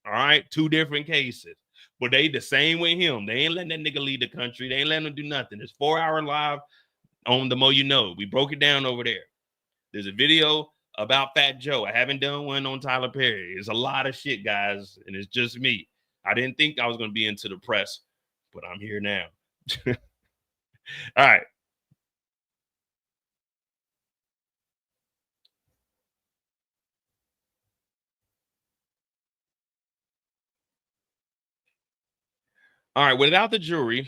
All right? 2 different cases. But they the same with him. They ain't letting that nigga leave the country. They ain't letting him do nothing. It's 4-hour live on the Mo You Know. We broke it down over there. There's a video about Fat Joe. I haven't done one on Tyler Perry. It's a lot of shit, guys, and it's just me. I didn't think I was going to be into the press, but I'm here now. All right. All right, without the jury,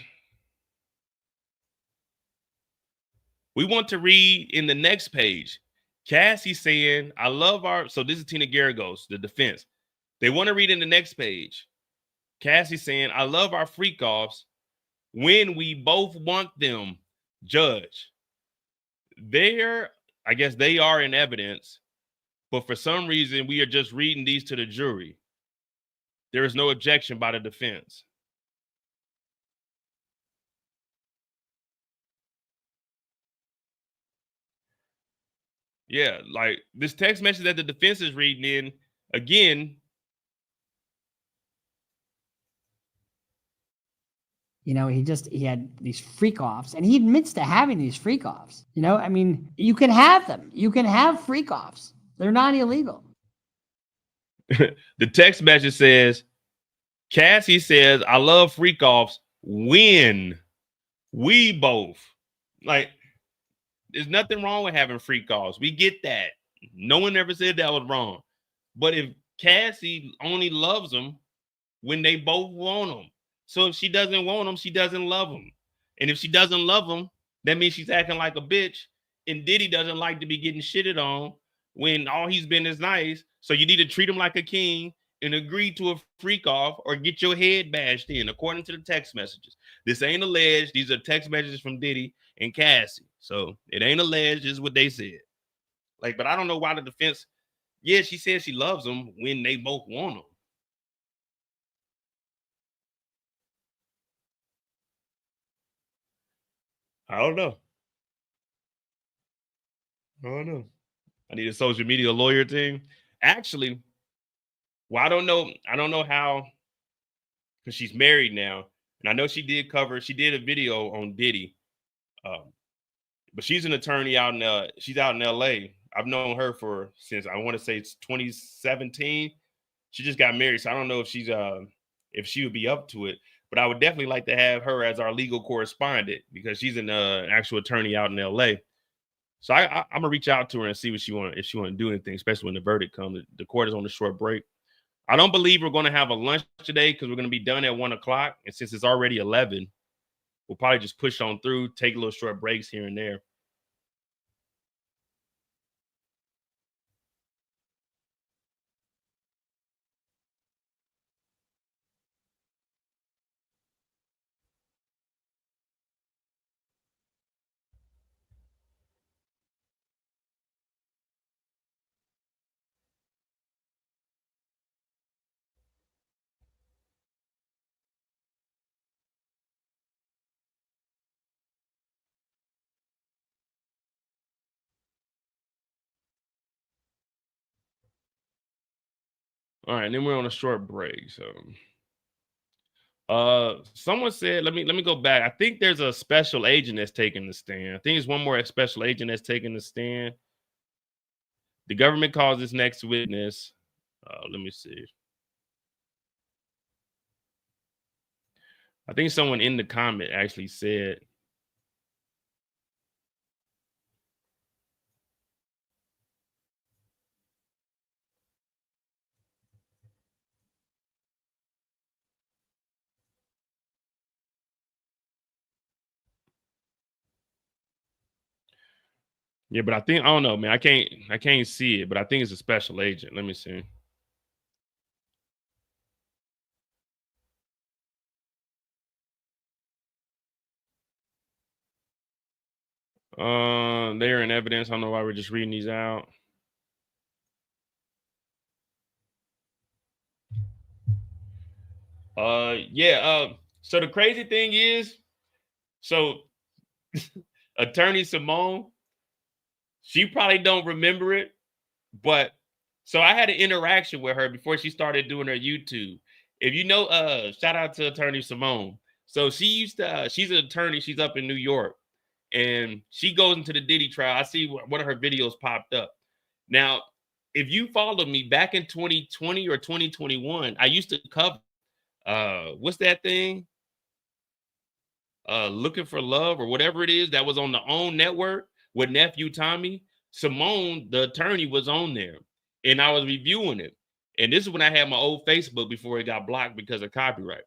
we want to read in the next page. Cassie saying, I love our, so this is Tina Garagos, the defense. They want to read in the next page. Cassie saying, I love our freak offs when we both want them, judge. I guess they are in evidence, but for some reason, we are just reading these to the jury. There is no objection by the defense. Yeah, like this text message that the defense is reading in, again. You know, he had these freak offs, and he admits to having these freak offs. You know, I mean, you can have them. You can have freak offs. They're not illegal. The text message says, Cassie says, I love freak offs when we both. Like, there's nothing wrong with having freak offs. We get that. No one ever said that was wrong. But if Cassie only loves them when they both want them. So if she doesn't want them, she doesn't love them. And if she doesn't love them, that means she's acting like a bitch. And Diddy doesn't like to be getting shitted on when all he's been is nice. So you need to treat him like a king and agree to a freak off or get your head bashed in, according to the text messages. This ain't alleged. These are text messages from Diddy and Cassie. So it ain't alleged, is what they said. Like, but I don't know why the defense, yeah, she says she loves them when they both want them. I don't know. I need a social media lawyer team. Actually, well, I don't know how, because she's married now. And I know she did a video on Diddy. But she's an attorney she's out in LA. I've known her since I want to say it's 2017. She just got married. So I don't know if if she would be up to it. But I would definitely like to have her as our legal correspondent because she's an actual attorney out in LA. So I'm gonna reach out to her and see if she want to do anything, especially when the verdict comes. The court is on a short break. I don't believe we're going to have a lunch today because we're going to be done at 1:00. And since it's already 11, we'll probably just push on through, take a little short breaks here and there. All right, and then we're on a short break. So someone said, let me go back. I think there's a special agent that's taking the stand. I think it's one more special agent that's taking the stand. The government calls this next witness. Let me see. I think someone in the comment actually said. Yeah, but I don't know, man. I can't see it, but I think it's a special agent. Let me see. They're in evidence. I don't know why we're just reading these out. So the crazy thing is, so Attorney Simone, she probably don't remember it, but so I had an interaction with her before she started doing her YouTube. If you know, shout out to Attorney Simone. So she used to, she's an attorney. She's up in New York, and she goes into the Diddy trial. I see one of her videos popped up. Now, if you followed me back in 2020 or 2021, I used to cover what's that thing? Looking for Love or whatever it is that was on the OWN network with nephew Tommy. Simone, the attorney, was on there, and I was reviewing it. And this is when I had my old Facebook before it got blocked because of copyright.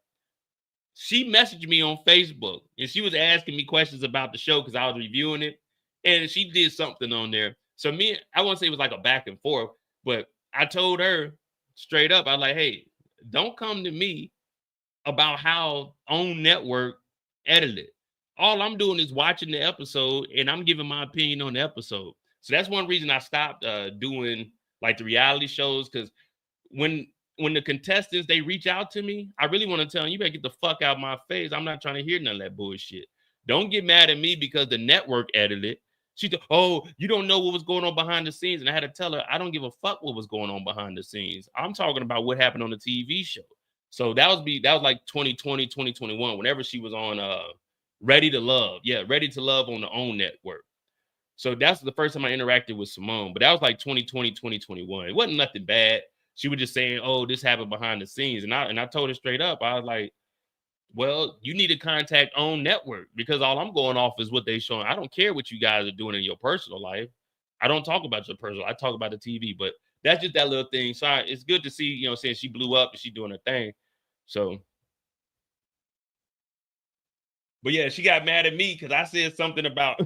She messaged me on Facebook, and she was asking me questions about the show because I was reviewing it, and she did something on there. So I won't say it was like a back and forth, but I told her straight up, I was like, hey, don't come to me about how OWN network edited. All I'm doing is watching the episode and I'm giving my opinion on the episode. So that's one reason I stopped doing like the reality shows, because when the contestants, they reach out to me, I really want to tell them, you better get the fuck out of my face. I'm not trying to hear none of that bullshit. Don't get mad at me because the network edited. She said, oh, you don't know what was going on behind the scenes. And I had to tell her, I don't give a fuck what was going on behind the scenes. I'm talking about what happened on the TV show. So that was like 2020, 2021, whenever she was on Ready to Love. Yeah, Ready to Love on the OWN network. So that's the first time I interacted with Simone. But that was like 2020, 2021. It wasn't nothing bad. She was just saying, oh, this happened behind the scenes. And I told her straight up, I was like, well, you need to contact OWN network, because all I'm going off is what they showing. I don't care what you guys are doing in your personal life. I don't talk about your personal. I talk about the TV, but that's just that little thing. So it's good to see, saying she blew up and she doing her thing. So, but yeah, she got mad at me because I said something about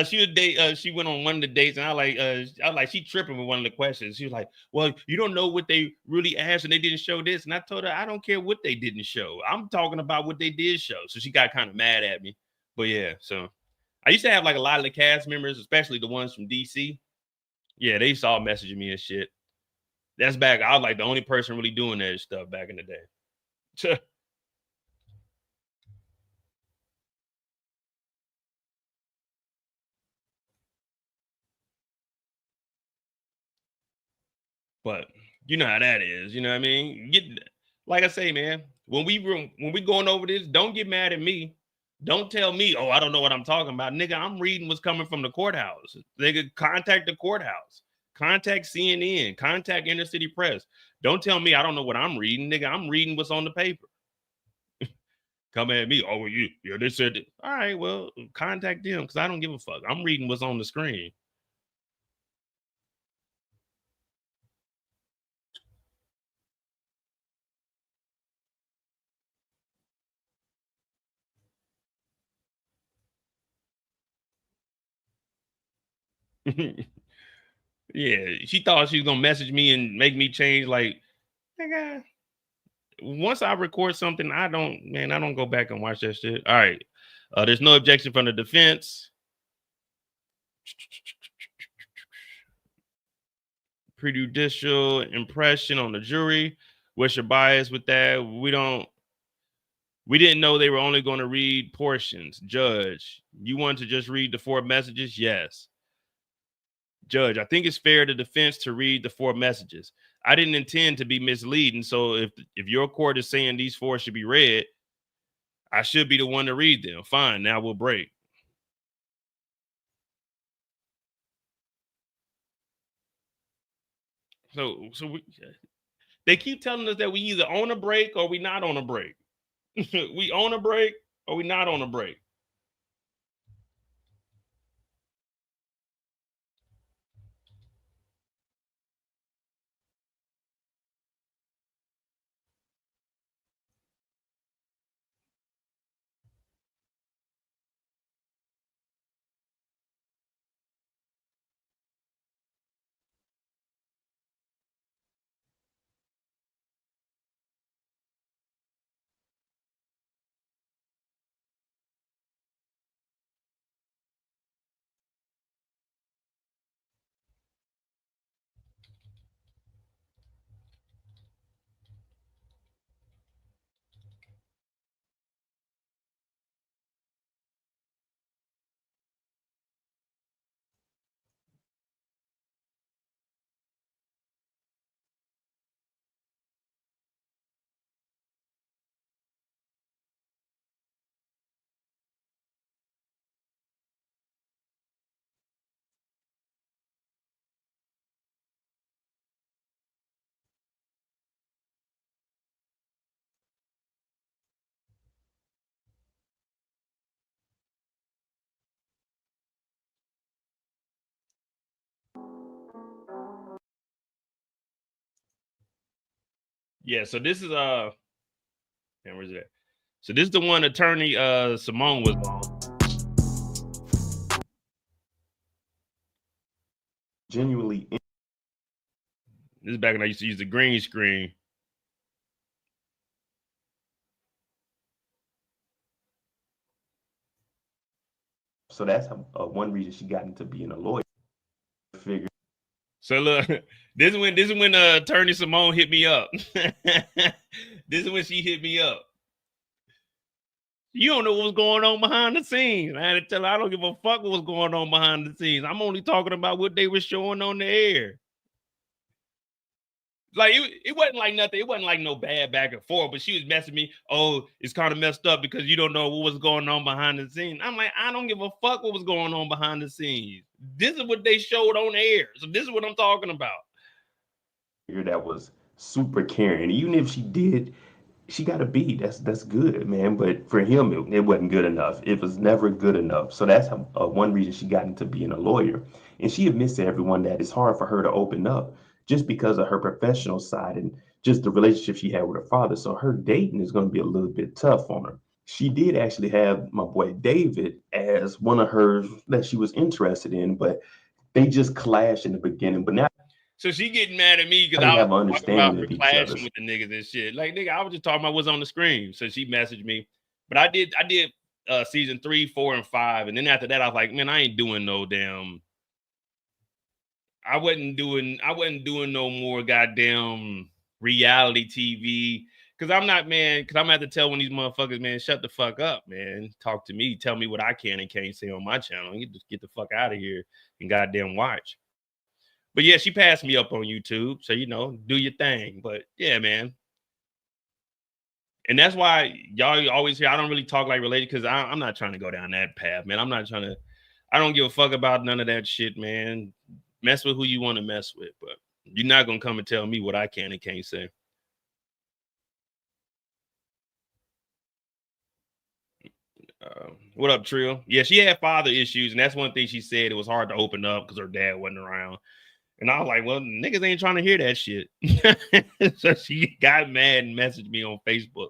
she went on one of the dates, and I was like, she tripping with one of the questions. She was like, well, you don't know what they really asked and they didn't show this. And I told her, I don't care what they didn't show. I'm talking about what they did show. So she got kind of mad at me. But yeah, so I used to have like a lot of the cast members, especially the ones from DC. Yeah, they saw messaging me and shit. That's back. I was like the only person really doing that stuff back in the day. But you know how that is. You know what I mean? Like I say, man, when we going over this, don't get mad at me. Don't tell me, oh, I don't know what I'm talking about. Nigga, I'm reading what's coming from the courthouse. Nigga, contact the courthouse. Contact CNN. Contact Inner City Press. Don't tell me I don't know what I'm reading. Nigga, I'm reading what's on the paper. Come at me. Oh, yeah, they said it. All right, well, contact them, because I don't give a fuck. I'm reading what's on the screen. Yeah, she thought she was gonna message me and make me change. Like, nigga, once I record something, I don't go back and watch that shit. All right. There's no objection from the defense. Prejudicial impression on the jury. What's your bias with that? We didn't know they were only going to read portions. Judge, you want to just read the 4 messages? Yes. Judge, I think it's fair to defense to read the 4 messages. I didn't intend to be misleading. So if your court is saying these 4 should be read, I should be the one to read them. Fine. Now we'll break. So they keep telling us that we either on a break or we not on a break. We on a break or we not on a break? Yeah, so this is where's that? So this is the one attorney Simone was on. Genuinely. This is back when I used to use the green screen. So that's one reason she got into being a lawyer. Figure. So look, this is when attorney Simone hit me up. This is when she hit me up. You don't know what was going on behind the scenes. I had to tell her I don't give a fuck what was going on behind the scenes. I'm only talking about what they were showing on the air. Like it wasn't like nothing. It wasn't like no bad back and forth. But she was messing me. Oh, it's kind of messed up because you don't know what was going on behind the scenes. I'm like, I don't give a fuck what was going on behind the scenes. This is what they showed on air. So this is what I'm talking about. That was super caring. Even if she did, she got a B. That's good, man. But for him, it wasn't good enough. It was never good enough. So that's one reason she got into being a lawyer. And she admits to everyone that it's hard for her to open up just because of her professional side and just the relationship she had with her father. So her dating is going to be a little bit tough on her. She did actually have my boy David as one of hers that she was interested in, but they just clashed in the beginning. But now, so she getting mad at me because they I have was an talking about understanding her of each clashing other. with the niggas and shit. Like, nigga, I was just talking about what's on the screen. So she messaged me. But I did season 3, 4, and 5. And then after that, I was like, man, I ain't doing no damn. I wasn't doing no more goddamn reality TV. Cause I'm not, man, because I'm gonna have to tell one of these motherfuckers, man, shut the fuck up, man. Talk to me, tell me what I can and can't say on my channel. You just get the fuck out of here and goddamn watch. But yeah, she passed me up on YouTube. So, you know, do your thing. But yeah, man. And that's why y'all always hear I don't really talk like related because I'm not trying to go down that path, man. I don't give a fuck about none of that shit, man. Mess with who you want to mess with, but you're not gonna come and tell me what I can and can't say. What up, Trill? Yeah, she had father issues, and that's one thing she said. It was hard to open up because her dad wasn't around. And I was like, well, niggas ain't trying to hear that shit. So she got mad and messaged me on Facebook.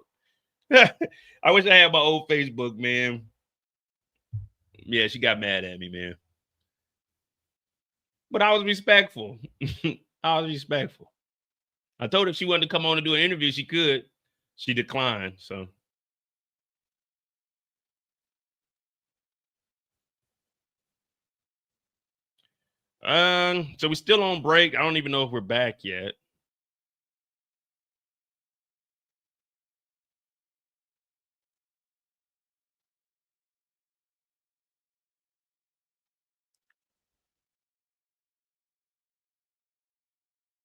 I wish I had my old Facebook, man. Yeah, she got mad at me, man. But I was respectful. I was respectful. I told her if she wanted to come on and do an interview, she could. She declined, so. So we're still on break. I don't even know if we're back yet.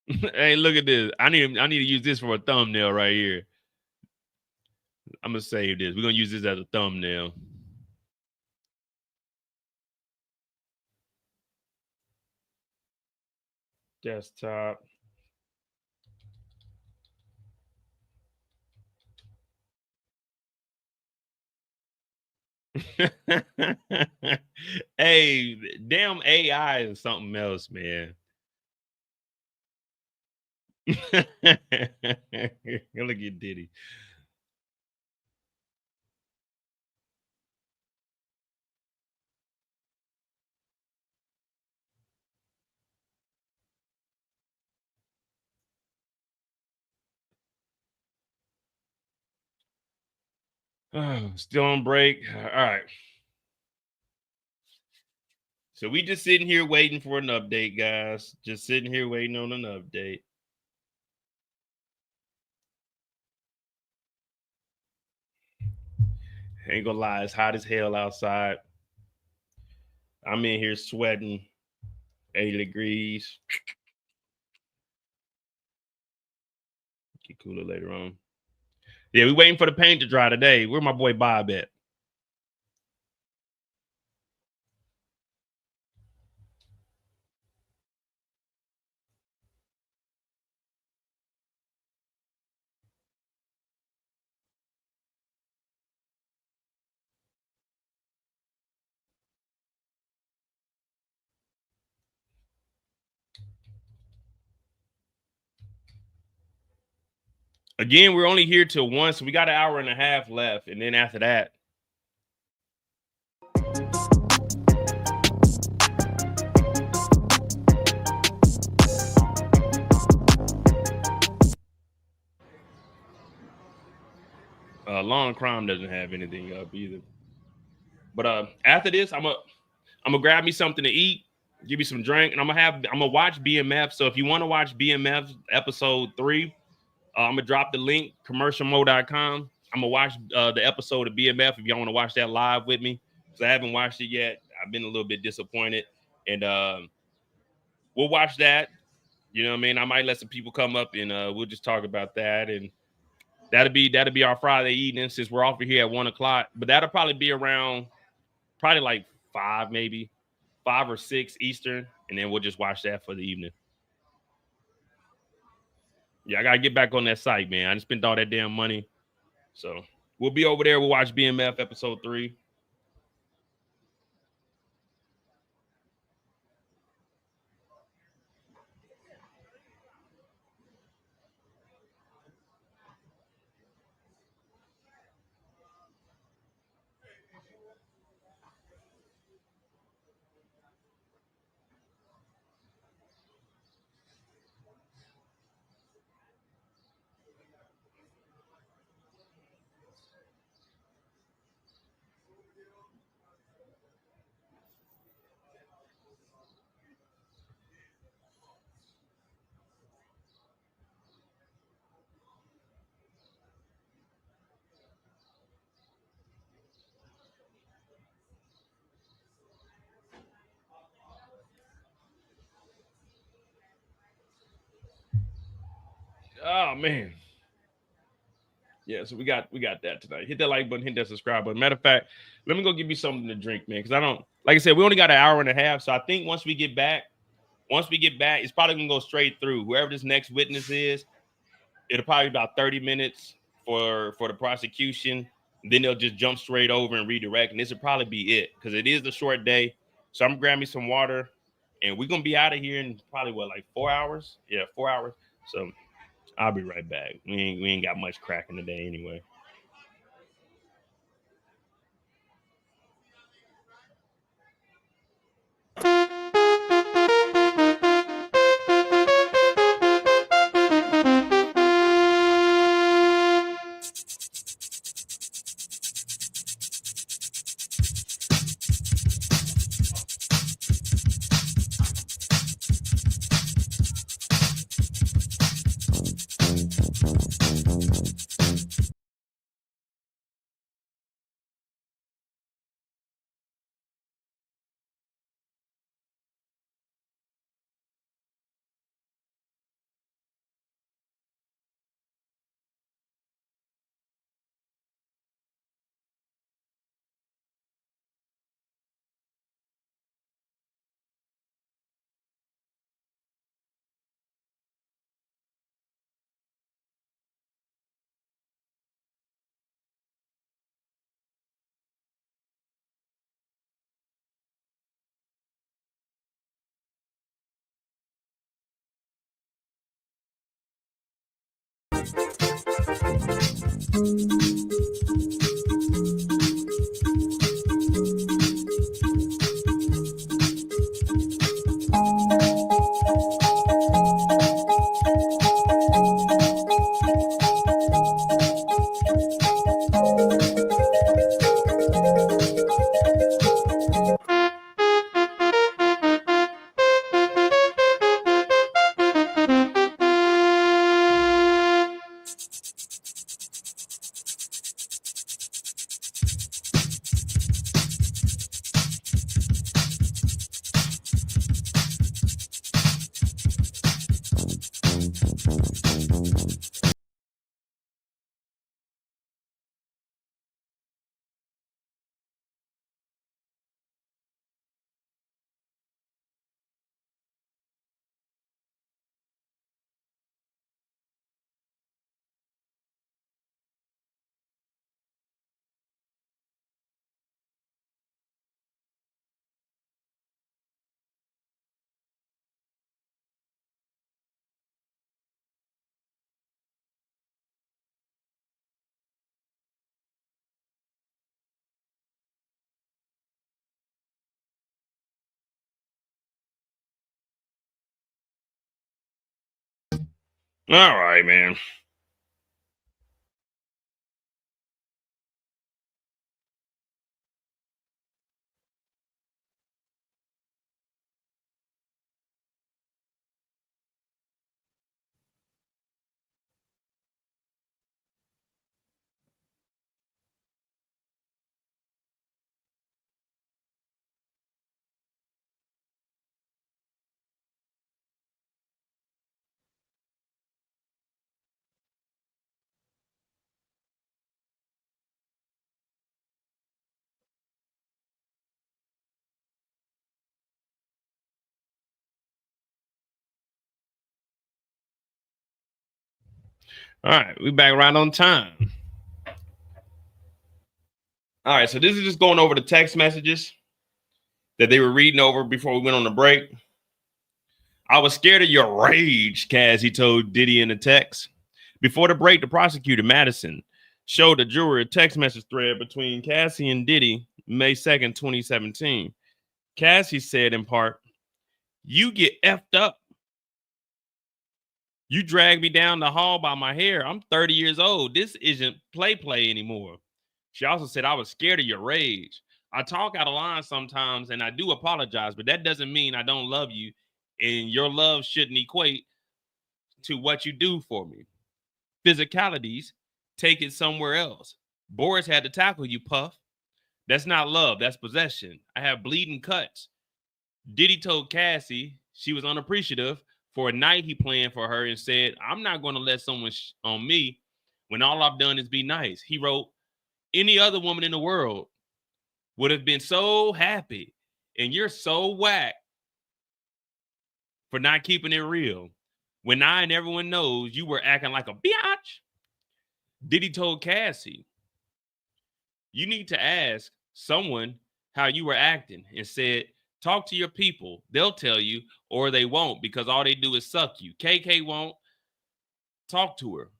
Hey, look at this. I need to use this for a thumbnail right here. I'm gonna save this. We're gonna use this as a thumbnail. Desktop. Hey, damn AI is something else, man. Look at Diddy. Oh, still on break. All right. So we just sitting here waiting for an update, guys. Just sitting here waiting on an update. Ain't gonna lie, it's hot as hell outside. I'm in here sweating, 80 degrees. Get cooler later on. Yeah, we waiting for the paint to dry today. Where my boy Bob at? Again, we're only here till 1, so we got an hour and a half left. And then after that, Long Crime doesn't have anything up either. But after this, I'm gonna grab me something to eat, give me some drink, and I'm gonna watch BMF. So if you want to watch BMF episode 3, I'm gonna drop the link, commercialmo.com. I'm gonna watch the episode of BMF if y'all want to watch that live with me. So I haven't watched it yet. I've been a little bit disappointed, and we'll watch that. You know what I mean? I might let some people come up and we'll just talk about that, and that'll be our Friday evening since we're off of here at 1 o'clock. But that'll probably be around like 5, maybe 5 or 6 Eastern, and then we'll just watch that for the evening. Yeah, I gotta get back on that site, man. I just spent all that damn money. So we'll be over there. We'll watch BMF episode 3. Oh man. Yeah, so we got that tonight. Hit that like button, hit that subscribe button. Matter of fact, let me go give you something to drink, man. Because I don't, like I said, we only got an hour and a half. So I think once we get back, it's probably gonna go straight through. Whoever this next witness is, it'll probably be about 30 minutes for the prosecution. Then they'll just jump straight over and redirect. And this will probably be it because it is a short day. So I'm gonna grab me some water and we're gonna be out of here in probably like 4 hours. Yeah, 4 hours. So I'll be right back. We ain't got much cracking today anyway. All right, man. All right, we back right on time. All right, so this is just going over the text messages that they were reading over before we went on the break. I was scared of your rage, Cassie told Diddy in the text. Before the break, the prosecutor, Madison, showed the jury a text message thread between Cassie and Diddy, May 2nd, 2017. Cassie said in part, "You get effed up. You drag me down the hall by my hair. I'm 30 years old. This isn't play anymore." She also said, "I was scared of your rage. I talk out of line sometimes and I do apologize, but that doesn't mean I don't love you, and your love shouldn't equate to what you do for me. Physicalities, take it somewhere else. Boris had to tackle you, Puff. That's not love, that's possession. I have bleeding cuts." Diddy told Cassie she was unappreciative for a night he planned for her and said, "I'm not going to let someone on me when all I've done is be nice." He wrote, "Any other woman in the world would have been so happy, and you're so whack for not keeping it real. When I and everyone knows you were acting like a biatch." Diddy told Cassie, "You need to ask someone how you were acting," and said, "Talk to your people. They'll tell you, or they won't, because all they do is suck you. KK won't. Talk to her."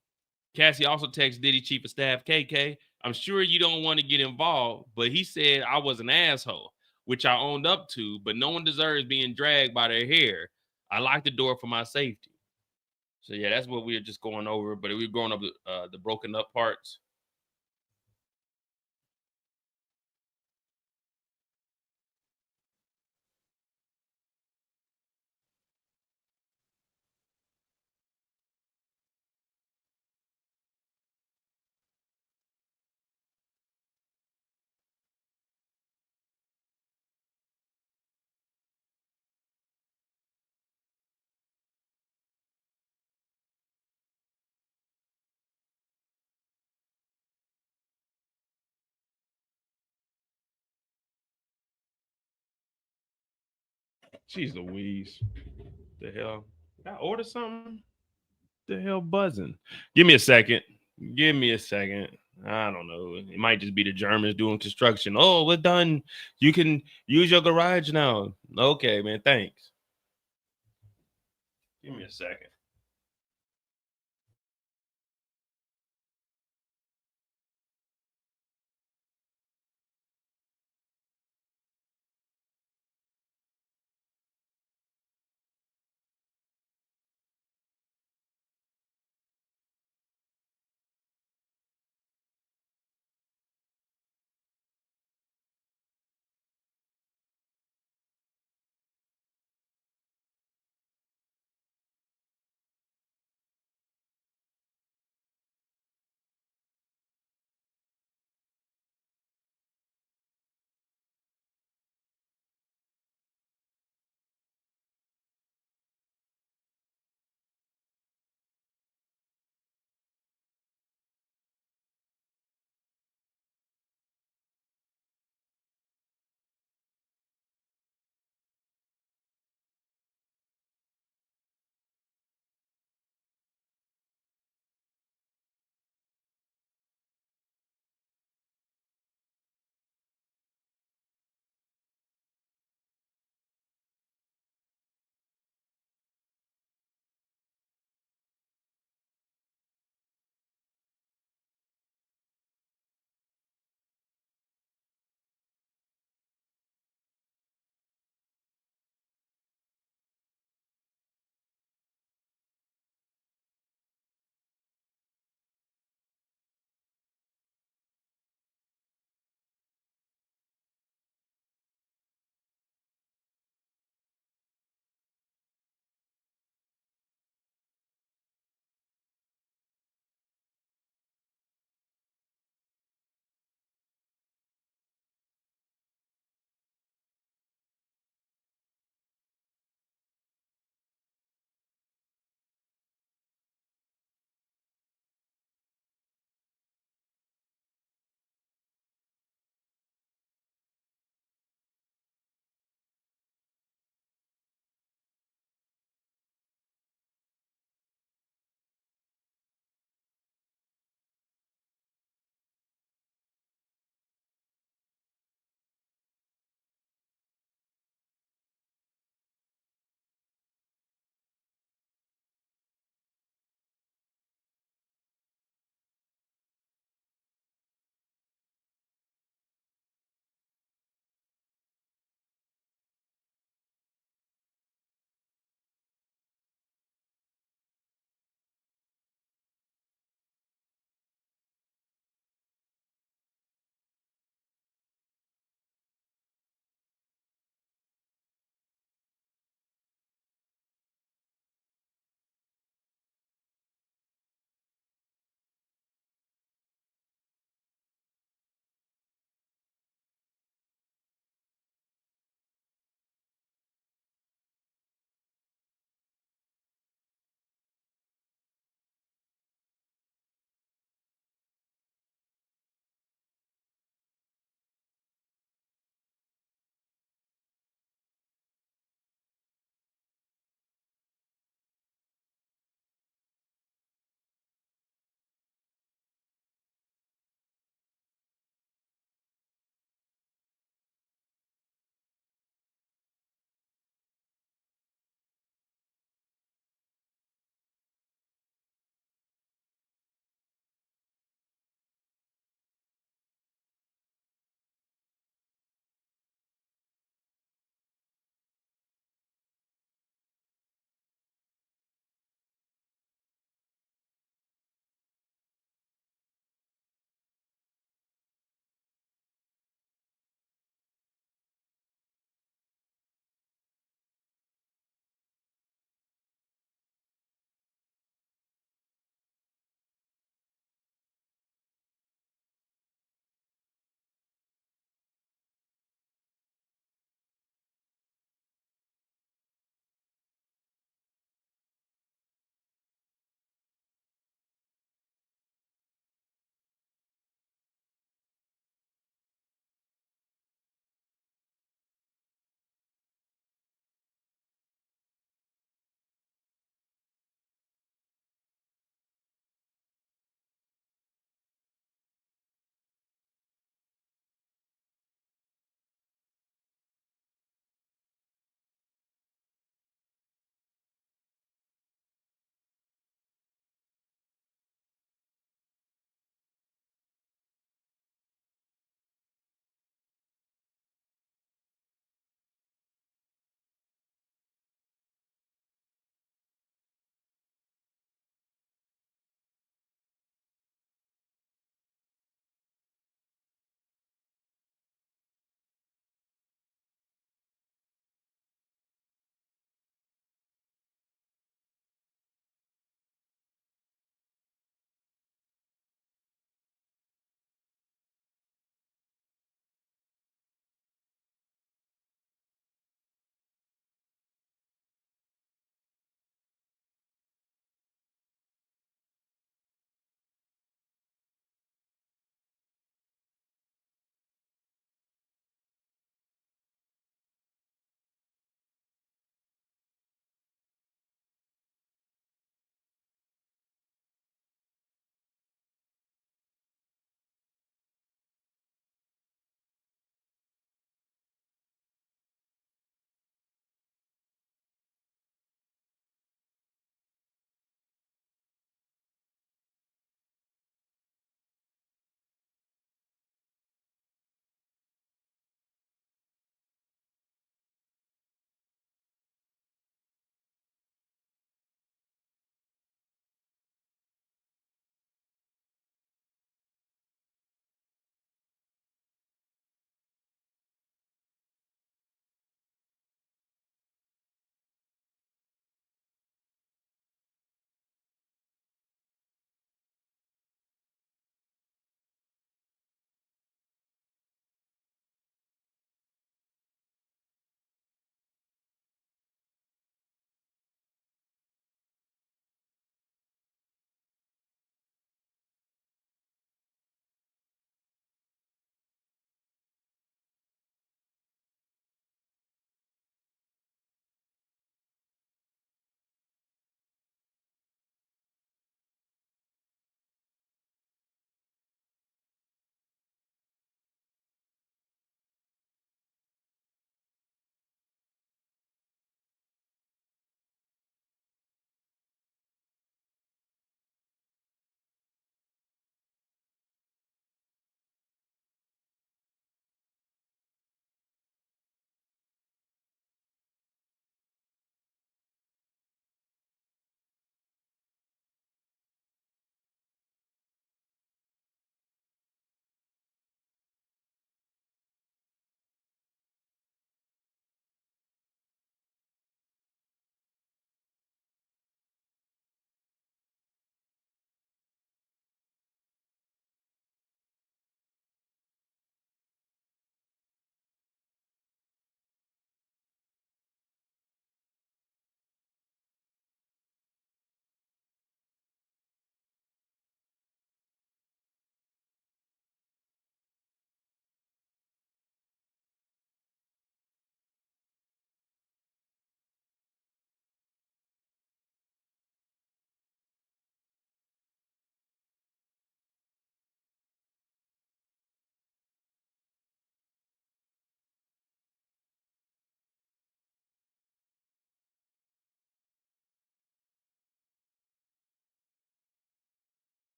Cassie also texted Diddy Chief of Staff KK, "I'm sure you don't want to get involved, but he said I was an asshole, which I owned up to, but no one deserves being dragged by their hair. I locked the door for my safety." So yeah, that's what we were just going over, but we were going over the broken up parts. Jeez Louise. The hell? Did I order something? The hell buzzing? Give me a second. Give me a second. I don't know. It might just be the Germans doing construction. "Oh, we're done. You can use your garage now." Okay, man. Thanks. Give me a second.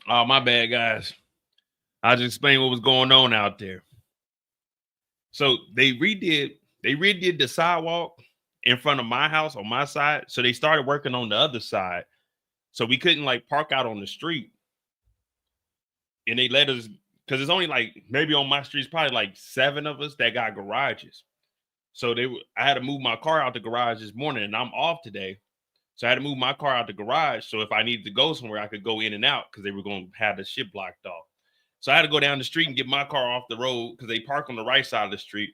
Oh, my bad, guys. I'll just explain what was going on out there. So they redid the sidewalk in front of my house on my side. So they started working on the other side. So we couldn't like park out on the street. And they let us, because it's only like maybe on my street, it's probably like 7 of us that got garages. So I had to move my car out the garage this morning, and I'm off today. So I had to move my car out the garage. So if I needed to go somewhere, I could go in and out because they were going to have the shit blocked off. So I had to go down the street and get my car off the road because they park on the right side of the street.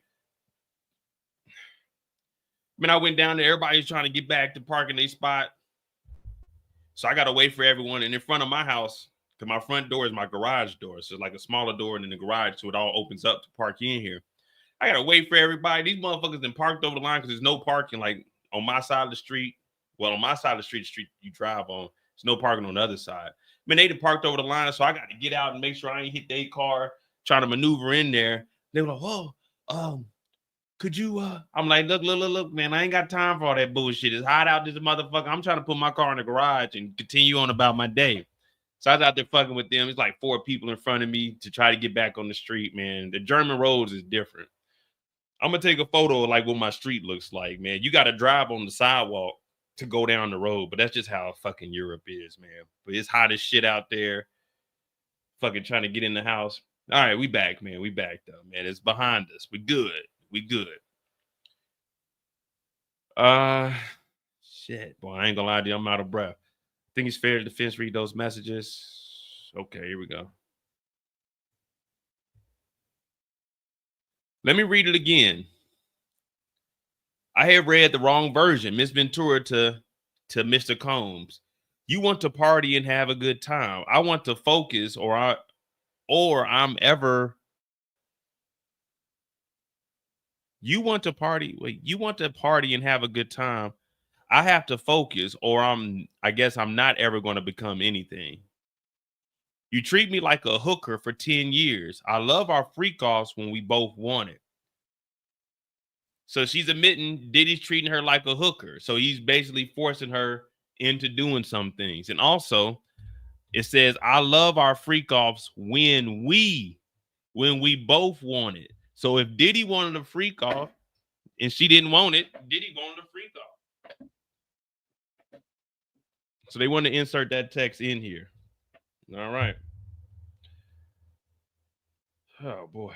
I mean, I went down there. Everybody's trying to get back to parking their spot. So I got to wait for everyone. And in front of my house, because my front door is my garage door. So it's like a smaller door and then the garage. So it all opens up to park in here. I got to wait for everybody. These motherfuckers then parked over the line because there's no parking like on my side of the street. Well, on my side of the street you drive on, there's no parking on the other side. I mean, they parked over the line, so I got to get out and make sure I ain't hit their car, trying to maneuver in there. They were like, "Oh, could you?" I'm like, "Look, man, I ain't got time for all that bullshit. It's hot out this motherfucker. I'm trying to put my car in the garage and continue on about my day." So I was out there fucking with them. It's like 4 people in front of me to try to get back on the street, man. The German roads is different. I'm gonna take a photo of like what my street looks like, man. You got to drive on the sidewalk to go down the road, but that's just how fucking Europe is, man. But it's hot as shit out there. Fucking trying to get in the house. All right, we back, man. We back though, man. It's behind us. We good. We good. Shit, boy. I ain't gonna lie to you. I'm out of breath. I think it's fair to defense read those messages. Okay, here we go. Let me read it again. I had read the wrong version. Miss Ventura to Mr. Combs. You want to party and have a good time. I want to focus, or I'm ever. You want to party. Wait, you want to party and have a good time. I have to focus, or I guess I'm not ever going to become anything. You treat me like a hooker for 10 years. I love our freak offs when we both want it. So she's admitting Diddy's treating her like a hooker. So he's basically forcing her into doing some things. And also, it says, I love our freak offs when we both want it. So if Diddy wanted a freak off and she didn't want it, Diddy wanted a freak off. So they want to insert that text in here. All right. Oh boy.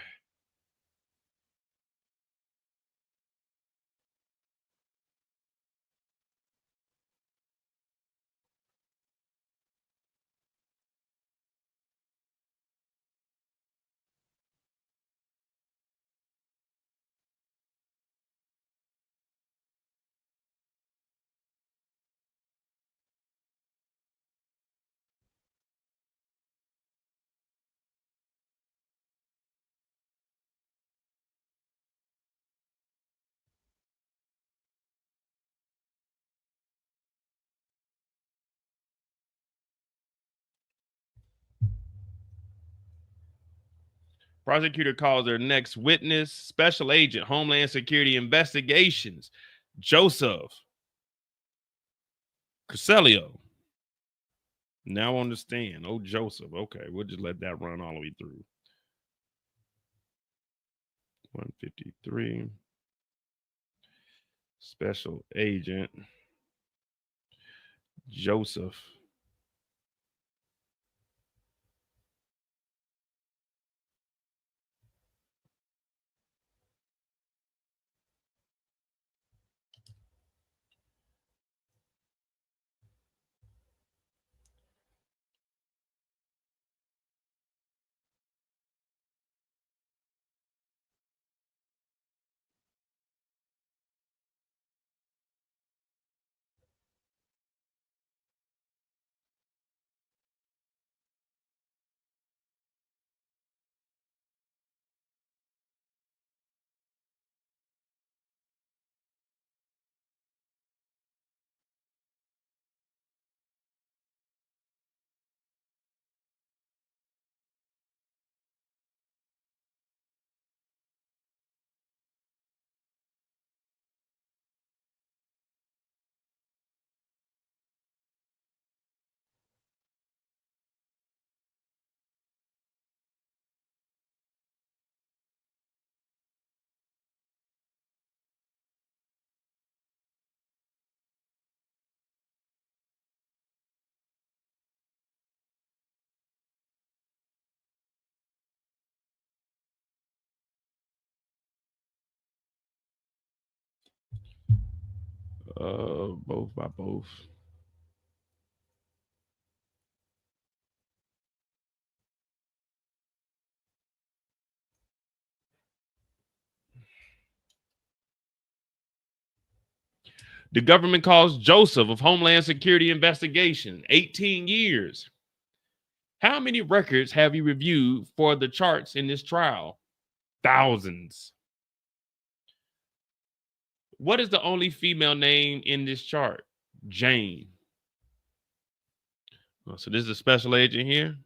Prosecutor calls their next witness, Special Agent, Homeland Security Investigations, Joseph Caselio. Now on the stand. Oh, Joseph. Okay, we'll just let that run all the way through. 153. Special Agent Joseph. Both by both. The government calls Joseph of Homeland Security investigation 18 years. How many records have you reviewed for the charts in this trial? Thousands. What is the only female name in this chart? Jane. Oh, so this is a special agent here.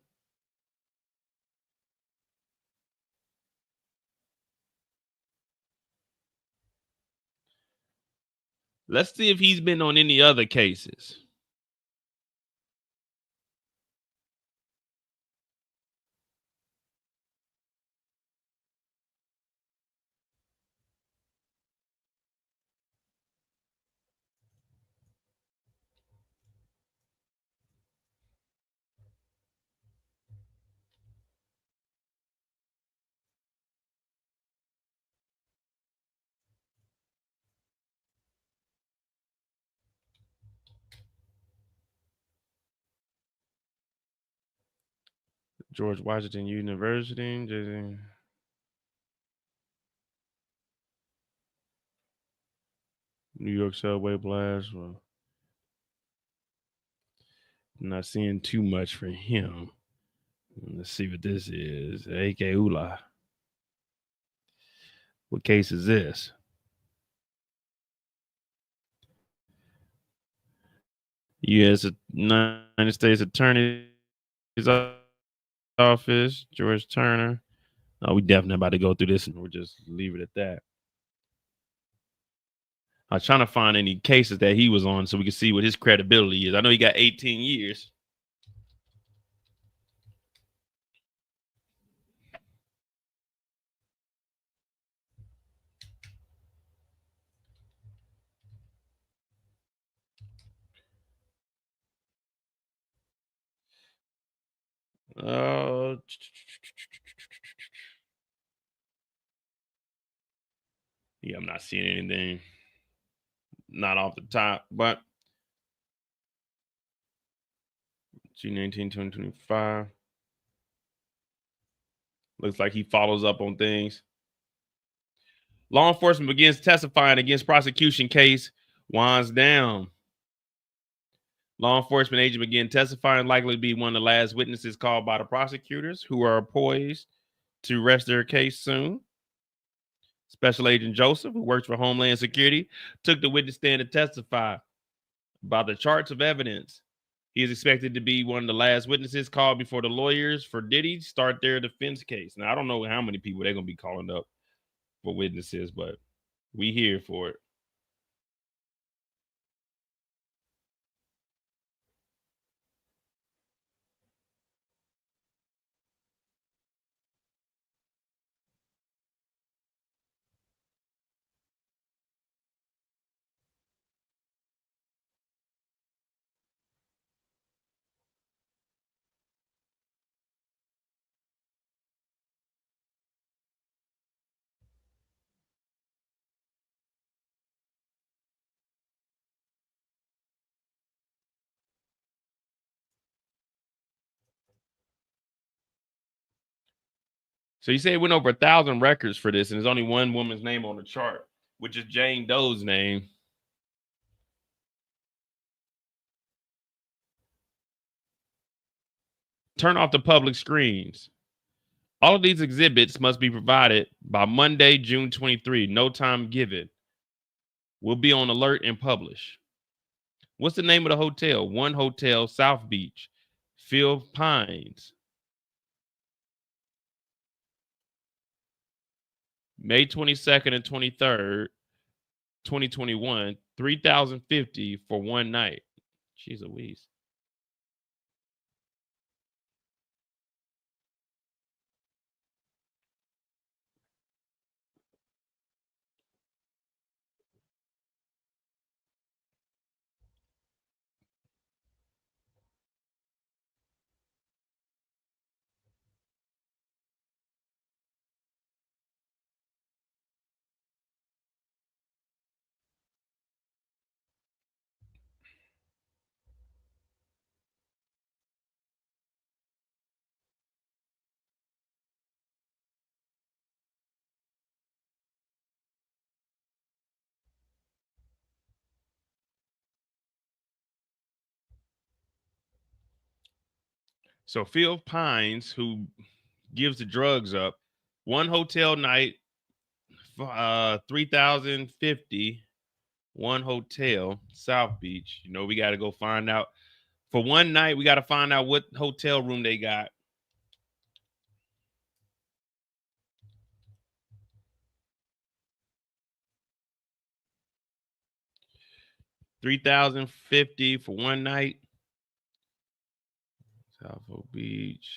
Let's see if he's been on any other cases. George Washington University. New York subway blast. Well, I'm not seeing too much for him. Let's see what this is. AK Ula. What case is this? U.S. United States Attorney's Office, George Turner. Oh, we definitely about to go through this and we'll just leave it at that. I was trying to find any cases that he was on so we can see what his credibility is. I know he got 18 years. Yeah, I'm not seeing anything. Not off the top, but June 19, 2025. Looks like he follows up on things. Law enforcement begins testifying against prosecution case winds down. Law enforcement agent begin testifying, likely to be one of the last witnesses called by the prosecutors, who are poised to rest their case soon. Special Agent Joseph, who works for Homeland Security, took the witness stand to testify about the charts of evidence. He is expected to be one of the last witnesses called before the lawyers for Diddy start their defense case. Now, I don't know how many people they're going to be calling up for witnesses, but we here for it. So you say it went over 1,000 records for this, and there's only one woman's name on the chart, which is Jane Doe's name. Turn off the public screens. All of these exhibits must be provided by Monday, June 23. No time given. We'll be on alert and publish. What's the name of the hotel? One Hotel, South Beach, Field Pines. May 22nd and 23rd, 2021, $3,050 for one night. Jeez Louise. So Phil Pines, who gives the drugs up, one hotel night, 3,050. One hotel, South Beach. You know, we got to go find out. For one night, we got to find out what hotel room they got. $3,050 for one night. South Beach.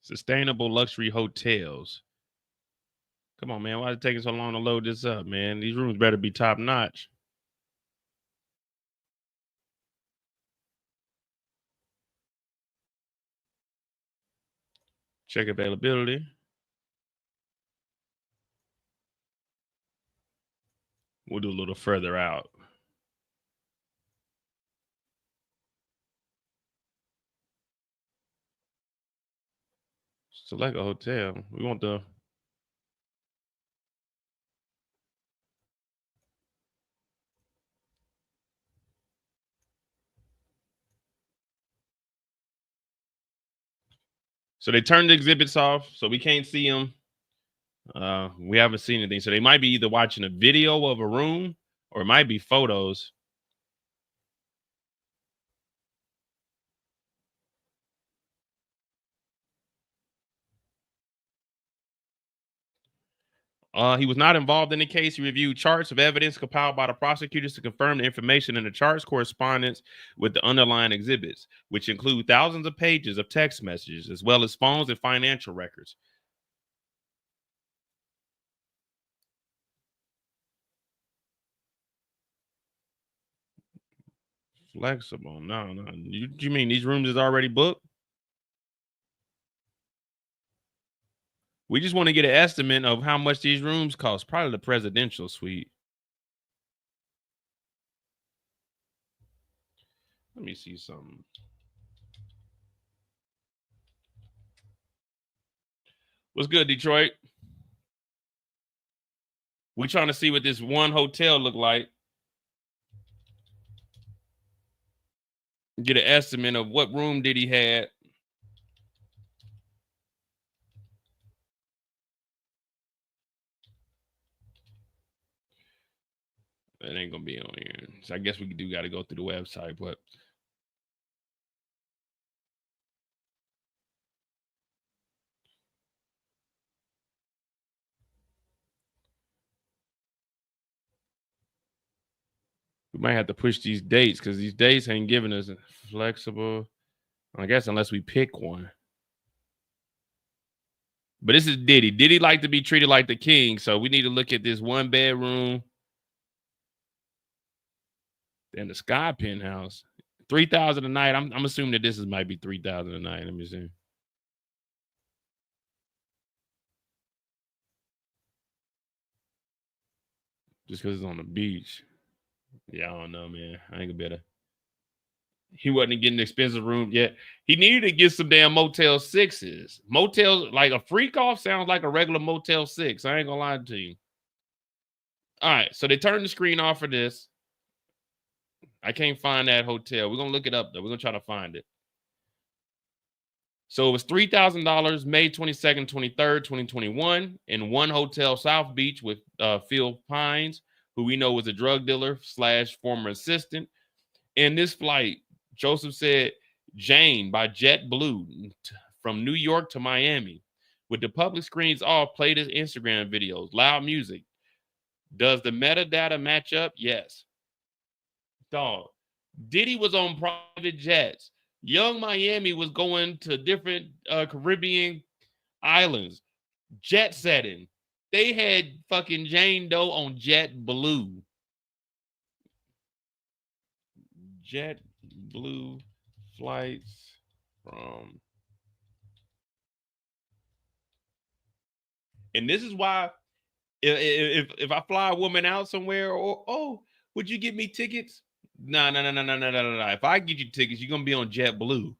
Sustainable luxury hotels. Come on, man. Why is it taking so long to load this up, man? These rooms better be top notch. Check availability. We'll do a little further out. Select a hotel. We want the So they turned the exhibits off, so we can't see them. We haven't seen anything. So they might be either watching a video of a room or it might be photos. He was not involved in the case. He reviewed charts of evidence compiled by the prosecutors to confirm the information in the charts correspondence with the underlying exhibits, which include thousands of pages of text messages, as well as phones and financial records. Flexible. No. You mean these rooms is already booked? We just want to get an estimate of how much these rooms cost. Probably the presidential suite. Let me see something. What's good, Detroit? We're trying to see what this one hotel look like. Get an estimate of what room Diddy had. That ain't gonna be on here. So I guess we do got to go through the website, but we might have to push these dates because these dates ain't giving us flexible. I guess unless we pick one. But this is Diddy. Diddy like to be treated like the king, so we need to look at this one bedroom. And the Sky Penthouse, 3,000 a night. I'm assuming that this might be 3,000 a night. Let me see. Just because it's on the beach. Yeah, I don't know, man. I ain't gonna better. He wasn't getting an expensive room yet. He needed to get some damn Motel 6s. Motels, like a freak off sounds like a regular Motel 6. I ain't gonna lie to you. All right, so they turned the screen off for this. I can't find that hotel. We're gonna look it up though. We're gonna try to find it. So it was $3,000 May 22nd, 23rd, 2021 in one hotel, South Beach, with Phil Pines, who we know was a drug dealer / former assistant. In this flight, Joseph said, Jane by JetBlue from New York to Miami. With the public screens off, played his Instagram videos, loud music. Does the metadata match up? Yes. Dog. Diddy was on private jets. Young Miami was going to different Caribbean islands. Jet setting. They had fucking Jane Doe on JetBlue. JetBlue flights from. And this is why if I fly a woman out somewhere, or would you give me tickets? No. If I get you tickets, you're gonna be on JetBlue.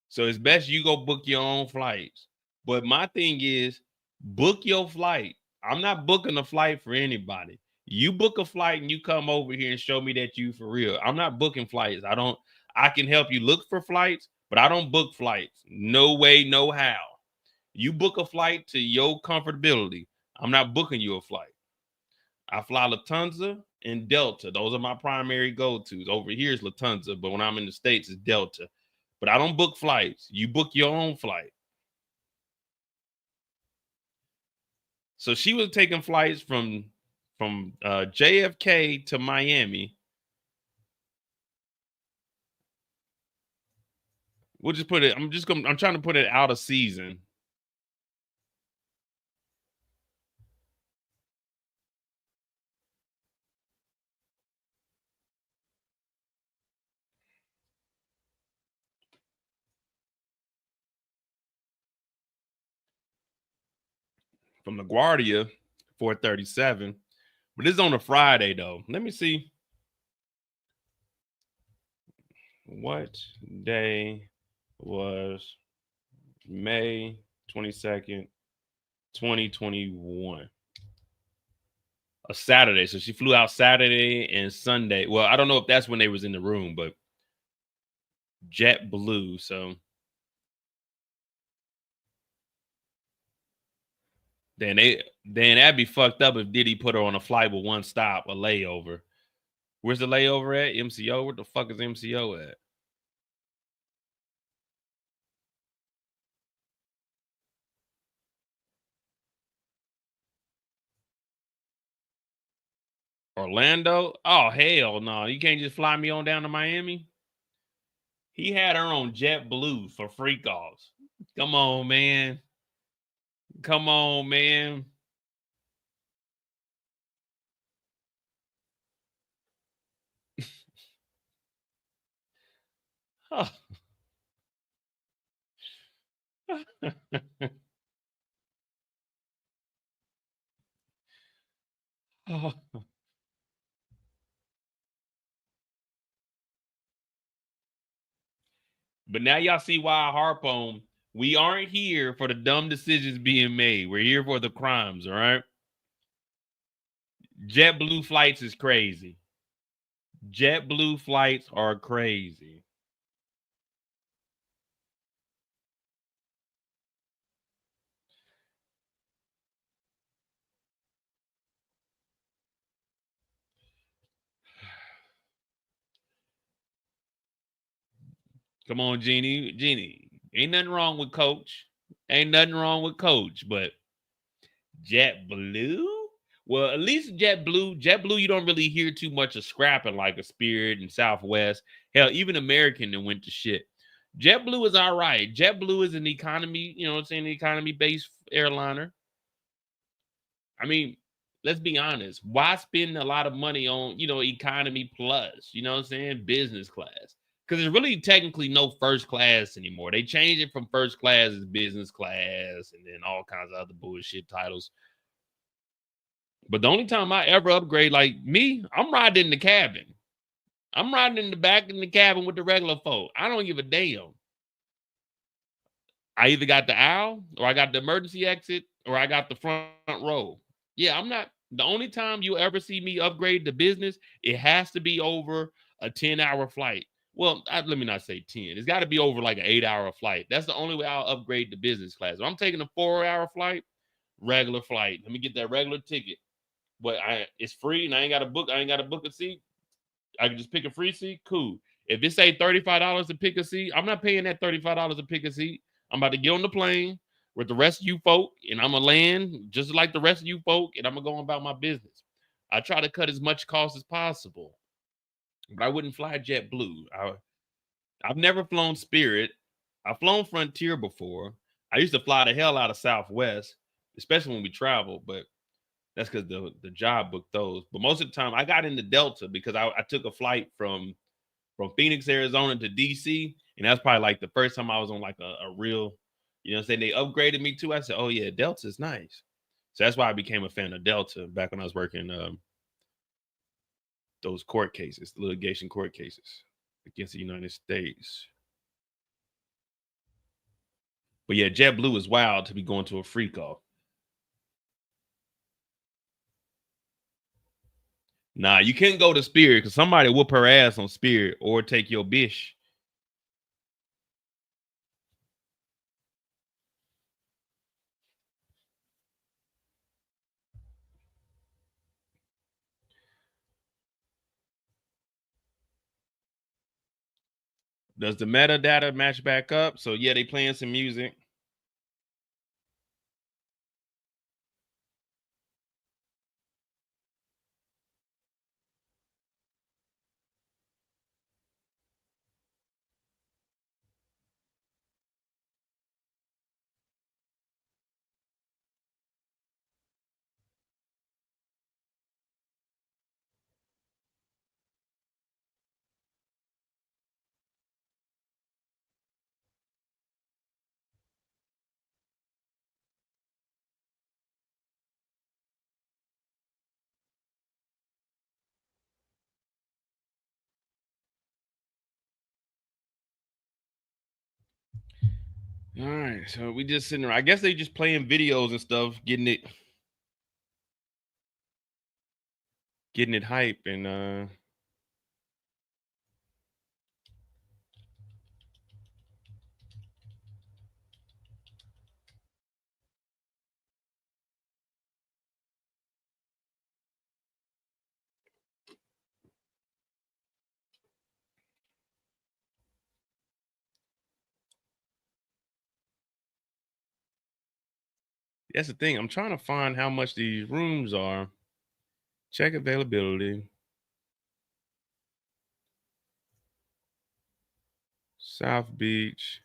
So it's best you go book your own flights. But my thing is, book your flight. I'm not booking a flight for anybody. You book a flight and you come over here and show me that you for real. I'm not booking flights. I can help you look for flights, but I don't book flights. No way, no how. You book a flight to your comfortability. I'm not booking you a flight. I fly Lufthansa and Delta. Those are my primary go-tos. Over here is Lufthansa, but when I'm in the States, it's Delta. But I don't book flights. You book your own flight. So she was taking flights from JFK to Miami. We'll just put it. I'm trying to put it out of season. From LaGuardia, 437. But this is on a Friday, though. Let me see. What day was May 22nd, 2021? A Saturday. So she flew out Saturday and Sunday. Well, I don't know if that's when they was in the room, but JetBlue. So then that'd be fucked up if Diddy put her on a flight with one stop, a layover. Where's the layover at? MCO? Where the fuck is MCO at? Orlando? Oh, hell no. You can't just fly me on down to Miami? He had her on JetBlue for freak offs. Come on, man. Come on, man. Oh. Oh. But now y'all see why I harp on. We aren't here for the dumb decisions being made. We're here for the crimes, all right? JetBlue flights is crazy. JetBlue flights are crazy. Come on, Jeannie. Jeannie, ain't nothing wrong with Coach. Ain't nothing wrong with Coach, but JetBlue? Well, at least JetBlue, you don't really hear too much of scrapping like a Spirit and Southwest. Hell, even American that went to shit. JetBlue is all right. JetBlue is an economy, you know what I'm saying, economy-based airliner. I mean, let's be honest. Why spend a lot of money on, economy plus, you know what I'm saying, business class? Because there's really technically no first class anymore. They changed it from first class as business class and then all kinds of other bullshit titles. But the only time I ever upgrade, like me, I'm riding in the cabin. I'm riding in the back in the cabin with the regular folk. I don't give a damn. I either got the aisle or I got the emergency exit or I got the front row. Yeah, I'm not. The only time you ever see me upgrade to business, it has to be over a 10-hour flight. Well, let me not say 10. It's got to be over like an 8-hour flight. That's the only way I'll upgrade to business class. If I'm taking a 4-hour flight, regular flight. Let me get that regular ticket. But it's free and I ain't got to book a seat. I can just pick a free seat. Cool. If it say $35 to pick a seat, I'm not paying that $35 to pick a seat. I'm about to get on the plane with the rest of you folk, and I'm going to land just like the rest of you folk, and I'm going to go about my business. I try to cut as much cost as possible. but I wouldn't fly JetBlue. I've never flown Spirit. I've flown Frontier before. I used to fly the hell out of Southwest, especially when we travel, but that's because the job booked those. But most of the time I got into Delta because I took a flight from Phoenix, Arizona to DC. And that's probably like the first time I was on like a real, you know what I'm saying? They upgraded me too. I said, oh yeah, Delta's nice. So that's why I became a fan of Delta back when I was working those court cases, litigation court cases against the United States. But yeah, JetBlue is wild to be going to a freak off. Nah, you can't go to Spirit because somebody whoop her ass on Spirit or take your bish. Does the metadata match back up? So yeah, they playing some music. All right, so we just sitting there. I guess they just playing videos and stuff, getting it hype and that's the thing. I'm trying to find how much these rooms are. Check availability. South Beach.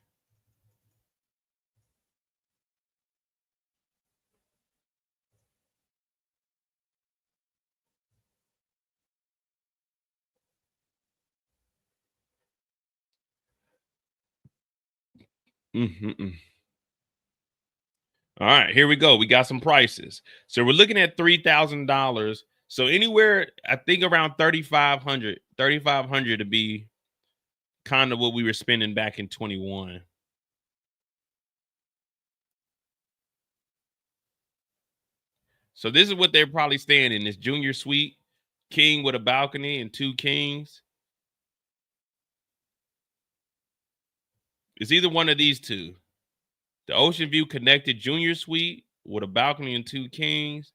Mm-hmm. All right, here we go. We got some prices. So we're looking at $3,000. So anywhere, I think around 3,500 to be kind of what we were spending back in 21. So this is what they're probably staying in, this junior suite, king with a balcony and 2 kings. It's either one of these two. The Ocean View Connected Junior Suite with a balcony and 2 kings.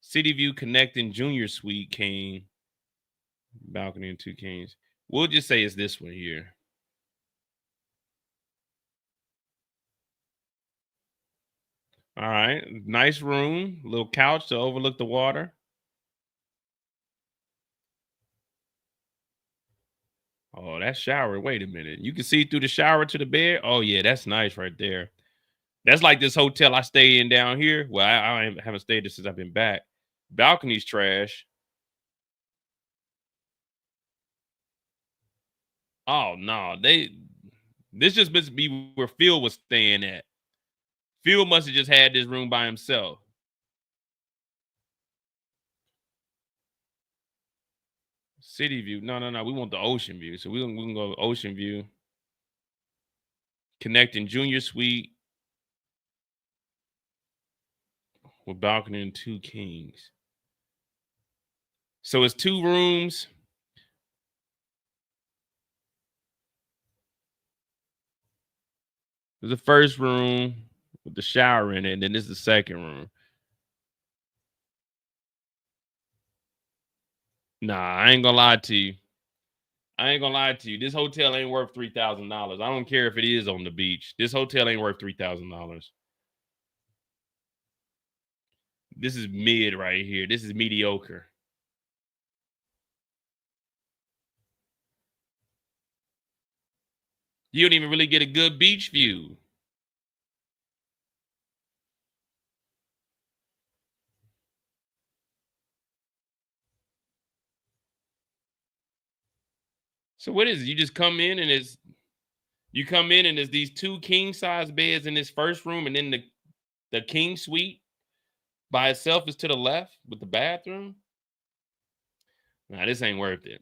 City View Connecting Junior Suite King. Balcony and 2 kings. We'll just say it's this one here. All right. Nice room. Little couch to overlook the water. Oh, that shower. Wait a minute. You can see through the shower to the bed. Oh, yeah, that's nice right there. That's like this hotel I stay in down here. Well, I haven't stayed there since I've been back. Balcony's trash. Oh, no. This just must be where Phil was staying at. Phil must have just had this room by himself. City View. No. We want the Ocean View. So we can go Ocean View. Connecting Junior Suite with balcony and 2 kings. So it's 2 rooms. There's the first room with the shower in it, and then this is the second room. Nah, I ain't gonna lie to you. This hotel ain't worth $3,000. I don't care if it is on the beach. This hotel ain't worth $3,000. This is mid right here. This is mediocre. You don't even really get a good beach view. So what is it? You just come in and it's these 2 king size beds in this first room, and then the king suite by itself is to the left with the bathroom. Nah, this ain't worth it.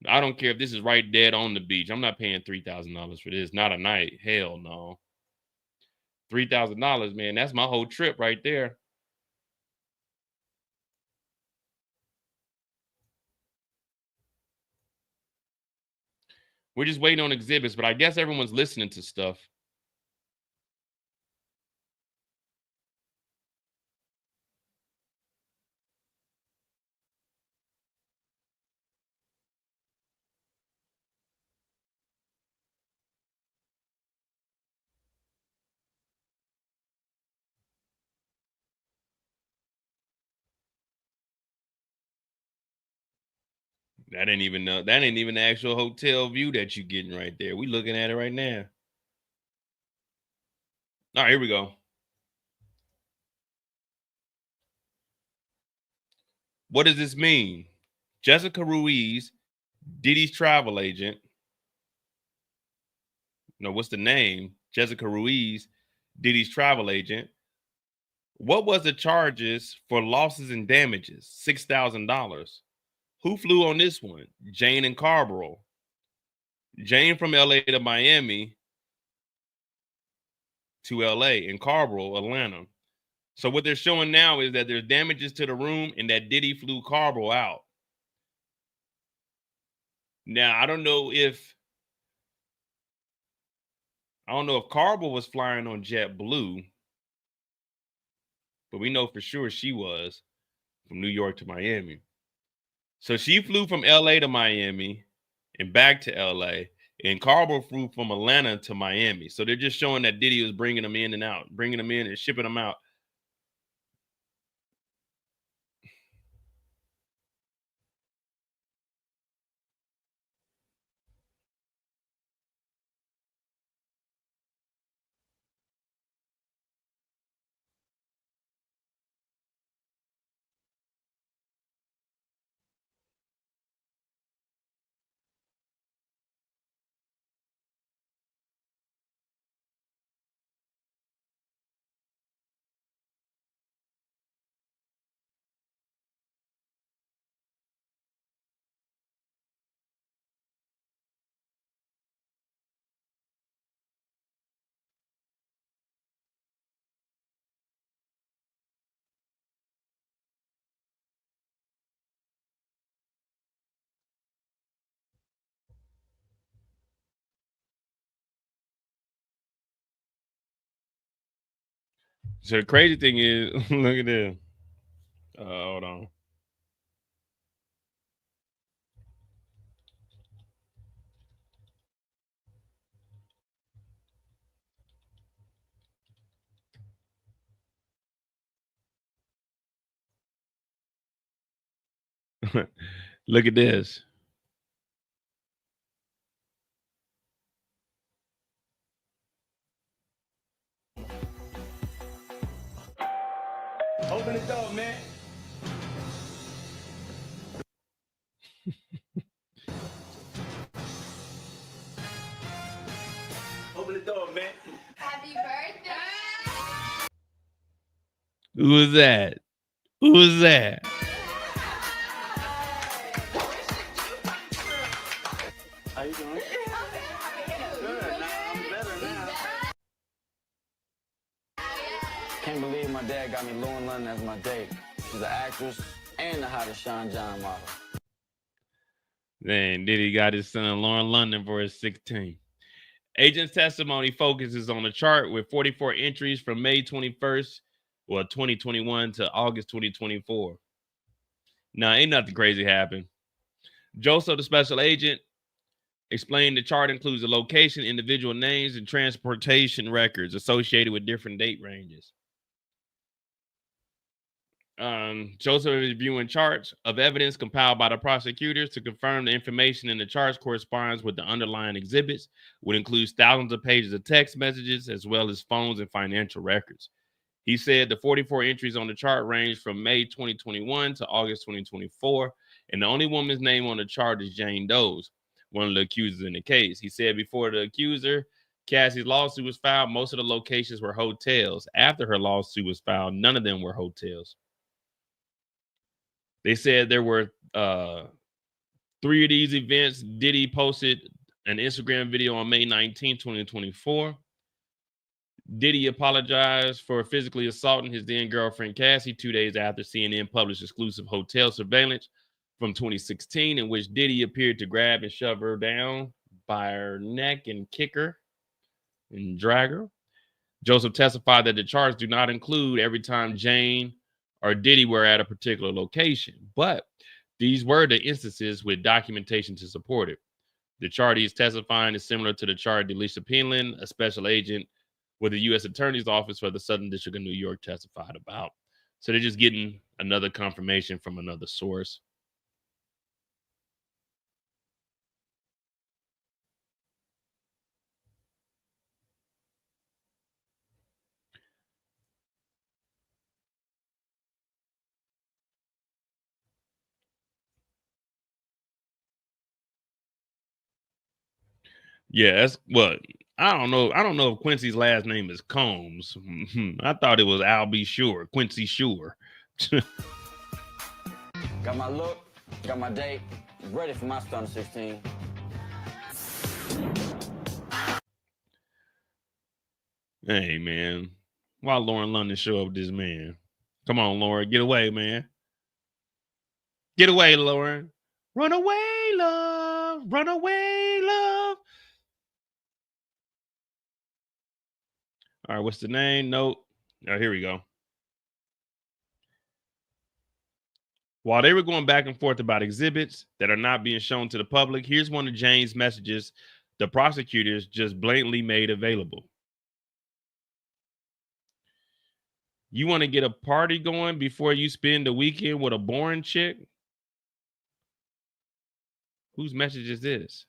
I don't care if this is right dead on the beach. I'm not paying $3,000 for this. Not a night. Hell no. $3,000, man. That's my whole trip right there. We're just waiting on exhibits, but I guess everyone's listening to stuff. That ain't even the actual hotel view that you're getting right there. We looking at it right now. All right, here we go. What does this mean? Jessica Ruiz, Diddy's travel agent. No, what's the name? Jessica Ruiz, Diddy's travel agent. What was the charges for losses and damages? $6,000. Who flew on this one? Jane and Carborough. Jane from LA to Miami to LA, and Carborough, Atlanta. So what they're showing now is that there's damages to the room and that Diddy flew Carborough out. Now, I don't know if Carborough was flying on JetBlue, but we know for sure she was from New York to Miami. So she flew from LA to Miami and back to LA, and Carborough flew from Atlanta to Miami. So they're just showing that Diddy was bringing them in and out, bringing them in and shipping them out. So the crazy thing is, look at this. Hold on. Look at this. Open the door, man. Open the door, man. Happy birthday. Who was that? Who was that? How you doing? Good. Now I'm better now. Can't believe my dad got me Lauren London as my date. She's an actress and the hottest Sean John model. Then Diddy got his son Lauren London for his 16th. Agent's testimony focuses on the chart with 44 entries from May 21st, 2021 to August 2024. Now, ain't nothing crazy happened. Joseph, the special agent, explained the chart includes the location, individual names, and transportation records associated with different date ranges. Joseph is reviewing charts of evidence compiled by the prosecutors to confirm the information in the charts corresponds with the underlying exhibits, which includes thousands of pages of text messages as well as phones and financial records. He said the 44 entries on the chart range from May 2021 to August 2024, and the only woman's name on the chart is Jane Doe's, one of the accusers in the case. He said before the accuser Cassie's lawsuit was filed, most of the locations were hotels. After her lawsuit was filed, none of them were hotels. They said there were 3 of these events. Diddy posted an Instagram video on May 19, 2024. Diddy apologized for physically assaulting his then girlfriend Cassie 2 days after CNN published exclusive hotel surveillance from 2016 in which Diddy appeared to grab and shove her down by her neck and kick her and drag her. Joseph testified that the charts do not include every time Jane or Diddy were at a particular location, but these were the instances with documentation to support it. The chart he's testifying is similar to the chart Delisha Penland, a special agent with the U.S. Attorney's Office for the Southern District of New York, testified about. So they're just getting another confirmation from another source. Yeah, that's what I don't know. I don't know if Quincy's last name is Combs. I thought it was Albie Shore, Quincy Shore. Got my look, got my date, ready for my stunner 16. Hey, man. Why Lauren London show up with this man? Come on, Lauren. Get away, man. Get away, Lauren. Run away, love. Run away, love. All right, what's the name? Note. Oh, here we go. While they were going back and forth about exhibits that are not being shown to the public, here's one of Jane's messages the prosecutors just blatantly made available. You want to get a party going before you spend the weekend with a boring chick? Whose message is this?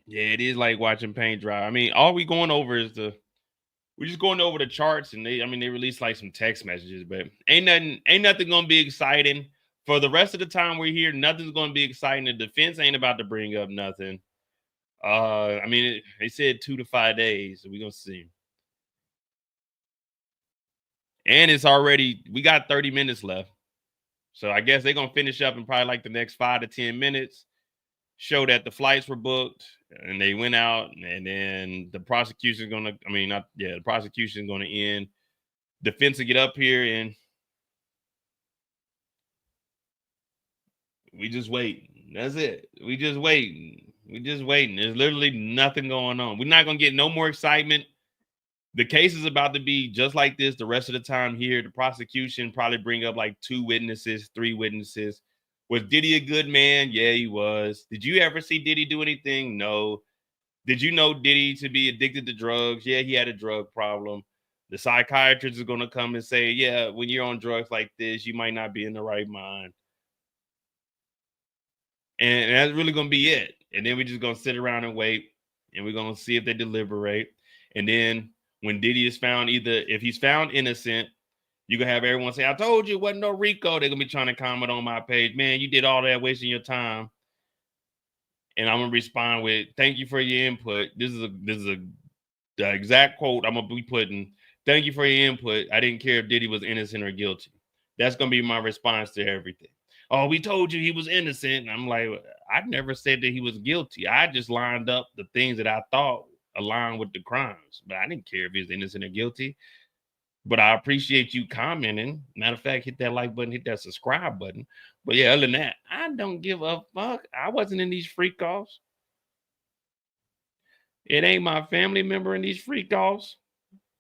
Yeah, it is like watching paint dry. I mean, all we going over is we're just going over the charts, and they released like some text messages, but ain't nothing gonna be exciting For the rest of the time we're here, nothing's going to be exciting. The defense ain't about to bring up nothing. I mean, they said 2 to 5 days, so we're going to see. And it's already, we got 30 minutes left. So I guess they're going to finish up in probably like the next 5 to 10 minutes, show that the flights were booked and they went out, and then the prosecution's going to, the prosecution's going to end. Defense will get up here and we just wait. That's it. We just waiting. We just waiting. There's literally nothing going on. We're not going to get no more excitement. The case is about to be just like this the rest of the time here. The prosecution probably bring up like 2 witnesses, 3 witnesses. Was Diddy a good man? Yeah, he was. Did you ever see Diddy do anything? No. Did you know Diddy to be addicted to drugs? Yeah, he had a drug problem. The psychiatrist is going to come and say, yeah, when you're on drugs like this, you might not be in the right mind. And that's really going to be it. And then we're just going to sit around and wait, and we're going to see if they deliberate. And then when Diddy is found, either if he's found innocent, you're going to have everyone say, I told you it wasn't no Rico. They're going to be trying to comment on my page. Man, you did all that wasting your time. And I'm going to respond with, thank you for your input. This is the exact quote I'm going to be putting. Thank you for your input. I didn't care if Diddy was innocent or guilty. That's going to be my response to everything. Oh, we told you he was innocent. And I'm like, I never said that he was guilty. I just lined up the things that I thought aligned with the crimes. But I didn't care if he was innocent or guilty. But I appreciate you commenting. Matter of fact, hit that like button, hit that subscribe button. But yeah, other than that, I don't give a fuck. I wasn't in these freak offs. It ain't my family member in these freak offs.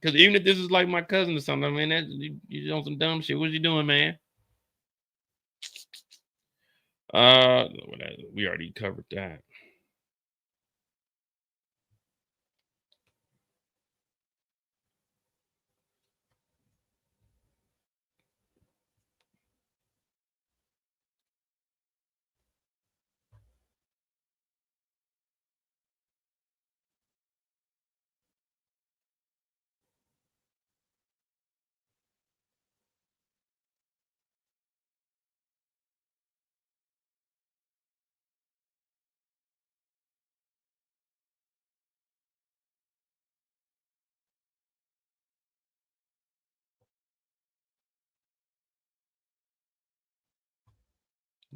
Because even if this is like my cousin or something, man, you on some dumb shit. What you doing, man? We already covered that.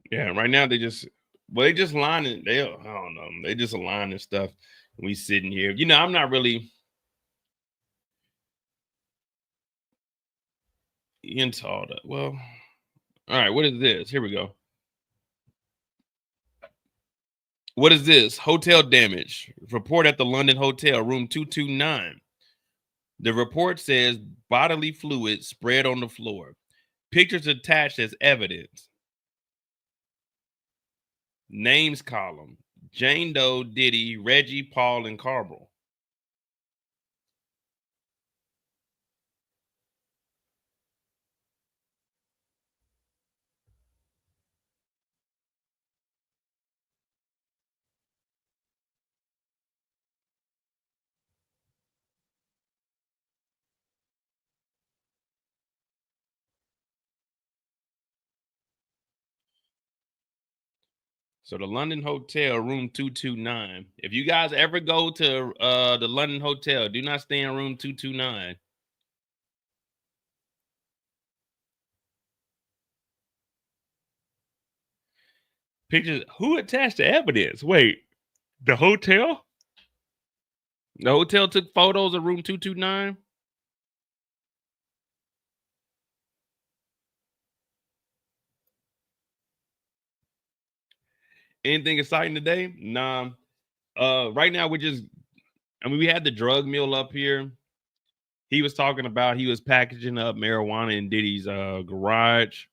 Yeah, right now they just lining. I don't know. They just aligning stuff. We sitting here. You know, I'm not really into all that. Well, all right. What is this? Here we go. What is this? Hotel damage. Report at the London Hotel, room 229. The report says bodily fluid spread on the floor. Pictures attached as evidence. Names column: Jane Doe, Diddy, Reggie, Paul, and Carmel. So the London Hotel, room 229. If you guys ever go to the London Hotel, do not stay in room 229. Pictures. Who attached the evidence? Wait, the hotel? The hotel took photos of room 229? Anything exciting today? Nah. Right now we had the drug mule up here. He was talking about he was packaging up marijuana in Diddy's garage.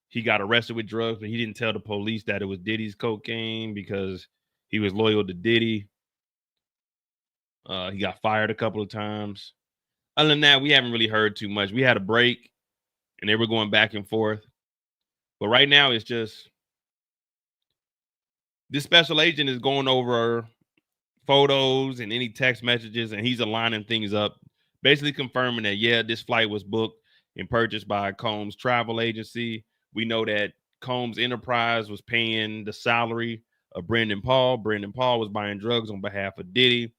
He got arrested with drugs, but he didn't tell the police that it was Diddy's cocaine because he was loyal to Diddy. He got fired a couple of times. Other than that, we haven't really heard too much. We had a break and they were going back and forth. But right now it's just this special agent is going over photos and any text messages, and he's aligning things up, basically confirming that, yeah, this flight was booked and purchased by Combs Travel Agency, We know that Combs Enterprise was paying the salary of Brendan Paul. Brendan Paul was buying drugs on behalf of Diddy.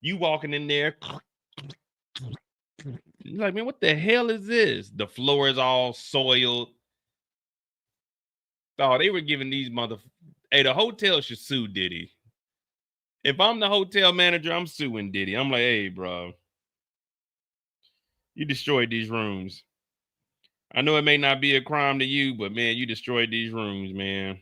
You walking in there, you're like, man, what the hell is this? The floor is all soiled. Oh, they were giving these Hey, the hotel should sue Diddy. If I'm the hotel manager, I'm suing Diddy. I'm like, hey, bro, you destroyed these rooms. I know it may not be a crime to you, but man, you destroyed these rooms, man.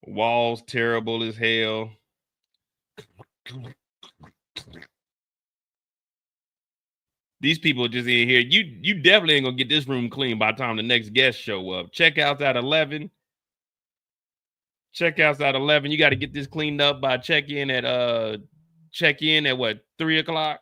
Walls terrible as hell. These people just in here. You definitely ain't gonna get this room clean by the time the next guests show up. Checkouts at 11. Checkouts at 11. You got to get this cleaned up by check in at what, 3 o'clock?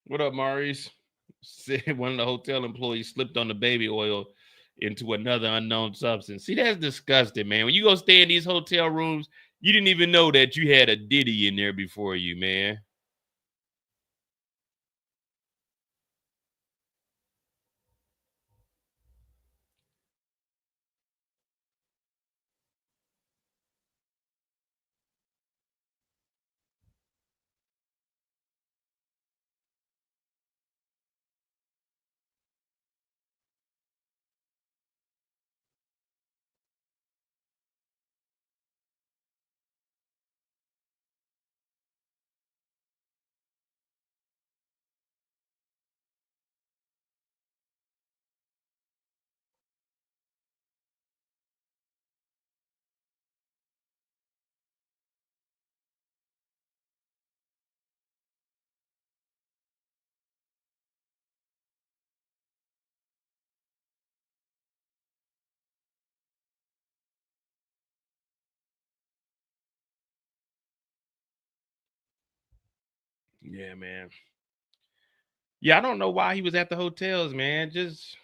What up, Maurice? Said one of the hotel employees slipped on the baby oil into another unknown substance. See, that's disgusting, man. When you go stay in these hotel rooms, you didn't even know that you had a Diddy in there before you, man. Yeah, man. Yeah, I don't know why he was at the hotels, man. Just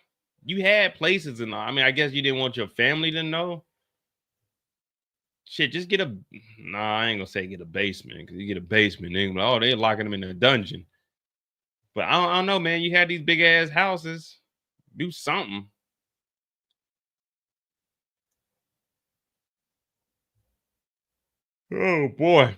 you had places and all. I mean, I guess you didn't want your family to know. Shit, just get a. Nah, I ain't gonna say get a basement because you get a basement, they're locking them in a dungeon. But I don't know, man. You had these big ass houses. Do something. Oh boy.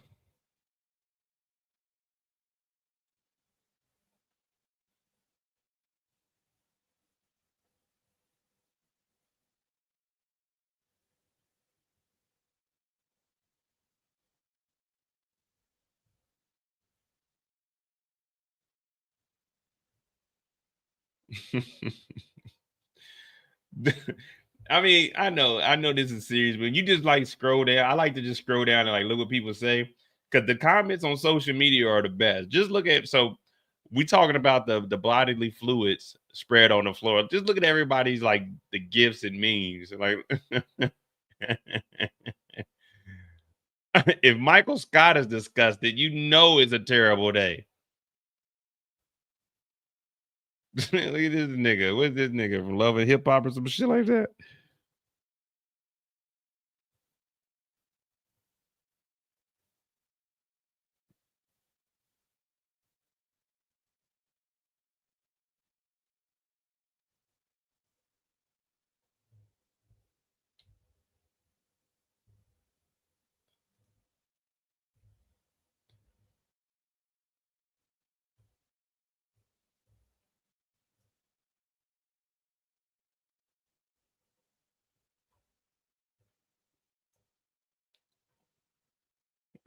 I mean, I know this is serious, but you just like scroll down. I like to just scroll down and like look what people say because the comments on social media are the best. Just look at we talking about the bodily fluids spread on the floor. Just look at everybody's like the gifts and memes. Like if Michael Scott is disgusted, you know it's a terrible day. Look at this nigga. What's this nigga from Love and Hip Hop or some shit like that?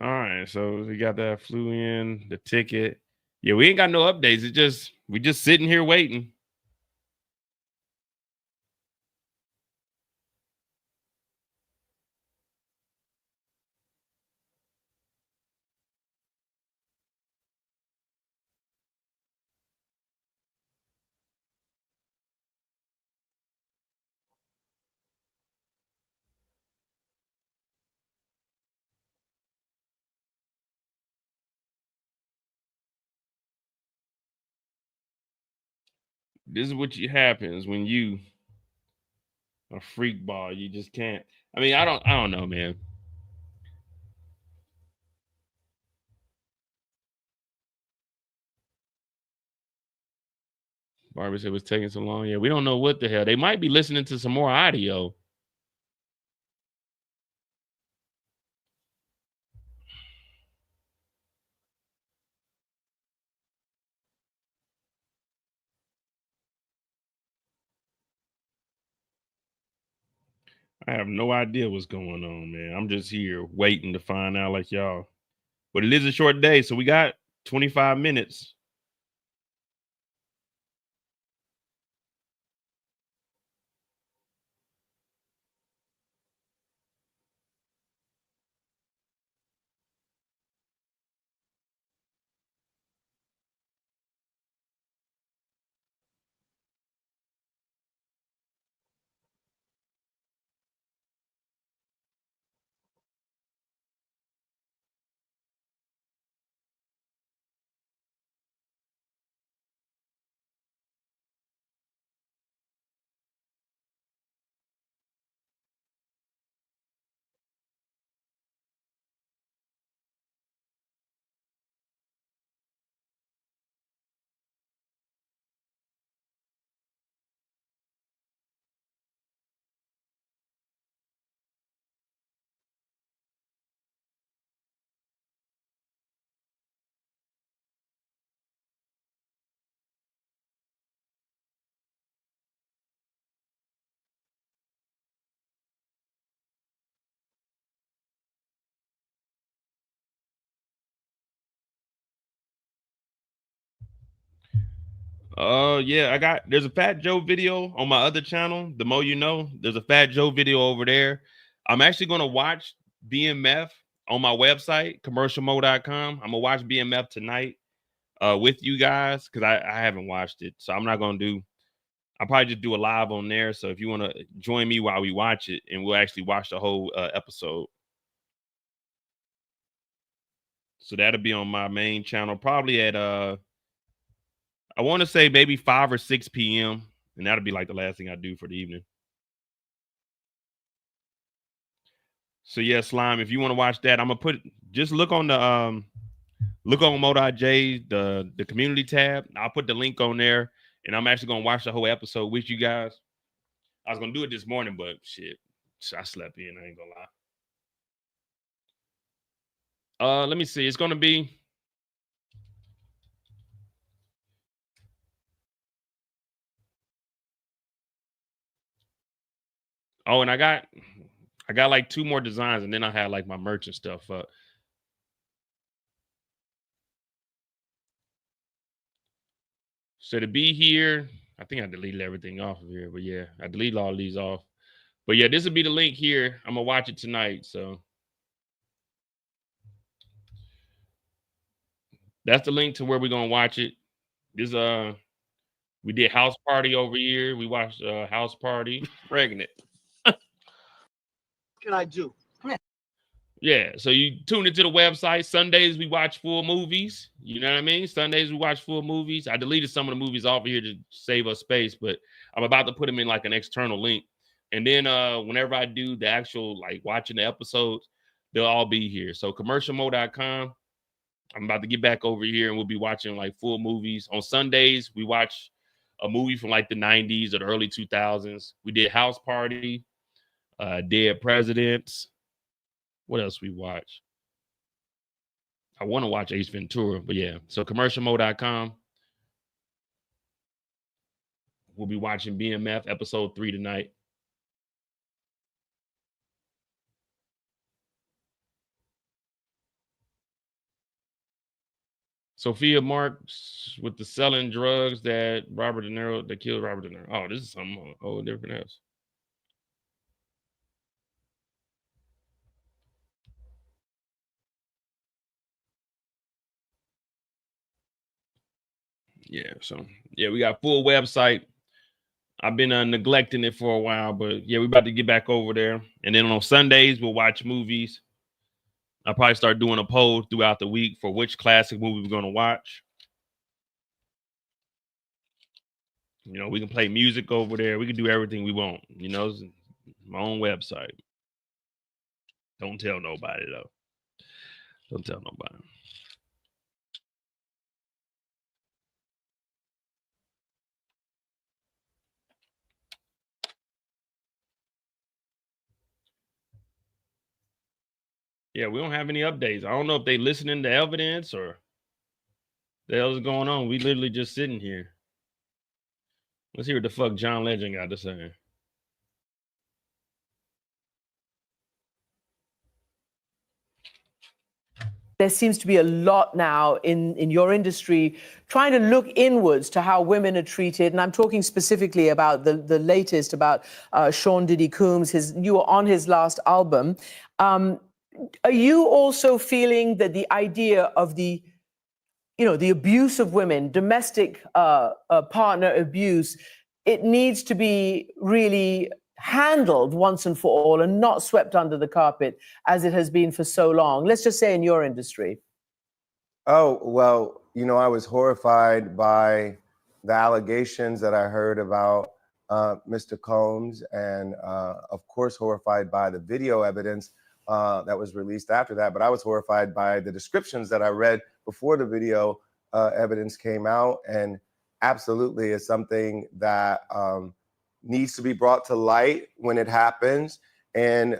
All right, so we got that, flew in, the ticket. Yeah, we ain't got no updates. We just sitting here waiting. This is what happens when you a freak ball. You just can't. I mean, I don't know, man. Barbara said it was taking so long. Yeah, we don't know what the hell. They might be listening to some more audio. I have no idea what's going on, man. I'm just here waiting to find out like y'all. But it is a short day, so we got 25 minutes. Yeah, there's a Fat Joe video on my other channel, The Mo You Know. There's a Fat Joe video over there. I'm actually gonna watch BMF on my website, commercialmo.com. I'm gonna watch BMF tonight with you guys because I haven't watched it. So I'll probably just do a live on there. So if you want to join me while we watch it, and we'll actually watch the whole episode. So that'll be on my main channel, probably at I want to say maybe 5 or 6 p.m. And that'll be like the last thing I do for the evening. So yeah, Slime, if you want to watch that, I'm gonna just look on Mo.J, the community tab. I'll put the link on there, and I'm actually gonna watch the whole episode with you guys. I was gonna do it this morning, but shit, I slept in. I ain't gonna lie. Let me see. It's gonna be. Oh, and I got like 2 more designs, and then I had like my merch and stuff up. So to be here, I think I deleted everything off of here, but yeah, I deleted all these off. But yeah, this will be the link here. I'm gonna watch it tonight. So that's the link to where we're gonna watch it. This we did House Party over here. We watched House Party. Pregnant. Can I do? Yeah, so you tune into the website. Sundays we watch full movies. You know what I mean? Sundays we watch full movies. I deleted some of the movies off of here to save us space, but I'm about to put them in like an external link. And then whenever I do the actual like watching the episodes, they'll all be here. So commercialmo.com. I'm about to get back over here and we'll be watching like full movies. On Sundays, we watch a movie from like the 90s or the early 2000s. We did House Party, Dead Presidents. What else we watch? I want to watch Ace Ventura, but yeah. So commercialmo.com. We'll be watching BMF episode 3 tonight. Sophia Marks with the selling drugs that killed Robert De Niro. Oh, this is something whole different else. Yeah, so yeah, we got full website. I've been neglecting it for a while, but yeah, we about to get back over there. And then on Sundays, we'll watch movies. I'll probably start doing a poll throughout the week for which classic movie we're going to watch. You know, we can play music over there. We can do everything we want. You know, it's my own website. Don't tell nobody, though. Don't tell nobody. Yeah, we don't have any updates. I don't know if they listening to evidence or the hell's going on. We literally just sitting here. Let's hear what the fuck John Legend got to say. There seems to be a lot now in your industry trying to look inwards to how women are treated. And I'm talking specifically about the latest about Sean Diddy Coombs. You were on his last album. Are you also feeling that the idea of the abuse of women, domestic partner abuse, it needs to be really handled once and for all and not swept under the carpet as it has been for so long? Let's just say in your industry. Oh, well, I was horrified by the allegations that I heard about Mr. Combs, and of course horrified by the video evidence that was released after that. But I was horrified by the descriptions that I read before the video evidence came out, and absolutely is something that needs to be brought to light when it happens. And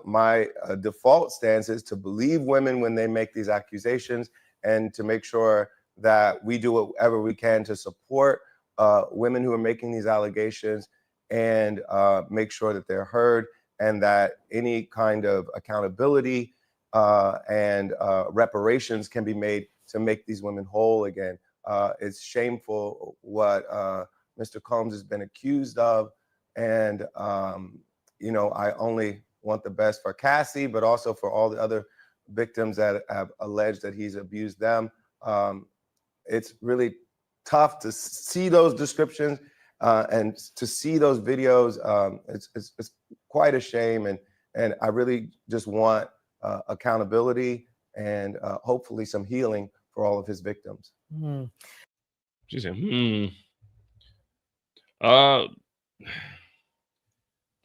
my default stance is to believe women when they make these accusations, and to make sure that we do whatever we can to support women who are making these allegations, and make sure that they're heard, and that any kind of accountability and reparations can be made to make these women whole again. It's shameful what Mr. Combs has been accused of. And, I only want the best for Cassie, but also for all the other victims that have alleged that he's abused them. It's really tough to see those descriptions and to see those videos. It's quite a shame. And I really just want accountability and hopefully some healing for all of his victims. Mm. She said,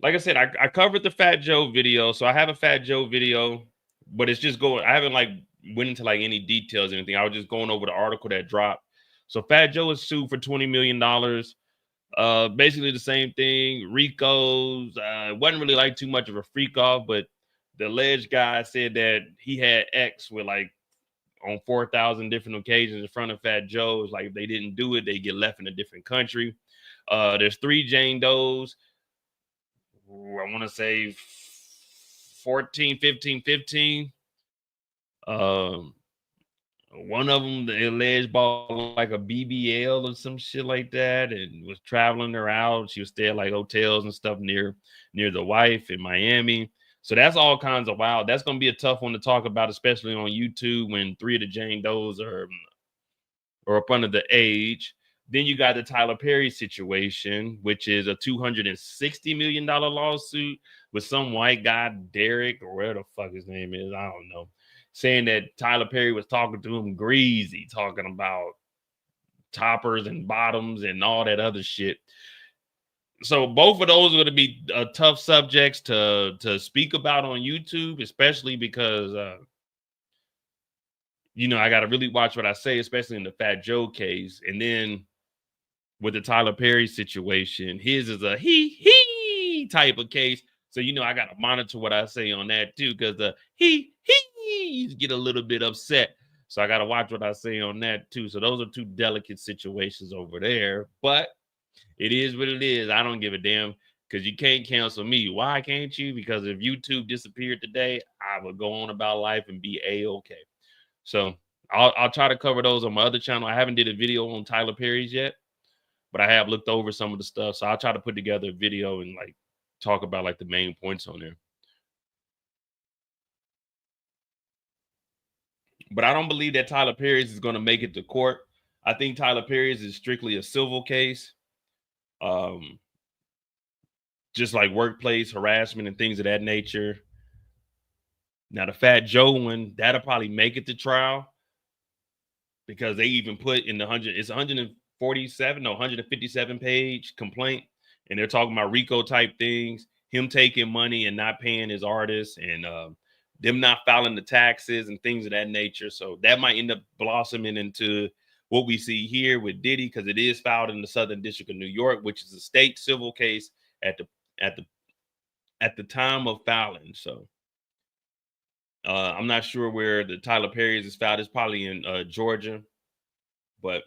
like I said, I covered the Fat Joe video. So I have a Fat Joe video, but it's just I haven't went into any details or anything. I was just going over the article that dropped. So Fat Joe is sued for $20 million. Basically the same thing. Rico's wasn't really too much of a freak off, but the alleged guy said that he had X with on 4,000 different occasions in front of Fat Joe. It's if they didn't do it, they get left in a different country. There's 3 Jane Does. I want to say 14, 15, 15. One of them, the alleged bought a BBL or some shit like that, and was traveling her out. She was staying at hotels and stuff near the wife in Miami. So that's all kinds of wild. That's going to be a tough one to talk about, especially on YouTube when 3 of the Jane Does are up under the age. Then you got the Tyler Perry situation, which is a $260 million lawsuit with some white guy, Derek, or whatever the fuck his name is, I don't know, saying that Tyler Perry was talking to him greasy, talking about toppers and bottoms and all that other shit. So both of those are going to be tough subjects to speak about on YouTube, especially because, I got to really watch what I say, especially in the Fat Joe case. And then with the Tyler Perry situation, his is a he type of case. So, I got to monitor what I say on that too, because the he's get a little bit upset. So I got to watch what I say on that too. So those are 2 delicate situations over there, but it is what it is. I don't give a damn, because you can't cancel me. Why can't you? Because if YouTube disappeared today, I would go on about life and be A-okay. So I'll try to cover those on my other channel. I haven't did a video on Tyler Perry's yet, but I have looked over some of the stuff. So I'll try to put together a video and like talk about like the main points on there. But I don't believe that Tyler Perry's is going to make it to court. I think Tyler Perry's is strictly a civil case. Just like workplace harassment and things of that nature. Now the Fat Joe one, that'll probably make it to trial because they even put in the 157 page complaint, and they're talking about RICO type things, him taking money and not paying his artists, and them not filing the taxes and things of that nature. So that might end up blossoming into what we see here with Diddy, because it is filed in the Southern District of New York, which is a state civil case at the time of filing. So I'm not sure where the Tyler Perry's is filed. It's probably in Georgia, but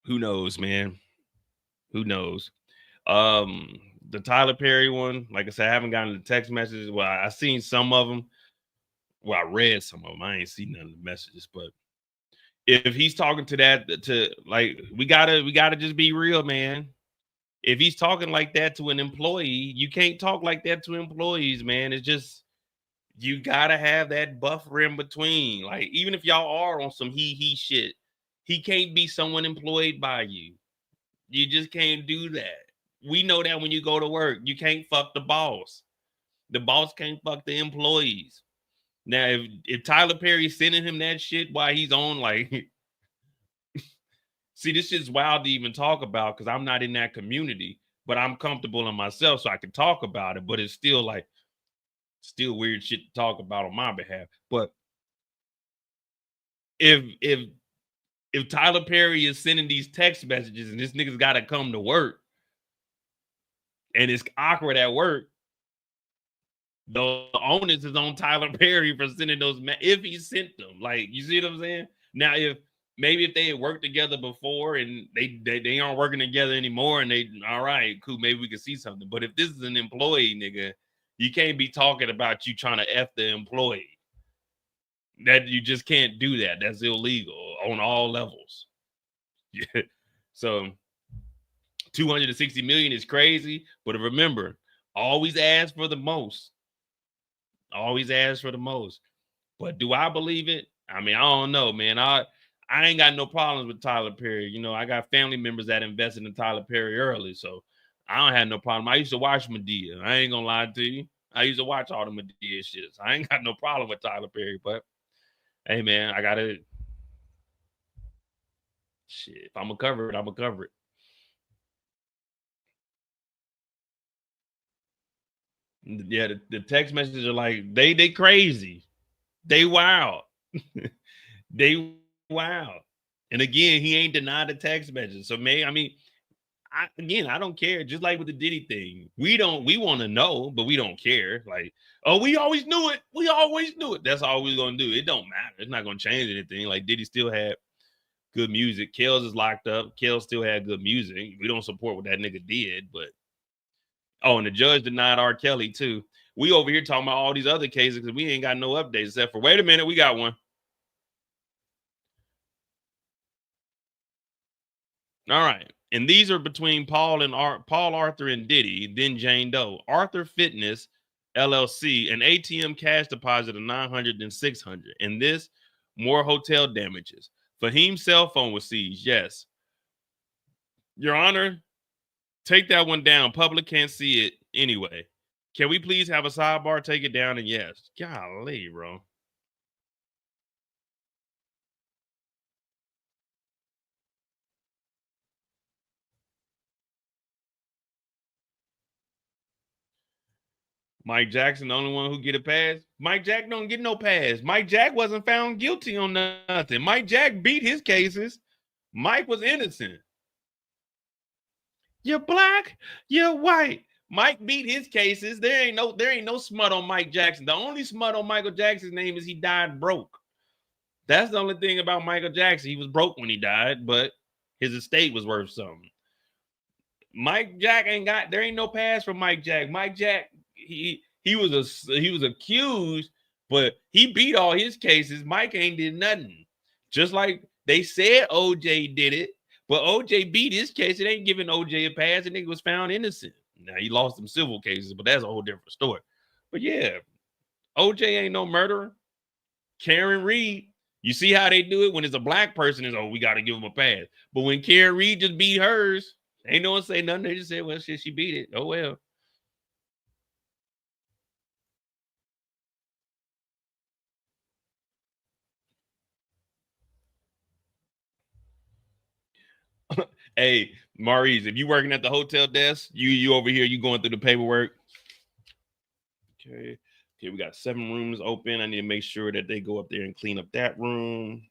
who knows, man? Who knows? The Tyler Perry one, like I said, I haven't gotten the text messages. Well, I seen some of them. Well, I read some of them. I ain't seen none of the messages, but if he's talking to that, to like, we gotta just be real, man. If he's talking like that to an employee, you can't talk like that to employees, man. It's just, you gotta have that buffer in between. Like, even if y'all are on some he shit, he can't be someone employed by you. You just can't do that. We know that when you go to work, you can't fuck the boss. The boss can't fuck the employees. Now, if Tyler Perry's sending him that shit while he's on, like, see, this shit's wild to even talk about because I'm not in that community, but I'm comfortable in myself so I can talk about it. But it's still like, still weird shit to talk about on my behalf. But if Tyler Perry is sending these text messages and this nigga's got to come to work and it's awkward at work, the onus is on Tyler Perry for sending those, if he sent them. Like, you see what I'm saying? Now, if they had worked together before and they aren't working together anymore and they, all right, cool, maybe we can see something. But if this is an employee, nigga, you can't be talking about you trying to F the employee. That you just can't do that. That's illegal on all levels. Yeah. So 260 million is crazy, but remember, always ask for the most. Always ask for the most. But do I believe it? I mean, I don't know, man. I ain't got no problems with Tyler Perry. You know, I got family members that invested in Tyler Perry early, so I don't have no problem. I used to watch Medea. I ain't gonna lie to you. I used to watch all the Medea shit. So I ain't got no problem with Tyler Perry, but hey, man, I gotta, shit, if I'm gonna cover it, I'm gonna cover it. Yeah, the text messages are like, they crazy. They wild. They wild. And again, he ain't denied the text message. So I don't care. Just like with the Diddy thing, we want to know, but we don't care. Like, oh, we always knew it. We always knew it. That's all we're gonna do. It don't matter. It's not gonna change anything. Like, Diddy still had good music. Kels is locked up. Kels still had good music. We don't support what that nigga did, but and the judge denied R. Kelly too. We over here talking about all these other cases because we ain't got no updates except for, wait a minute, we got one. All right. And these are between Paul Arthur and Diddy, then Jane Doe. Arthur Fitness LLC, an ATM cash deposit of $900 and $600. And this, more hotel damages. Fahim's cell phone was seized. Yes. Your Honor, take that one down. Public can't see it anyway. Can we please have a sidebar? Take it down, and yes. Golly, bro. Mike Jackson, the only one who get a pass. Mike Jack don't get no pass. Mike Jack wasn't found guilty on nothing. Mike Jack beat his cases. Mike was innocent. You're black, you're white. Mike beat his cases. There ain't no smut on Mike Jackson. The only smut on Michael Jackson's name is he died broke. That's the only thing about Michael Jackson. He was broke when he died, but his estate was worth something. Mike Jack there ain't no pass for Mike Jack. Mike Jack, he was accused But he beat all his cases. Mike ain't did nothing. Just like they said OJ did it, but OJ beat his case. It ain't giving OJ a pass. The nigga was found innocent. Now he lost some civil cases, but that's a whole different story. But yeah, OJ ain't no murderer. Karen Reed, you see how they do it when it's a black person, is, oh, we got to give him a pass. But when Karen Reed just beat hers, ain't no one say nothing. They just said, well, shit, she beat it. Oh, well. Hey, Maurice, if you working at the hotel desk, you over here, you going through the paperwork. Okay, we got 7 rooms open. I need to make sure that they go up there and clean up that room.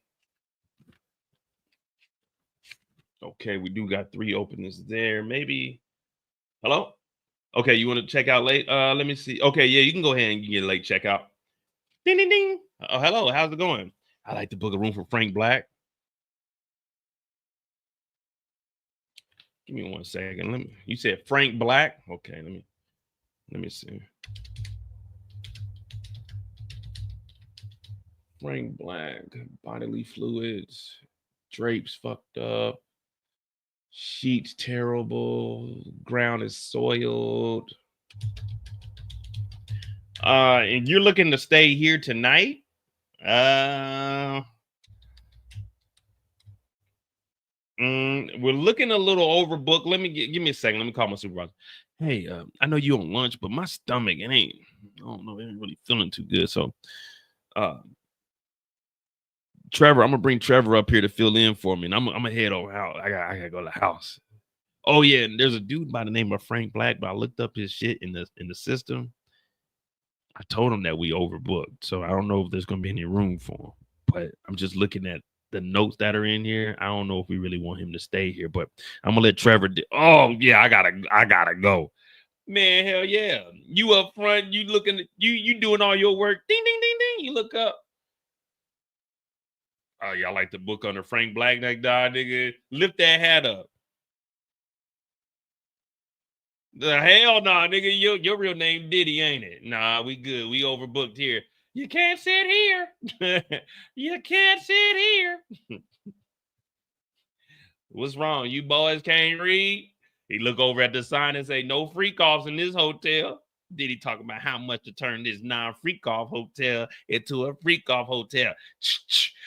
Okay, we do got 3 openings there. Maybe. Hello? Okay, you want to check out late? Let me see. Okay, yeah, you can go ahead and get a late checkout. Ding, ding, ding. Oh, hello. How's it going? I like to book a room for Frank Black. Give me 1 second. You said Frank Black? Okay, let me see. Frank Black, bodily fluids, drapes fucked up, sheets terrible, ground is soiled. And you're looking to stay here tonight? We're looking a little overbooked. Give me a second. Let me call my supervisor. Hey, I know you on lunch, but my stomach, I don't know, it ain't really feeling too good. So, Trevor, I'm gonna bring Trevor up here to fill in for me, and I'm gonna head over out. I gotta go to the house. Oh yeah, and there's a dude by the name of Frank Black, but I looked up his shit in the system. I told him that we overbooked, so I don't know if there's gonna be any room for him. But I'm just looking at the notes that are in here. I don't know if we really want him to stay here, but I'm gonna let Trevor. Oh yeah, I gotta go. Man, hell yeah! You up front? You looking? You doing all your work? Ding ding ding ding. You look up. Oh, y'all like the book under Frank Black, that guy, nigga. Lift that hat up. The hell nah, nigga. Your real name Diddy, ain't it? Nah, we good. We overbooked here. You can't sit here. You can't sit here. What's wrong? You boys can't read? He look over at the sign and say, no freak offs in this hotel. Diddy talking about how much to turn this non-freak off hotel into a freak off hotel.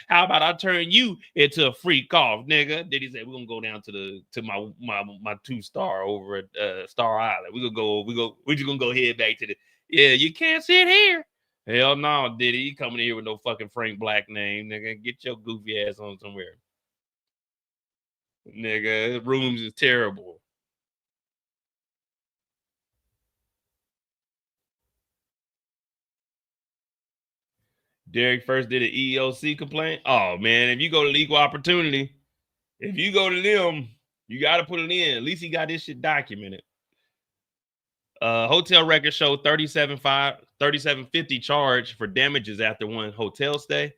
How about I turn you into a freak off, nigga? Diddy said we're gonna go down to my 2-star over at Star Island. We're just gonna go head back to you can't sit here. Hell no, Diddy. You coming in here with no fucking Frank Black name, nigga. Get your goofy ass on somewhere. Nigga, rooms is terrible. Derek first did an EEOC complaint. Oh man, if you go to Equal Opportunity, if you go to them, you got to put it in. At least he got this shit documented. Hotel records show 3750 charge for damages after one hotel stay.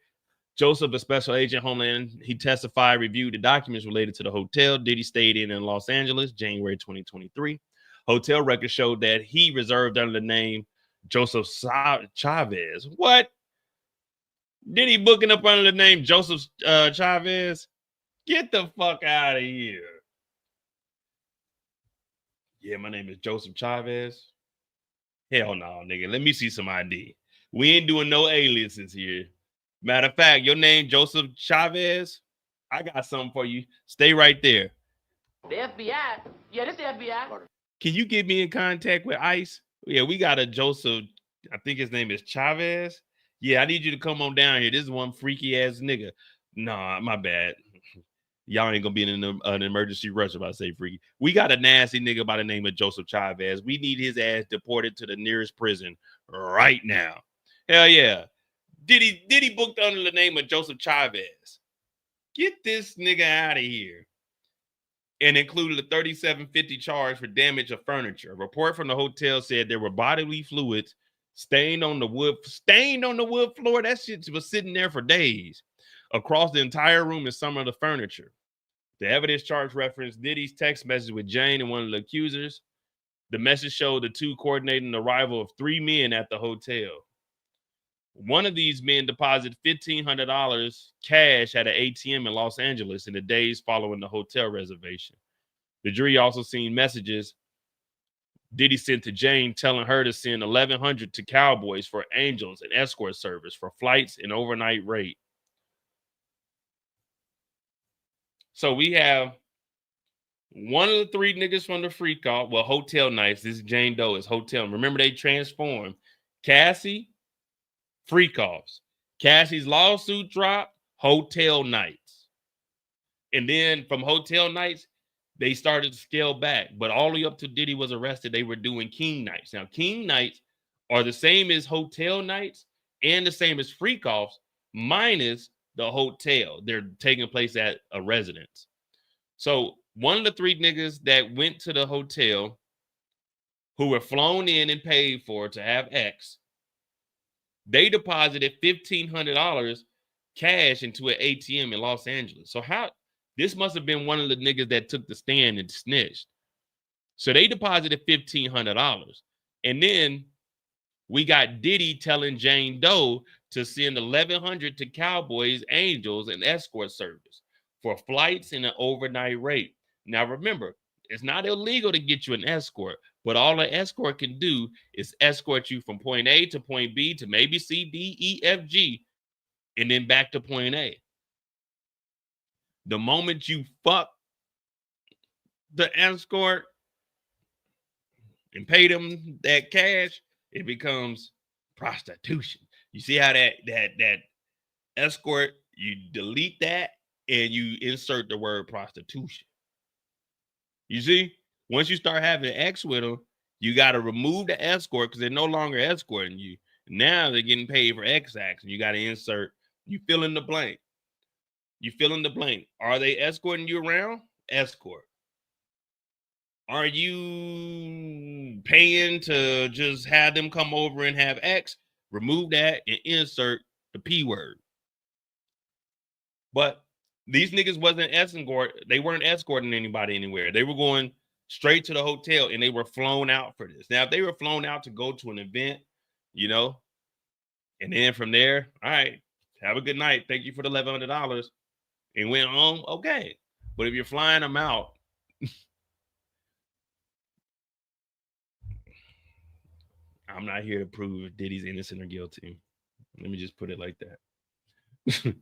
Joseph, a special agent, Homeland, he testified, reviewed the documents related to the hotel Diddy stayed in Los Angeles, January 2023. Hotel records showed that he reserved under the name Joseph Chavez. What? Diddy booking up under the name Joseph Chavez? Get the fuck out of here. Yeah, my name is Joseph Chavez. Hell no, nigga. Let me see some ID. We ain't doing no aliases here. Matter of fact, your name Joseph Chavez. I got something for you. Stay right there. The FBI. Yeah, this the FBI. Can you get me in contact with ICE? Yeah, we got a Joseph. I think his name is Chavez. Yeah, I need you to come on down here. This is one freaky ass nigga. Nah, my bad. Y'all ain't gonna be in an emergency rush if I say freaky. We got a nasty nigga by the name of Joseph Chavez. We need his ass deported to the nearest prison right now. Hell yeah. Diddy booked under the name of Joseph Chavez. Get this nigga out of here. And included a $37.50 charge for damage of furniture. A report from the hotel said there were bodily fluids stained on the wood floor. That shit was sitting there for days. Across the entire room and some of the furniture. The evidence charge referenced Diddy's text message with Jane and one of the accusers. The message showed the two coordinating the arrival of 3 men at the hotel. One of these men deposited $1,500 cash at an ATM in Los Angeles in the days following the hotel reservation. The jury also seen messages Diddy sent to Jane telling her to send $1,100 to Cowboys for angels and escort service for flights and overnight rate. So we have one of the three niggas from the freak off, well, Hotel Nights. This is Jane Doe, is Hotel. Remember, they transformed Cassie, freak offs. Cassie's lawsuit dropped, Hotel Nights. And then from Hotel Nights, they started to scale back. But all the way up to Diddy was arrested, they were doing King Nights. Now, King Nights are the same as Hotel Nights and the same as freak offs, minus the hotel. They're taking place at a residence. So one of the three niggas that went to the hotel, who were flown in and paid for to have X, they deposited $1,500 cash into an ATM in Los Angeles. So how, this must have been one of the niggas that took the stand and snitched. So they deposited $1,500. And then we got Diddy telling Jane Doe to send $1,100 to Cowboys, Angels, and escort service for flights and an overnight rate. Now remember, it's not illegal to get you an escort, but all an escort can do is escort you from point A to point B to maybe C, D, E, F, G, and then back to point A. The moment you fuck the escort and pay them that cash, it becomes prostitution. You see how that escort, you delete that and you insert the word prostitution. You see, once you start having X with them, you got to remove the escort because they're no longer escorting you. Now they're getting paid for X acts, and you got to insert, you fill in the blank. You fill in the blank. Are they escorting you around? Escort. Are you paying to just have them come over and have X? Remove that and insert the P word. But these niggas wasn't they weren't escorting anybody anywhere. They were going straight to the hotel and they were flown out for this. Now, if they were flown out to go to an event, you know, and then from there, all right, have a good night. Thank you for the $1,100 and went home. Okay. But if you're flying them out, I'm not here to prove if Diddy's innocent or guilty. Let me just put it like that.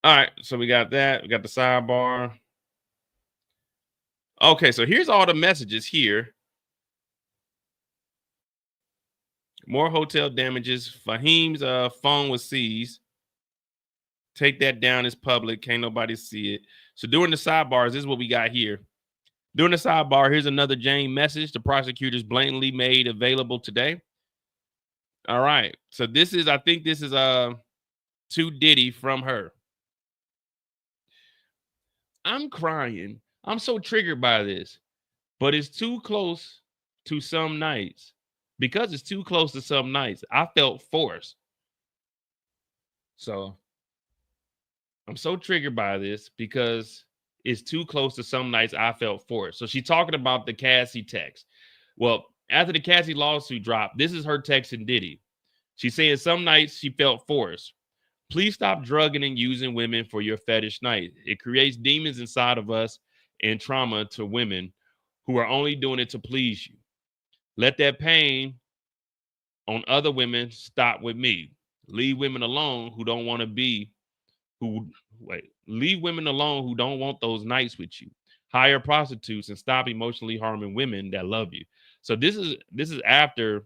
All right, so we got that. We got the sidebar. Okay, so here's all the messages here. More hotel damages. Fahim's phone was seized. Take that down. It's public. Can't nobody see it. So during the sidebars, this is what we got here. During the sidebar, here's another Jane message the prosecutors blatantly made available today. All right, so this is, I think this is to Diddy from her. I'm crying. I'm so triggered by this, but it's too close to some nights. Because it's too close to some nights, I felt forced. So I'm so triggered by this because it's too close to some nights I felt forced. So she's talking about the Cassie text. Well, after the Cassie lawsuit dropped, this is her texting Diddy. She's saying some nights she felt forced. Please stop drugging and using women for your fetish night. It creates demons inside of us and trauma to women who are only doing it to please you. Let that pain on other women stop with me. Leave women alone who don't want to be, leave women alone who don't want those nights with you. Hire prostitutes and stop emotionally harming women that love you. So this is after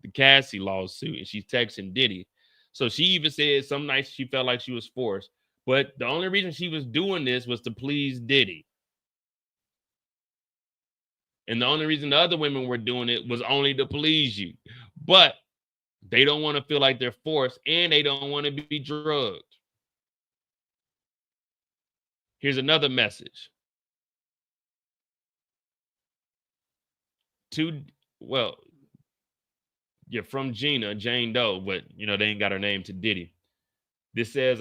the Cassie lawsuit, and she's texting Diddy. So she even said some nights she felt like she was forced, but the only reason she was doing this was to please Diddy. And the only reason the other women were doing it was only to please you. But they don't want to feel like they're forced, and they don't want to be drugged. Here's another message. You're from Jane Doe, but you know they ain't got her name to Diddy. This says,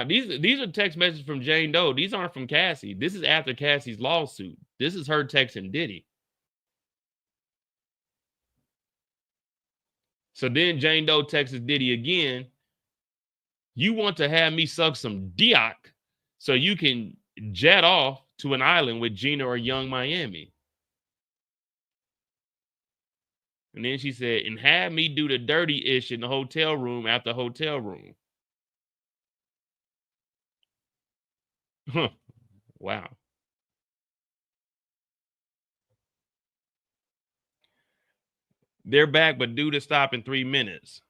these are text messages from Jane Doe. These aren't from Cassie. This is after Cassie's lawsuit. This is her texting Diddy. So then Jane Doe texts Diddy again. You want to have me suck some dick so you can jet off to an island with Gina or Young Miami. And then she said, and have me do the dirty ish in the hotel room after hotel room. Wow. They're back, but due to stop in 3 minutes.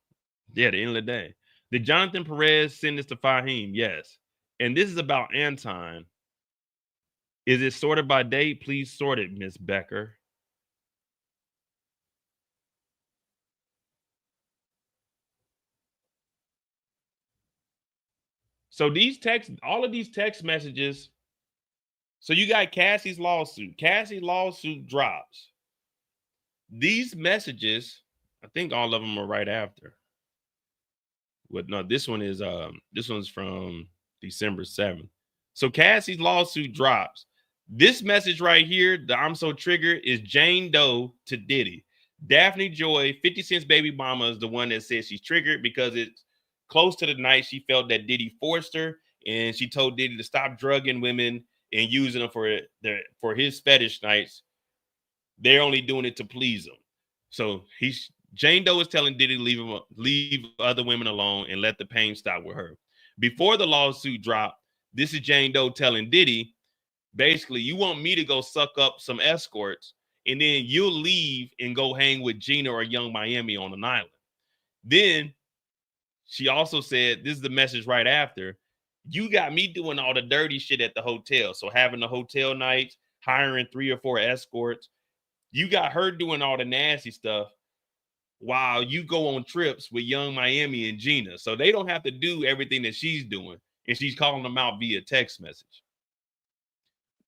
Yeah, the end of the day. Did Jonathan Perez send this to Fahim? Yes. And this is about Anton. Is it sorted by date? Please sort it, Miss Becker. So these texts, all of these text messages. So you got Cassie's lawsuit. Cassie's lawsuit drops. These messages, I think all of them are right after. But no, this one's from December 7th. So Cassie's lawsuit drops. This message right here, the I'm so triggered, is Jane Doe to Diddy. Daphne Joy, 50 Cent's baby mama, is the one that says she's triggered because it's close to the night she felt that Diddy forced her, and she told Diddy to stop drugging women and using them for his fetish nights. They're only doing it to please him. So Jane Doe is telling Diddy to leave other women alone and let the pain stop with her. Before the lawsuit dropped, this is Jane Doe telling Diddy, basically, you want me to go suck up some escorts, and then you'll leave and go hang with Gina or Young Miami on an island. Then she also said, this is the message right after, you got me doing all the dirty shit at the hotel. So having the hotel nights, hiring 3 or 4 escorts. You got her doing all the nasty stuff while you go on trips with Young Miami and Gina. So they don't have to do everything that she's doing. And she's calling them out via text message.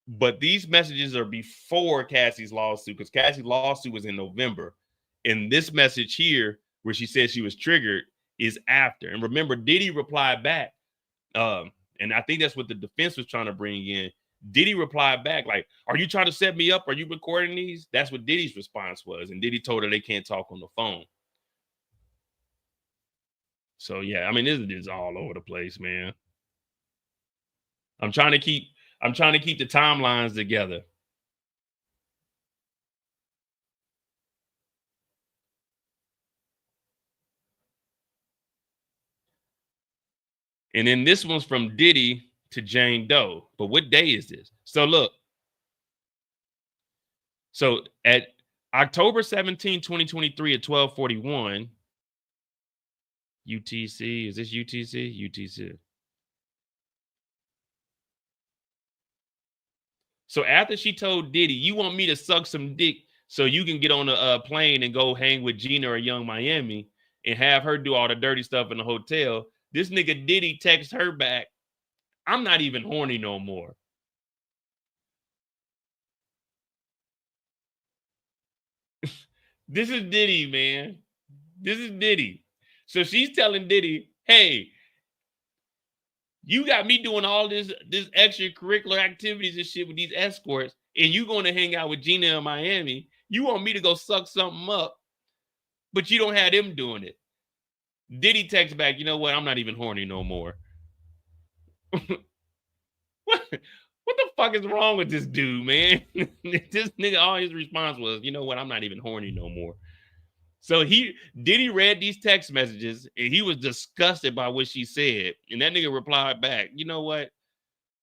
But these messages are before Cassie's lawsuit, because Cassie's lawsuit was in November. And this message here, where she said she was triggered, is after. And remember, Diddy replied back. And I think that's what the defense was trying to bring in. Diddy replied back, like, are you trying to set me up? Are you recording these? That's what Diddy's response was. And Diddy told her they can't talk on the phone. So, yeah, I mean, this is all over the place, man. I'm trying to keep the timelines together. And then this one's from Diddy to Jane Doe. But what day is this? So look. So at October 17, 2023 at 12:41, UTC, is this UTC? UTC. So after she told Diddy, you want me to suck some dick so you can get on a plane and go hang with Gina or Young Miami and have her do all the dirty stuff in the hotel, this nigga Diddy texts her back, I'm not even horny no more. This is Diddy, man. This is Diddy. So she's telling Diddy, hey, you got me doing all this extracurricular activities and shit with these escorts, and you going to hang out with Gina in Miami. You want me to go suck something up, but you don't have them doing it. Diddy texts back, you know what? I'm not even horny no more. What the fuck is wrong with this dude, man? This nigga, all his response was, you know what? I'm not even horny no more. So Diddy read these text messages and he was disgusted by what she said. And that nigga replied back, you know what?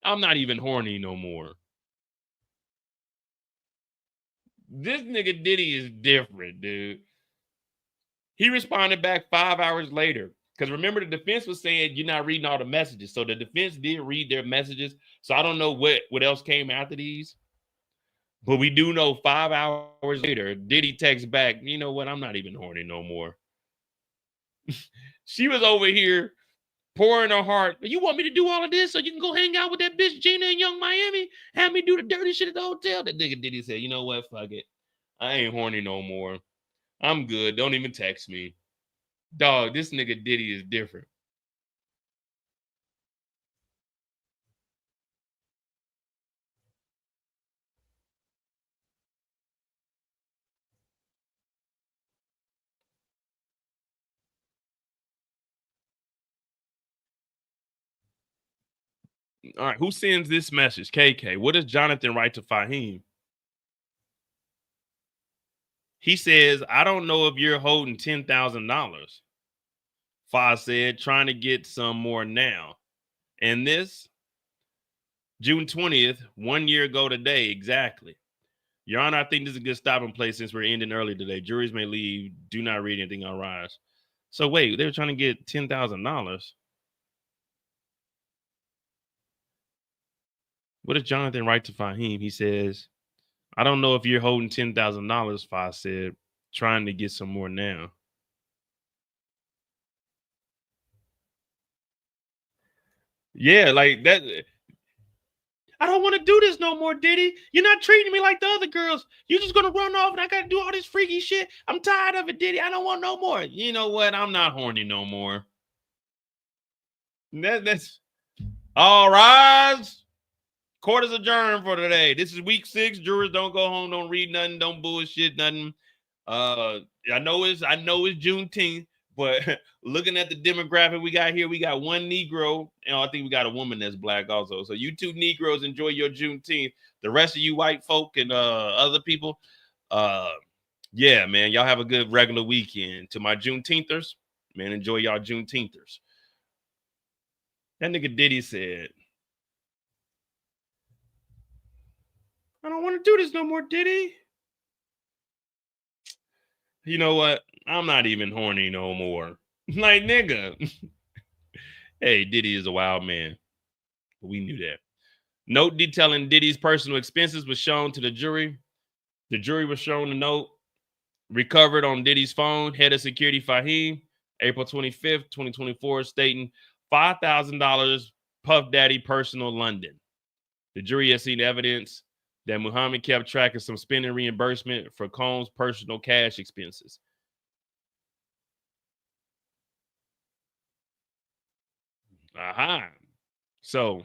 I'm not even horny no more. This nigga Diddy is different, dude. He responded back 5 hours later. Because remember, the defense was saying you're not reading all the messages. So the defense did read their messages. So I don't know what else came after these. But we do know 5 hours later, Diddy texts back, you know what? I'm not even horny no more. She was over here pouring her heart. You want me to do all of this so you can go hang out with that bitch Gina in Young Miami? Have me do the dirty shit at the hotel? That nigga Diddy said, you know what? Fuck it. I ain't horny no more. I'm good. Don't even text me. Dog, this nigga Diddy is different. All right, who sends this message? KK. What does Jonathan write to Fahim? He says, I don't know if you're holding $10,000. Fa said, trying to get some more now. And this, June 20th, 1 year ago today, exactly. Your Honor, I think this is a good stopping place since we're ending early today. Juries may leave. Do not read anything on rise. So wait, they were trying to get $10,000. What does Jonathan write to Fahim? He says, I don't know if you're holding $10,000, Fa said, trying to get some more now. Yeah, like that. I don't want to do this no more, Diddy. You're not treating me like the other girls. You're just gonna run off and I gotta do all this freaky shit. I'm tired of it, Diddy. I don't want no more. You know what? I'm not horny no more. That's all rise. Court is adjourned for today. This is week 6. Jurors don't go home, don't read nothing, don't bullshit nothing. I know it's Juneteenth, but looking at the demographic we got here, we got one Negro, and I think we got a woman that's black also. So you 2 Negroes enjoy your Juneteenth. The rest of you white folk and other people, yeah, man, y'all have a good regular weekend. To my Juneteenthers, man, enjoy y'all Juneteenthers. That nigga Diddy said, I don't want to do this no more, Diddy. You know what? I'm not even horny no more. Like, nigga. Hey, Diddy is a wild man. We knew that. Note detailing Diddy's personal expenses was shown to the jury. The jury was shown a note recovered on Diddy's phone. Head of security Fahim, April 25th, 2024, stating $5,000 Puff Daddy personal London. The jury has seen evidence that Muhammad kept track of some spending reimbursement for Combs' personal cash expenses. Aha. So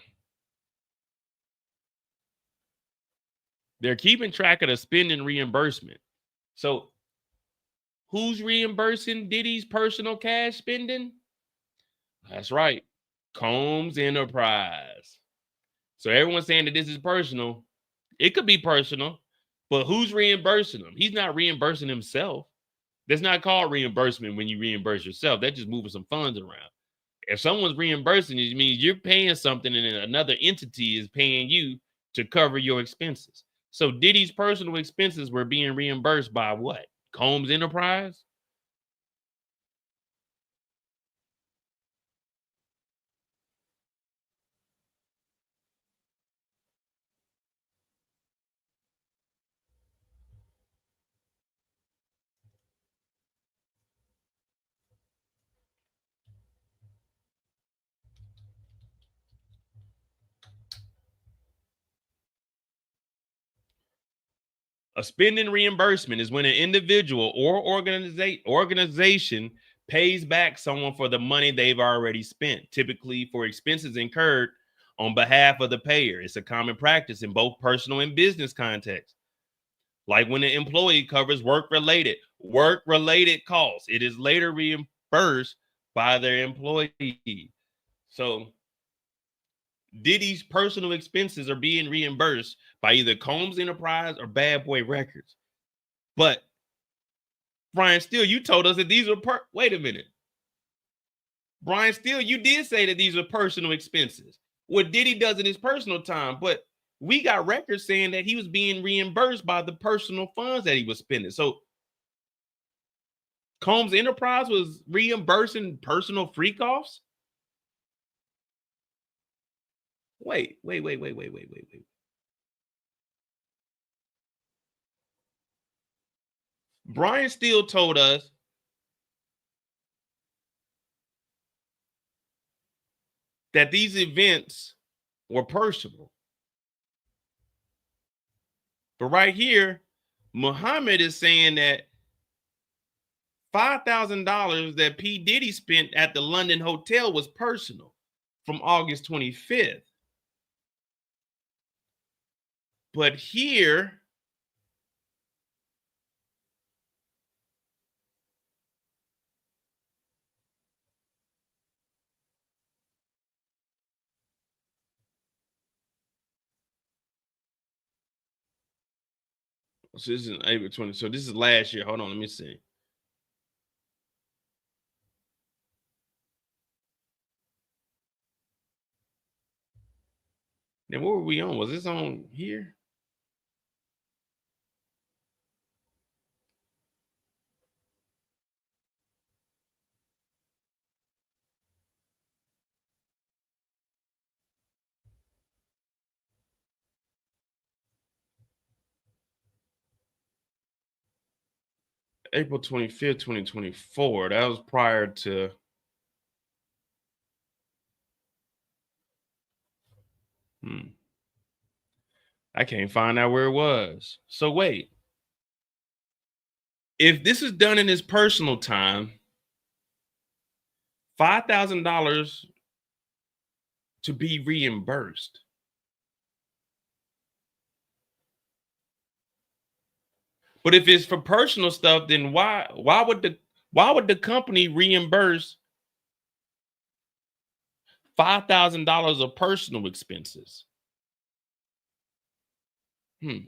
they're keeping track of the spending reimbursement. So who's reimbursing Diddy's personal cash spending? That's right. Combs Enterprise. So everyone's saying that this is personal. It could be personal, but who's reimbursing him? He's not reimbursing himself. That's not called reimbursement when you reimburse yourself. That's just moving some funds around. If someone's reimbursing you, it means you're paying something and another entity is paying you to cover your expenses. So Diddy's personal expenses were being reimbursed by what? Combs Enterprise? A spending reimbursement is when an individual or organization pays back someone for the money they've already spent, typically for expenses incurred on behalf of the payer. It's a common practice in both personal and business contexts. Like when an employee covers work-related costs, it is later reimbursed by their employee. So Diddy's personal expenses are being reimbursed by either Combs Enterprise or Bad Boy Records. But Brian Steele, you told us that these are wait a minute. Brian Steele, you did say that these are personal expenses. What Diddy does in his personal time, but we got records saying that he was being reimbursed by the personal funds that he was spending. So Combs Enterprise was reimbursing personal freak offs? Wait. Brian Steele told us that these events were personal. But right here, Muhammad is saying that $5,000 that P. Diddy spent at the London hotel was personal from August 25th. But here, So this is April 20. So this is last year. Hold on, let me see. Then what were we on? Was this on here? April 25th, 2024. That was prior to. I can't find out where it was. So wait. If this is done in his personal time, $5,000 to be reimbursed. But if it's for personal stuff, then why would the company reimburse $5,000 of personal expenses? The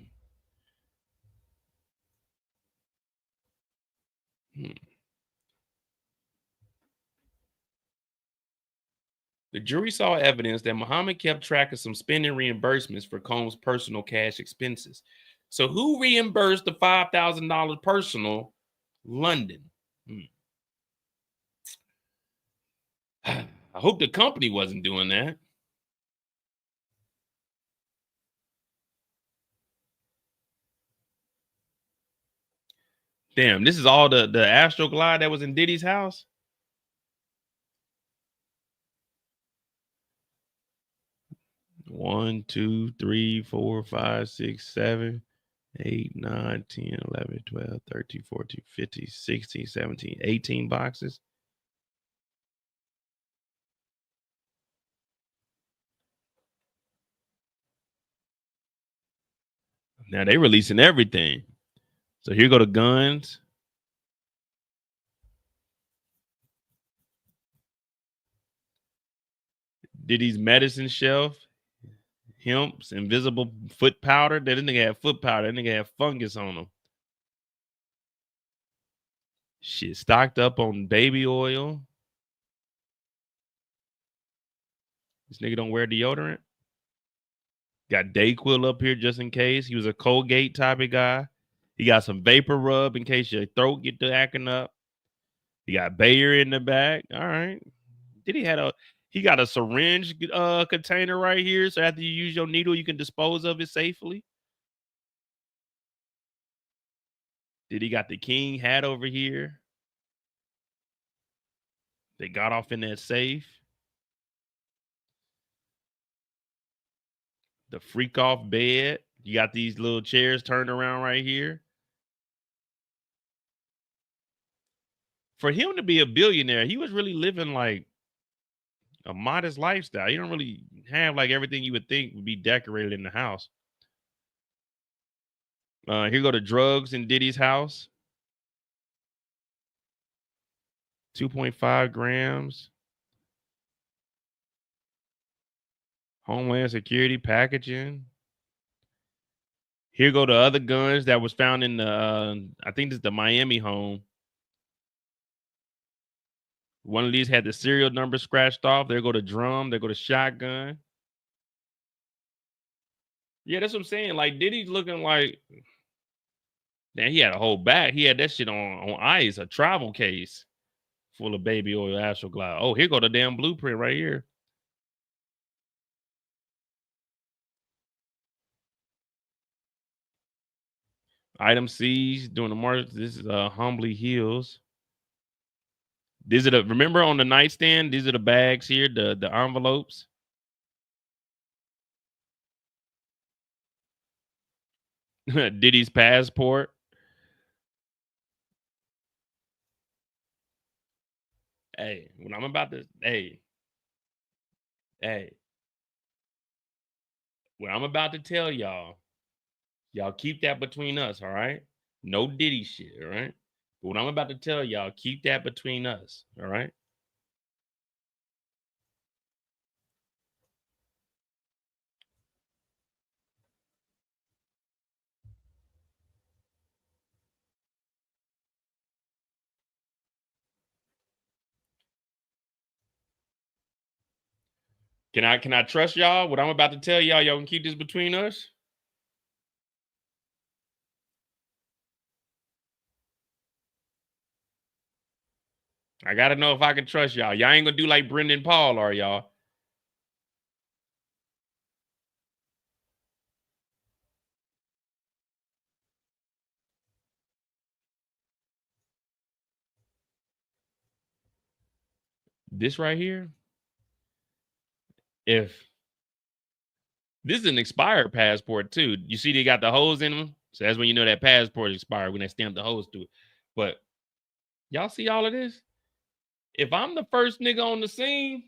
jury saw evidence that Muhammad kept track of some spending reimbursements for Combs' personal cash expenses. So who reimbursed the $5,000 personal? London. I hope the company wasn't doing that. Damn, this is all the Astroglide that was in Diddy's house? One, 2, 3, 4, 5, 6, 7, 8, 9, 10, 11, 12, 13, 14, 15, 16, 17, 18 boxes. Now they releasing everything. So here go the guns. Diddy's medicine shelf. Hemp's invisible foot powder. That nigga had foot powder. That nigga had fungus on him. Shit, stocked up on baby oil. This nigga don't wear deodorant. Got Dayquil up here just in case. He was a Colgate type of guy. He got some vapor rub in case your throat get to acting up. He got Bayer in the back. All right. He got a syringe container right here. So after you use your needle, you can dispose of it safely. Did he got the king hat over here? They got off in that safe. The freak off bed. You got these little chairs turned around right here. For him to be a billionaire, he was really living like a modest lifestyle. You don't really have like everything you would think would be decorated in the house. Here go the drugs in Diddy's house. 2.5 grams. Homeland Security packaging. Here go the other guns that was found in the, I think this is the Miami home. One of these had the serial number scratched off. There go the drum. There go the shotgun. Yeah, that's what I'm saying. Like, Diddy's looking like, man, he had a whole bag. He had that shit on ice, a travel case full of baby oil Astroglide. Oh, here go the damn blueprint right here. Item C's doing the march. This is Humbly Heals. These are the, remember on the nightstand, these are the bags here, the envelopes. Diddy's passport. Hey, when I'm about to, hey, what I'm about to tell y'all, y'all keep that between us, all right? No Diddy shit, all right? But what I'm about to tell y'all, keep that between us, all right? Can I trust y'all? What I'm about to tell y'all, y'all can keep this between us? I gotta know if I can trust y'all. Y'all ain't gonna do like Brendan Paul, are y'all? This right here, if this is an expired passport too. You see they got the holes in them. So that's when you know that passport is expired, when they stamp the holes to it. But y'all see all of this? If I'm the first nigga on the scene,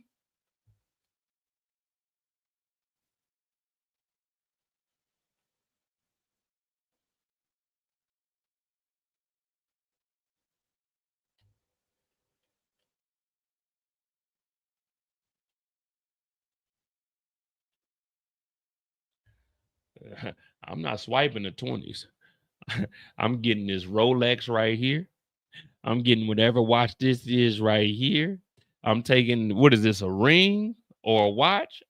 I'm not swiping the 20s. I'm getting this Rolex right here. I'm getting whatever watch this is right here. I'm taking, what is this, a ring or a watch?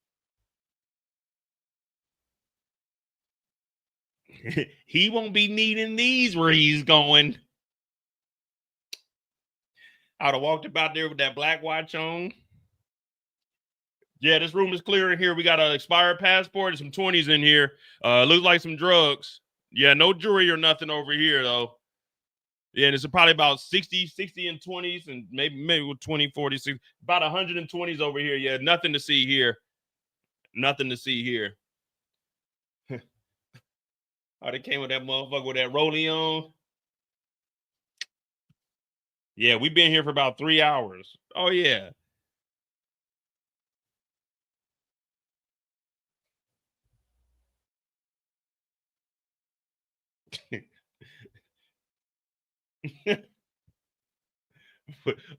He won't be needing these where he's going. I would have walked about there with that black watch on. Yeah, this room is clear in here. We got an expired passport and some 20s in here. Looks like some drugs. Yeah, no jewelry or nothing over here, though. Yeah, and it's probably about 60 and 20s and maybe with 20, 40, 60, about 120s over here. Yeah, nothing to see here. Nothing to see here. Oh, they came with that motherfucker with that rollie on. Yeah, we've been here for about 3 hours. Oh, yeah.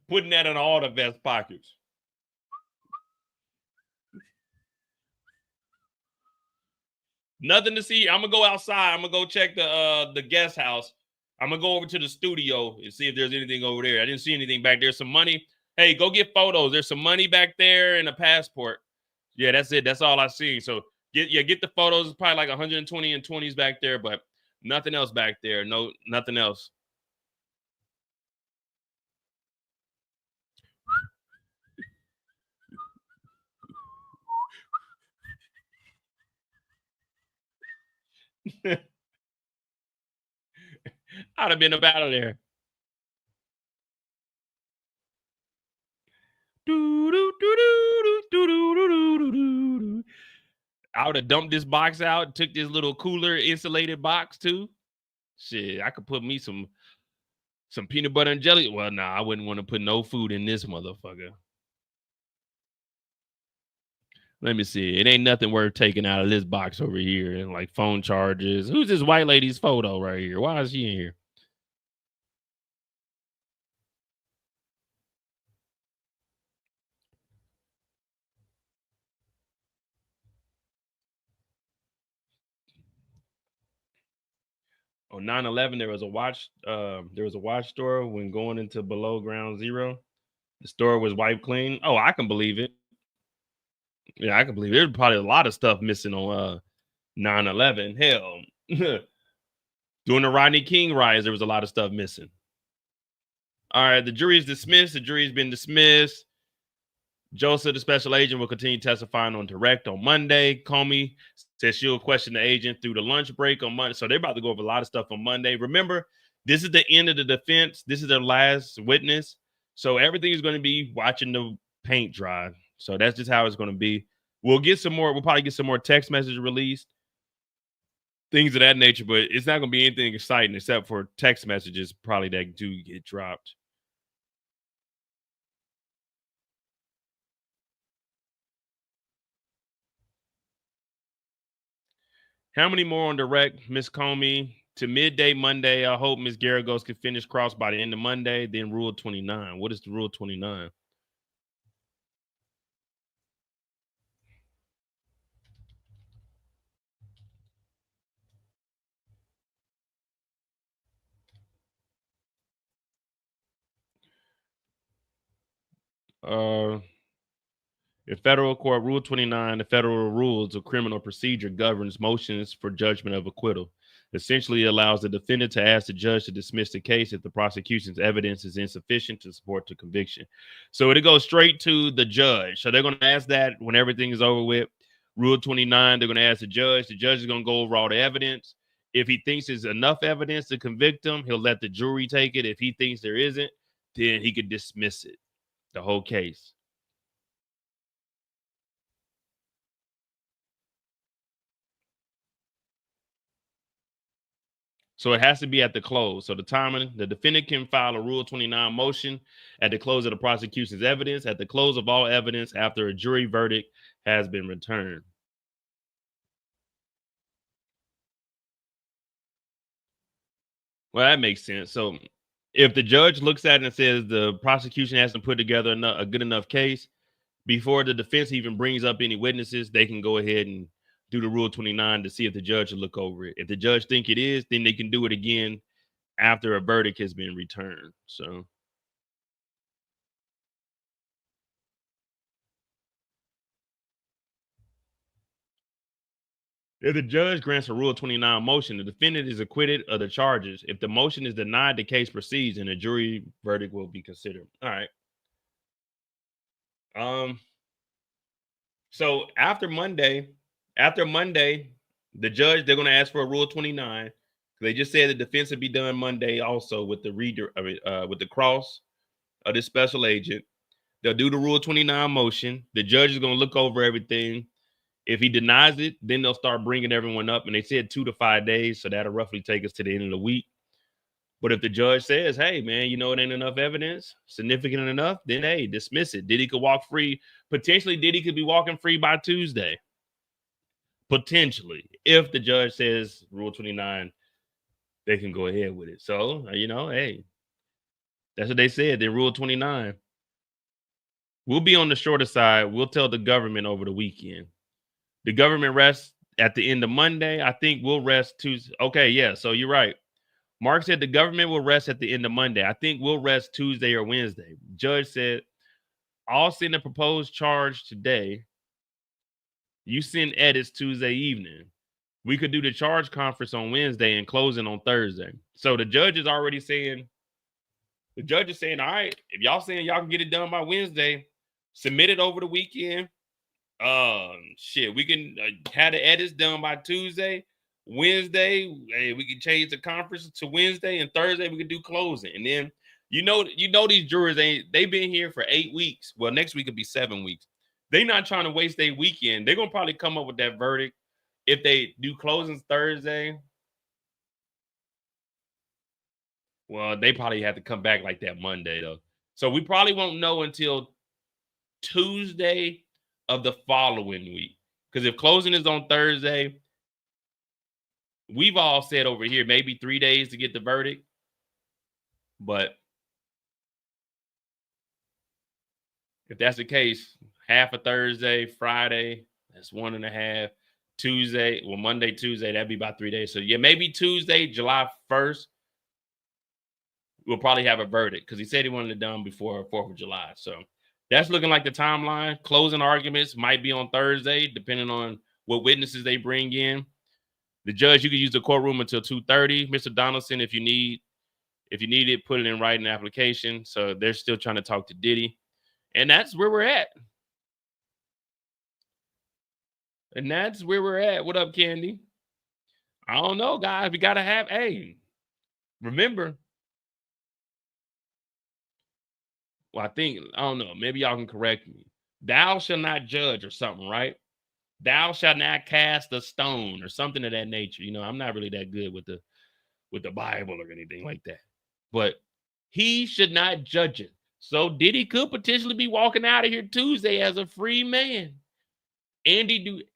Putting that in all the vest pockets. Nothing to see. I'm gonna go outside. I'm gonna go check the guest house. I'm gonna go over to the studio and see if there's anything over there. I didn't see anything back there. Some money. Hey, go get photos. There's some money back there and a passport. Yeah, that's it. That's all I see. So get the photos. It's probably like 120 and 20s back there, but nothing else back there. No, nothing else. I'd have been up out of there. I would have dumped this box out, took this little cooler insulated box too. Shit, I could put me some peanut butter and jelly. Well, nah, I wouldn't want to put no food in this motherfucker. Let me see. It ain't nothing worth taking out of this box over here. And like phone charges. Who's this white lady's photo right here? Why is she in here? On 9/11, there was a watch store when going into below ground zero. The store was wiped clean. Oh, I can believe it. Yeah, I can believe it. There's probably a lot of stuff missing on 9/11. Hell. During the Rodney King riots, there was a lot of stuff missing. All right, the jury is dismissed. The jury's been dismissed. Joseph, the special agent, will continue testifying on direct on Monday. Comey says she'll question the agent through the lunch break on Monday. So they're about to go over a lot of stuff on Monday. Remember, this is the end of the defense. This is their last witness. So everything is going to be watching the paint dry. So that's just how it's going to be. We'll probably get some more text messages released, things of that nature, but it's not going to be anything exciting except for text messages probably that do get dropped. How many more on direct, Miss Comey? To midday Monday, I hope Miss Garagos can finish cross by the end of Monday, then Rule 29. What is the Rule 29? In federal court, Rule 29, the Federal Rules of Criminal Procedure governs motions for judgment of acquittal. Essentially allows the defendant to ask the judge to dismiss the case if the prosecution's evidence is insufficient to support the conviction. So it goes straight to the judge. So they're going to ask that when everything is over with. Rule 29, they're going to ask the judge. The judge is going to go over all the evidence. If he thinks there's enough evidence to convict him, he'll let the jury take it. If he thinks there isn't, then he could dismiss it, the whole case. So it has to be at the close. So the timing, the defendant can file a Rule 29 motion at the close of the prosecution's evidence, at the close of all evidence after a jury verdict has been returned. Well, that makes sense. So if the judge looks at it and says the prosecution hasn't put together a good enough case, before the defense even brings up any witnesses, they can go ahead and do the Rule 29 to see if the judge will look over it. If the judge think it is, then they can do it again after a verdict has been returned. So if the judge grants a Rule 29 motion, the defendant is acquitted of the charges. If the motion is denied, the case proceeds and a jury verdict will be considered. All right. So after Monday, the judge, they're going to ask for a Rule 29. They just said the defense would be done Monday also with the reader of it, with the cross of the special agent. They'll do the Rule 29 motion. The judge is going to look over everything. If he denies it, then they'll start bringing everyone up. And they said 2 to 5 days. So that'll roughly take us to the end of the week. But if the judge says, hey, man, it ain't enough evidence, significant enough, then, hey, dismiss it. Diddy could walk free. Potentially, Diddy could be walking free by Tuesday. Potentially. If the judge says Rule 29, they can go ahead with it. So, hey, that's what they said. Then Rule 29. We'll be on the shorter side. We'll tell the government over the weekend. The government rests at the end of Monday. I think we'll rest Tuesday. Okay, yeah, so you're right. Mark said the government will rest at the end of Monday. I think we'll rest Tuesday or Wednesday. Judge said, I'll send a proposed charge today. You send edits Tuesday evening. We could do the charge conference on Wednesday and closing on Thursday. So the judge is already saying, all right, if y'all saying y'all can get it done by Wednesday, submit it over the weekend. We can have the edits done by Tuesday. Wednesday, hey, we can change the conference to Wednesday, and Thursday we can do closing. And then these jurors they've been here for 8 weeks. Well, next week could be 7 weeks. They're not trying to waste their weekend. They're gonna probably come up with that verdict if they do closings Thursday. Well, they probably have to come back like that Monday though. So we probably won't know until Tuesday of the following week. Because if closing is on Thursday, we've all said over here maybe 3 days to get the verdict. But if that's the case, half a Thursday, Friday, that's 1.5. Tuesday, Monday, Tuesday, that'd be about 3 days. So yeah, maybe Tuesday, July 1st, we'll probably have a verdict because he said he wanted it done before 4th of July. So that's looking like the timeline. Closing arguments might be on Thursday, depending on what witnesses they bring in. The judge, you can use the courtroom until 2:30. Mr. Donaldson, if you need it, put it in writing application. So they're still trying to talk to Diddy. And that's where we're at. What up, Candy? I don't know, guys. We got to have, remember. Well, I don't know. Maybe y'all can correct me. Thou shall not judge or something, right? Thou shalt not cast a stone or something of that nature. I'm not really that good with the Bible or anything like that. But he should not judge it. So Diddy could potentially be walking out of here Tuesday as a free man. Andy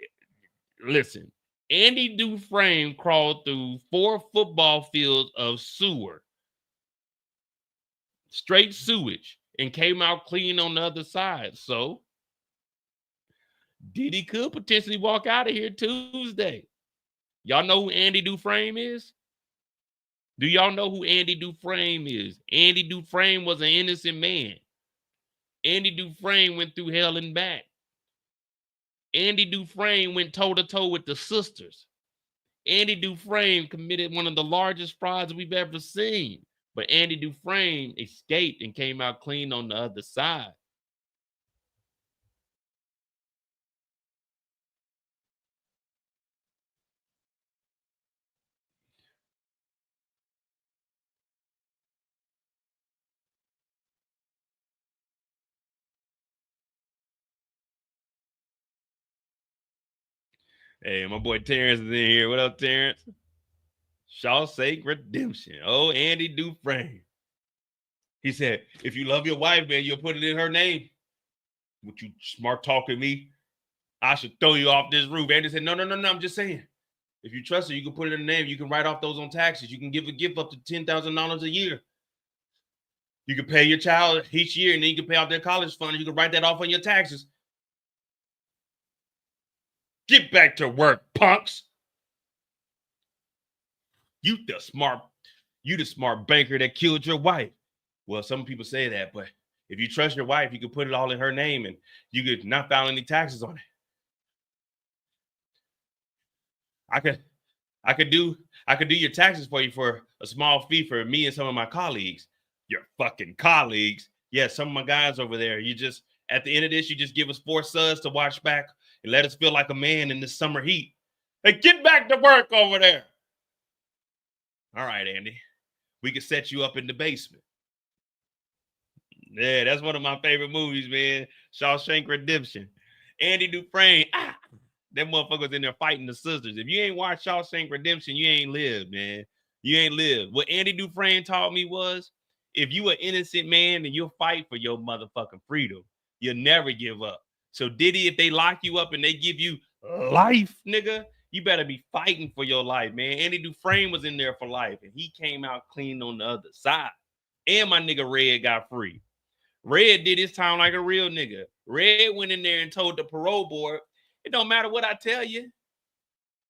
Dufresne crawled through 4 football fields of sewer. Straight sewage. And came out clean on the other side. So Diddy could potentially walk out of here Tuesday. Y'all know who Andy Dufresne is? Do y'all know who Andy Dufresne is? Andy Dufresne was an innocent man. Andy Dufresne went through hell and back. Andy Dufresne went toe-to-toe with the sisters. Andy Dufresne committed one of the largest frauds we've ever seen. But Andy Dufresne escaped and came out clean on the other side. Hey, my boy Terrence is in here. What up, Terrence? Shawshank Redemption. Oh, Andy Dufresne. He said, if you love your wife, man, you'll put it in her name. Would you smart talking me? I should throw you off this roof. Andy said, no, I'm just saying. If you trust her, you can put it in her name. You can write off those on taxes. You can give a gift up to $10,000 a year. You can pay your child each year, and then you can pay off their college fund. You can write that off on your taxes. Get back to work, punks. You the smart banker that killed your wife. Well, some people say that, but if you trust your wife, you can put it all in her name and you could not file any taxes on it. I could do your taxes for you for a small fee for me and some of my colleagues. Your fucking colleagues. Yeah, some of my guys over there. You just, at the end of this, you just give us 4 suds to watch back and let us feel like a man in this summer heat. Hey, get back to work over there. All right, Andy. We could set you up in the basement. Yeah, that's one of my favorite movies, man. Shawshank Redemption. Andy Dufresne. That motherfuckers in there fighting the sisters. If you ain't watched Shawshank Redemption, you ain't lived, man. You ain't lived. What Andy Dufresne taught me was, if you an innocent man, then you'll fight for your motherfucking freedom. You'll never give up. So Diddy, if they lock you up and they give you life, nigga, you better be fighting for your life, man. Andy Dufresne was in there for life, and he came out clean on the other side. And my nigga Red got free. Red did his time like a real nigga. Red went in there and told the parole board, it don't matter what I tell you.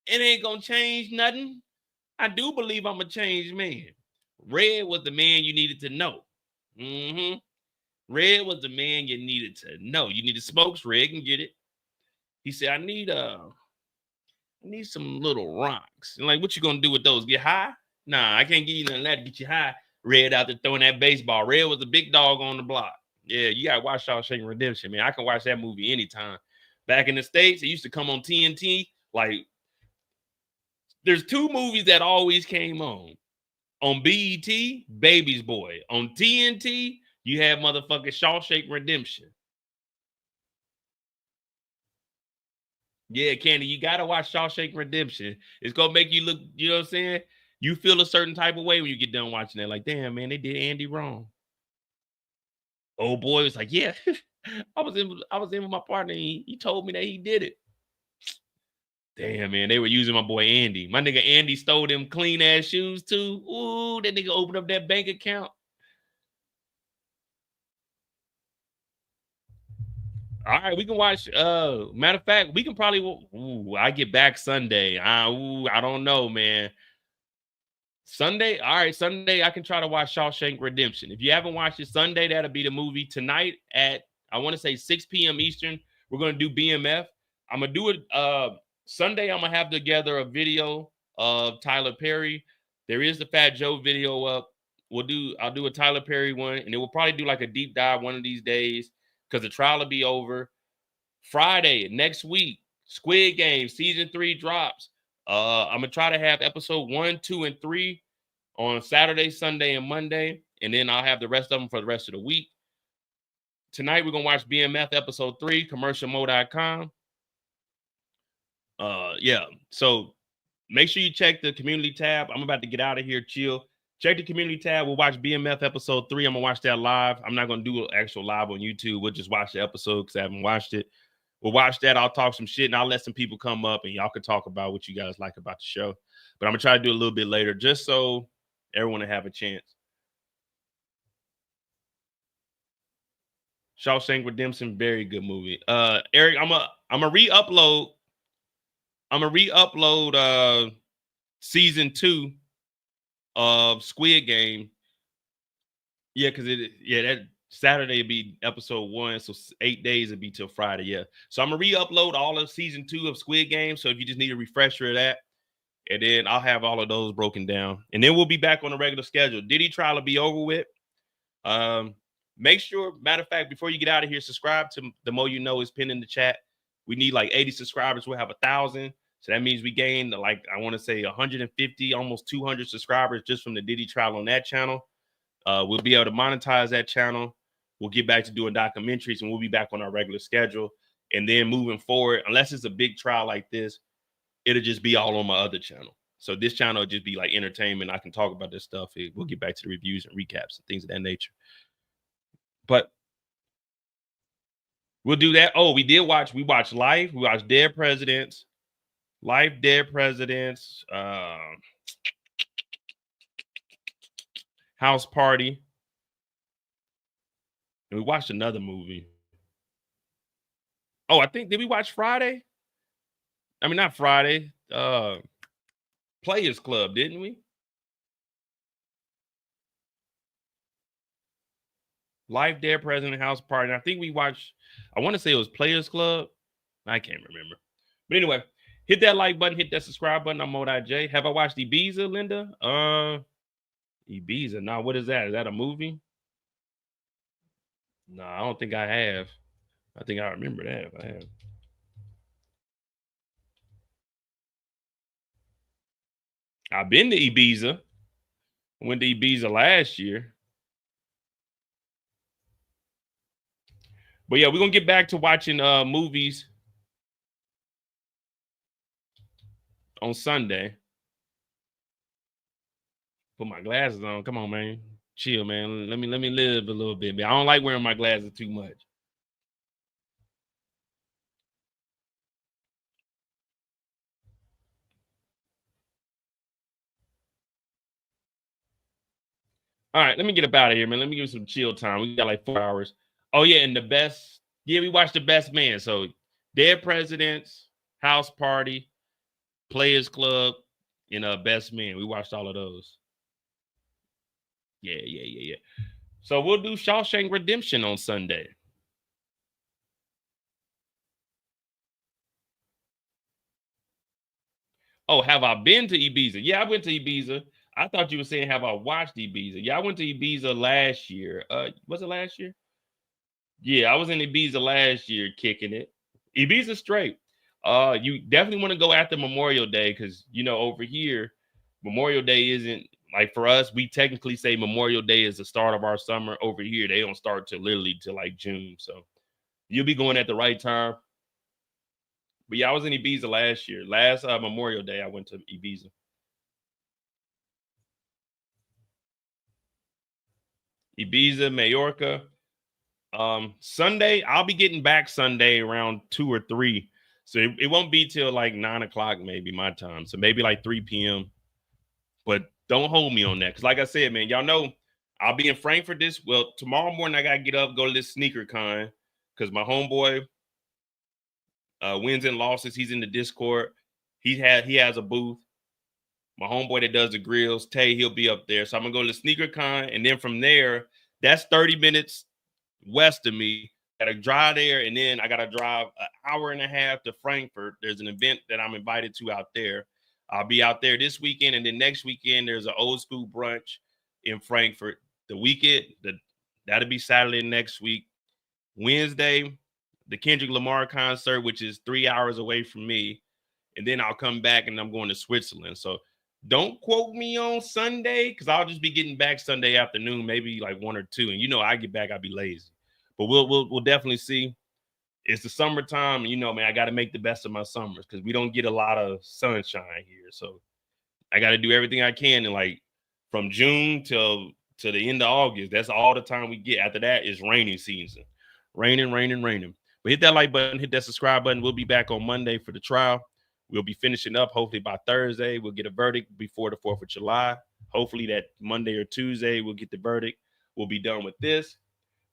It ain't gonna change nothing. I do believe I'm a changed man. Red was the man you needed to know. Red was the man you needed to know. You needed smokes, Red can get it. He said, I need some little rocks. And like, what you gonna do with those? Get high? Nah, I can't give you none of that to get you high. Red out there throwing that baseball. Red was a big dog on the block. Yeah, you gotta watch Shawshank Redemption, man. I can watch that movie anytime. Back in the States, it used to come on TNT. Like, there's 2 movies that always came on. On BET, Baby's Boy. On TNT, you have motherfucking Shawshank Redemption. Yeah, Candy, you gotta watch Shawshank Redemption. It's gonna make you look, you know what I'm saying? You feel a certain type of way when you get done watching that. Like, damn, man, they did Andy wrong. Old boy was like, yeah, I was in with my partner. He told me that he did it. Damn, man, they were using my boy Andy. My nigga Andy stole them clean ass shoes too. Ooh, that nigga opened up that bank account. All right, we can watch. Matter of fact, we can probably. Ooh, I get back Sunday. I don't know, man. Sunday, all right, Sunday, I can try to watch Shawshank Redemption. If you haven't watched it Sunday, that'll be the movie. Tonight at, I want to say 6 p.m. Eastern, we're going to do BMF. I'm going to do it Sunday. I'm going to have together a video of Tyler Perry. There is the Fat Joe video up. I'll do a Tyler Perry one, and it will probably do like a deep dive one of these days because the trial will be over. Friday, next week, Squid Game season 3 drops. I'm gonna try to have episode 1, 2, and 3 on Saturday, Sunday, and Monday, and then I'll have the rest of them for the rest of the week. Tonight we're gonna watch BMF episode 3, commercialmo.com. Yeah, so make sure you check the community tab. I'm about to get out of here, chill. Check the community tab. We'll watch BMF episode 3. I'm gonna watch that live. I'm not gonna do an actual live on YouTube. We'll just watch the episode because I haven't watched it. We'll watch that. I'll talk some shit and I'll let some people come up and y'all can talk about what you guys like about the show. But I'm gonna try to do a little bit later just so everyone will have a chance. Shawshank Redemption, very good movie. Eric, I'm gonna re-upload season 2 of Squid Game. Yeah, because that Saturday would be episode 1, so 8 days would be till Friday. Yeah. So I'm gonna re-upload all of season 2 of Squid Game. So if you just need a refresher of that, and then I'll have all of those broken down, and then we'll be back on the regular schedule. Diddy trial will be over with. Make sure, matter of fact, before you get out of here, subscribe to The Mo You Know is pinned in the chat. We need like 80 subscribers. We'll have 1,000. So that means we gained like, I want to say 150, almost 200 subscribers just from the Diddy trial on that channel. We'll be able to monetize that channel. We'll get back to doing documentaries, and we'll be back on our regular schedule. And then moving forward, unless it's a big trial like this, it'll just be all on my other channel. So this channel will just be like entertainment. I can talk about this stuff. We'll get back to the reviews and recaps and things of that nature. But we'll do that. Oh, we watched Life. We watched Dead Presidents. Life, Dead Presidents. House Party. And we watched another movie. Oh, did we watch Friday? I mean, not Friday. Players Club, didn't we? Life, Dead President, House Party. And I think we watched, I want to say it was Players Club. I can't remember. But anyway, hit that like button, hit that subscribe button. I'm Mo.J. Have I watched Ibiza, Linda? Ibiza. Nah, what is that? Is that a movie? No, I don't think I have. I think I remember that if I have. I've been to Ibiza. I went to Ibiza last year. But yeah, we're going to get back to watching movies on Sunday. Put my glasses on. Come on, man. Chill, man. Let me live a little bit, man. I don't like wearing my glasses too much. All right, let me get up out of here, man. Let me give you some chill time. We got like 4 hours. Oh, yeah, and we watched The Best Man. So Dead Presidents, House Party, Players Club, and Best Man. We watched all of those. Yeah. So we'll do Shawshank Redemption on Sunday. Oh, have I been to Ibiza? Yeah, I went to Ibiza. I thought you were saying, have I watched Ibiza? Yeah, I went to Ibiza last year. Was it last year? Yeah, I was in Ibiza last year kicking it. Ibiza straight. You definitely want to go after Memorial Day because, over here, Memorial Day isn't like for us. We technically say Memorial Day is the start of our summer. Over here, they don't start till like June. So you'll be going at the right time. But yeah, I was in Ibiza last year. Last Memorial Day, I went to Ibiza. Ibiza, Majorca. Sunday, I'll be getting back Sunday around 2 or 3. So it won't be till like 9 o'clock, maybe my time. So maybe like 3 p.m. But don't hold me on that. Because like I said, man, y'all know I'll be in Frankfurt tomorrow morning. I got to get up, go to this sneaker con. Because my homeboy, wins and losses, he's in the Discord. He has a booth. My homeboy that does the grills, Tay, he'll be up there. So I'm going to go to the sneaker con. And then from there, that's 30 minutes west of me. I got to drive there, and then I got to drive an hour and a half to Frankfurt. There's an event that I'm invited to out there. I'll be out there this weekend, and then next weekend there's an old school brunch in Frankfurt. The weekend, that'll be Saturday next week. Wednesday, the Kendrick Lamar concert, which is 3 hours away from me. And then I'll come back, and I'm going to Switzerland. So don't quote me on Sunday because I'll just be getting back Sunday afternoon, maybe like 1 or 2. And I get back, I'll be lazy. But we'll definitely see. It's the summertime, and man, I got to make the best of my summers because we don't get a lot of sunshine here. So I got to do everything I can, and like from June till the end of August, that's all the time we get. After that is raining season, raining. But hit that like button, hit that subscribe button. We'll be back on Monday for the trial. We'll be finishing up hopefully by Thursday. We'll get a verdict before the 4th of July. Hopefully that Monday or Tuesday we'll get the verdict. We'll be done with this.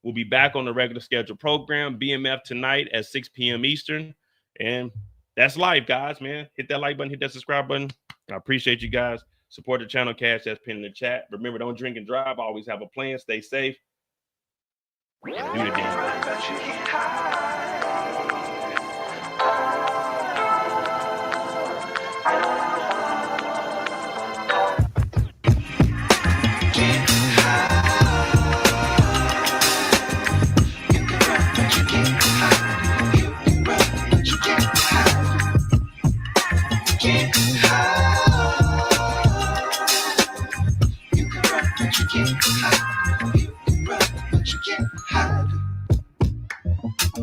We'll be back on the regular scheduled program, BMF tonight at 6 p.m. Eastern. And that's life, guys, man. Hit that like button, hit that subscribe button. I appreciate you guys. Support the channel, cash that's pinned in the chat. Remember, don't drink and drive. Always have a plan. Stay safe. and do the damn thing. You can rap, but you can't hide.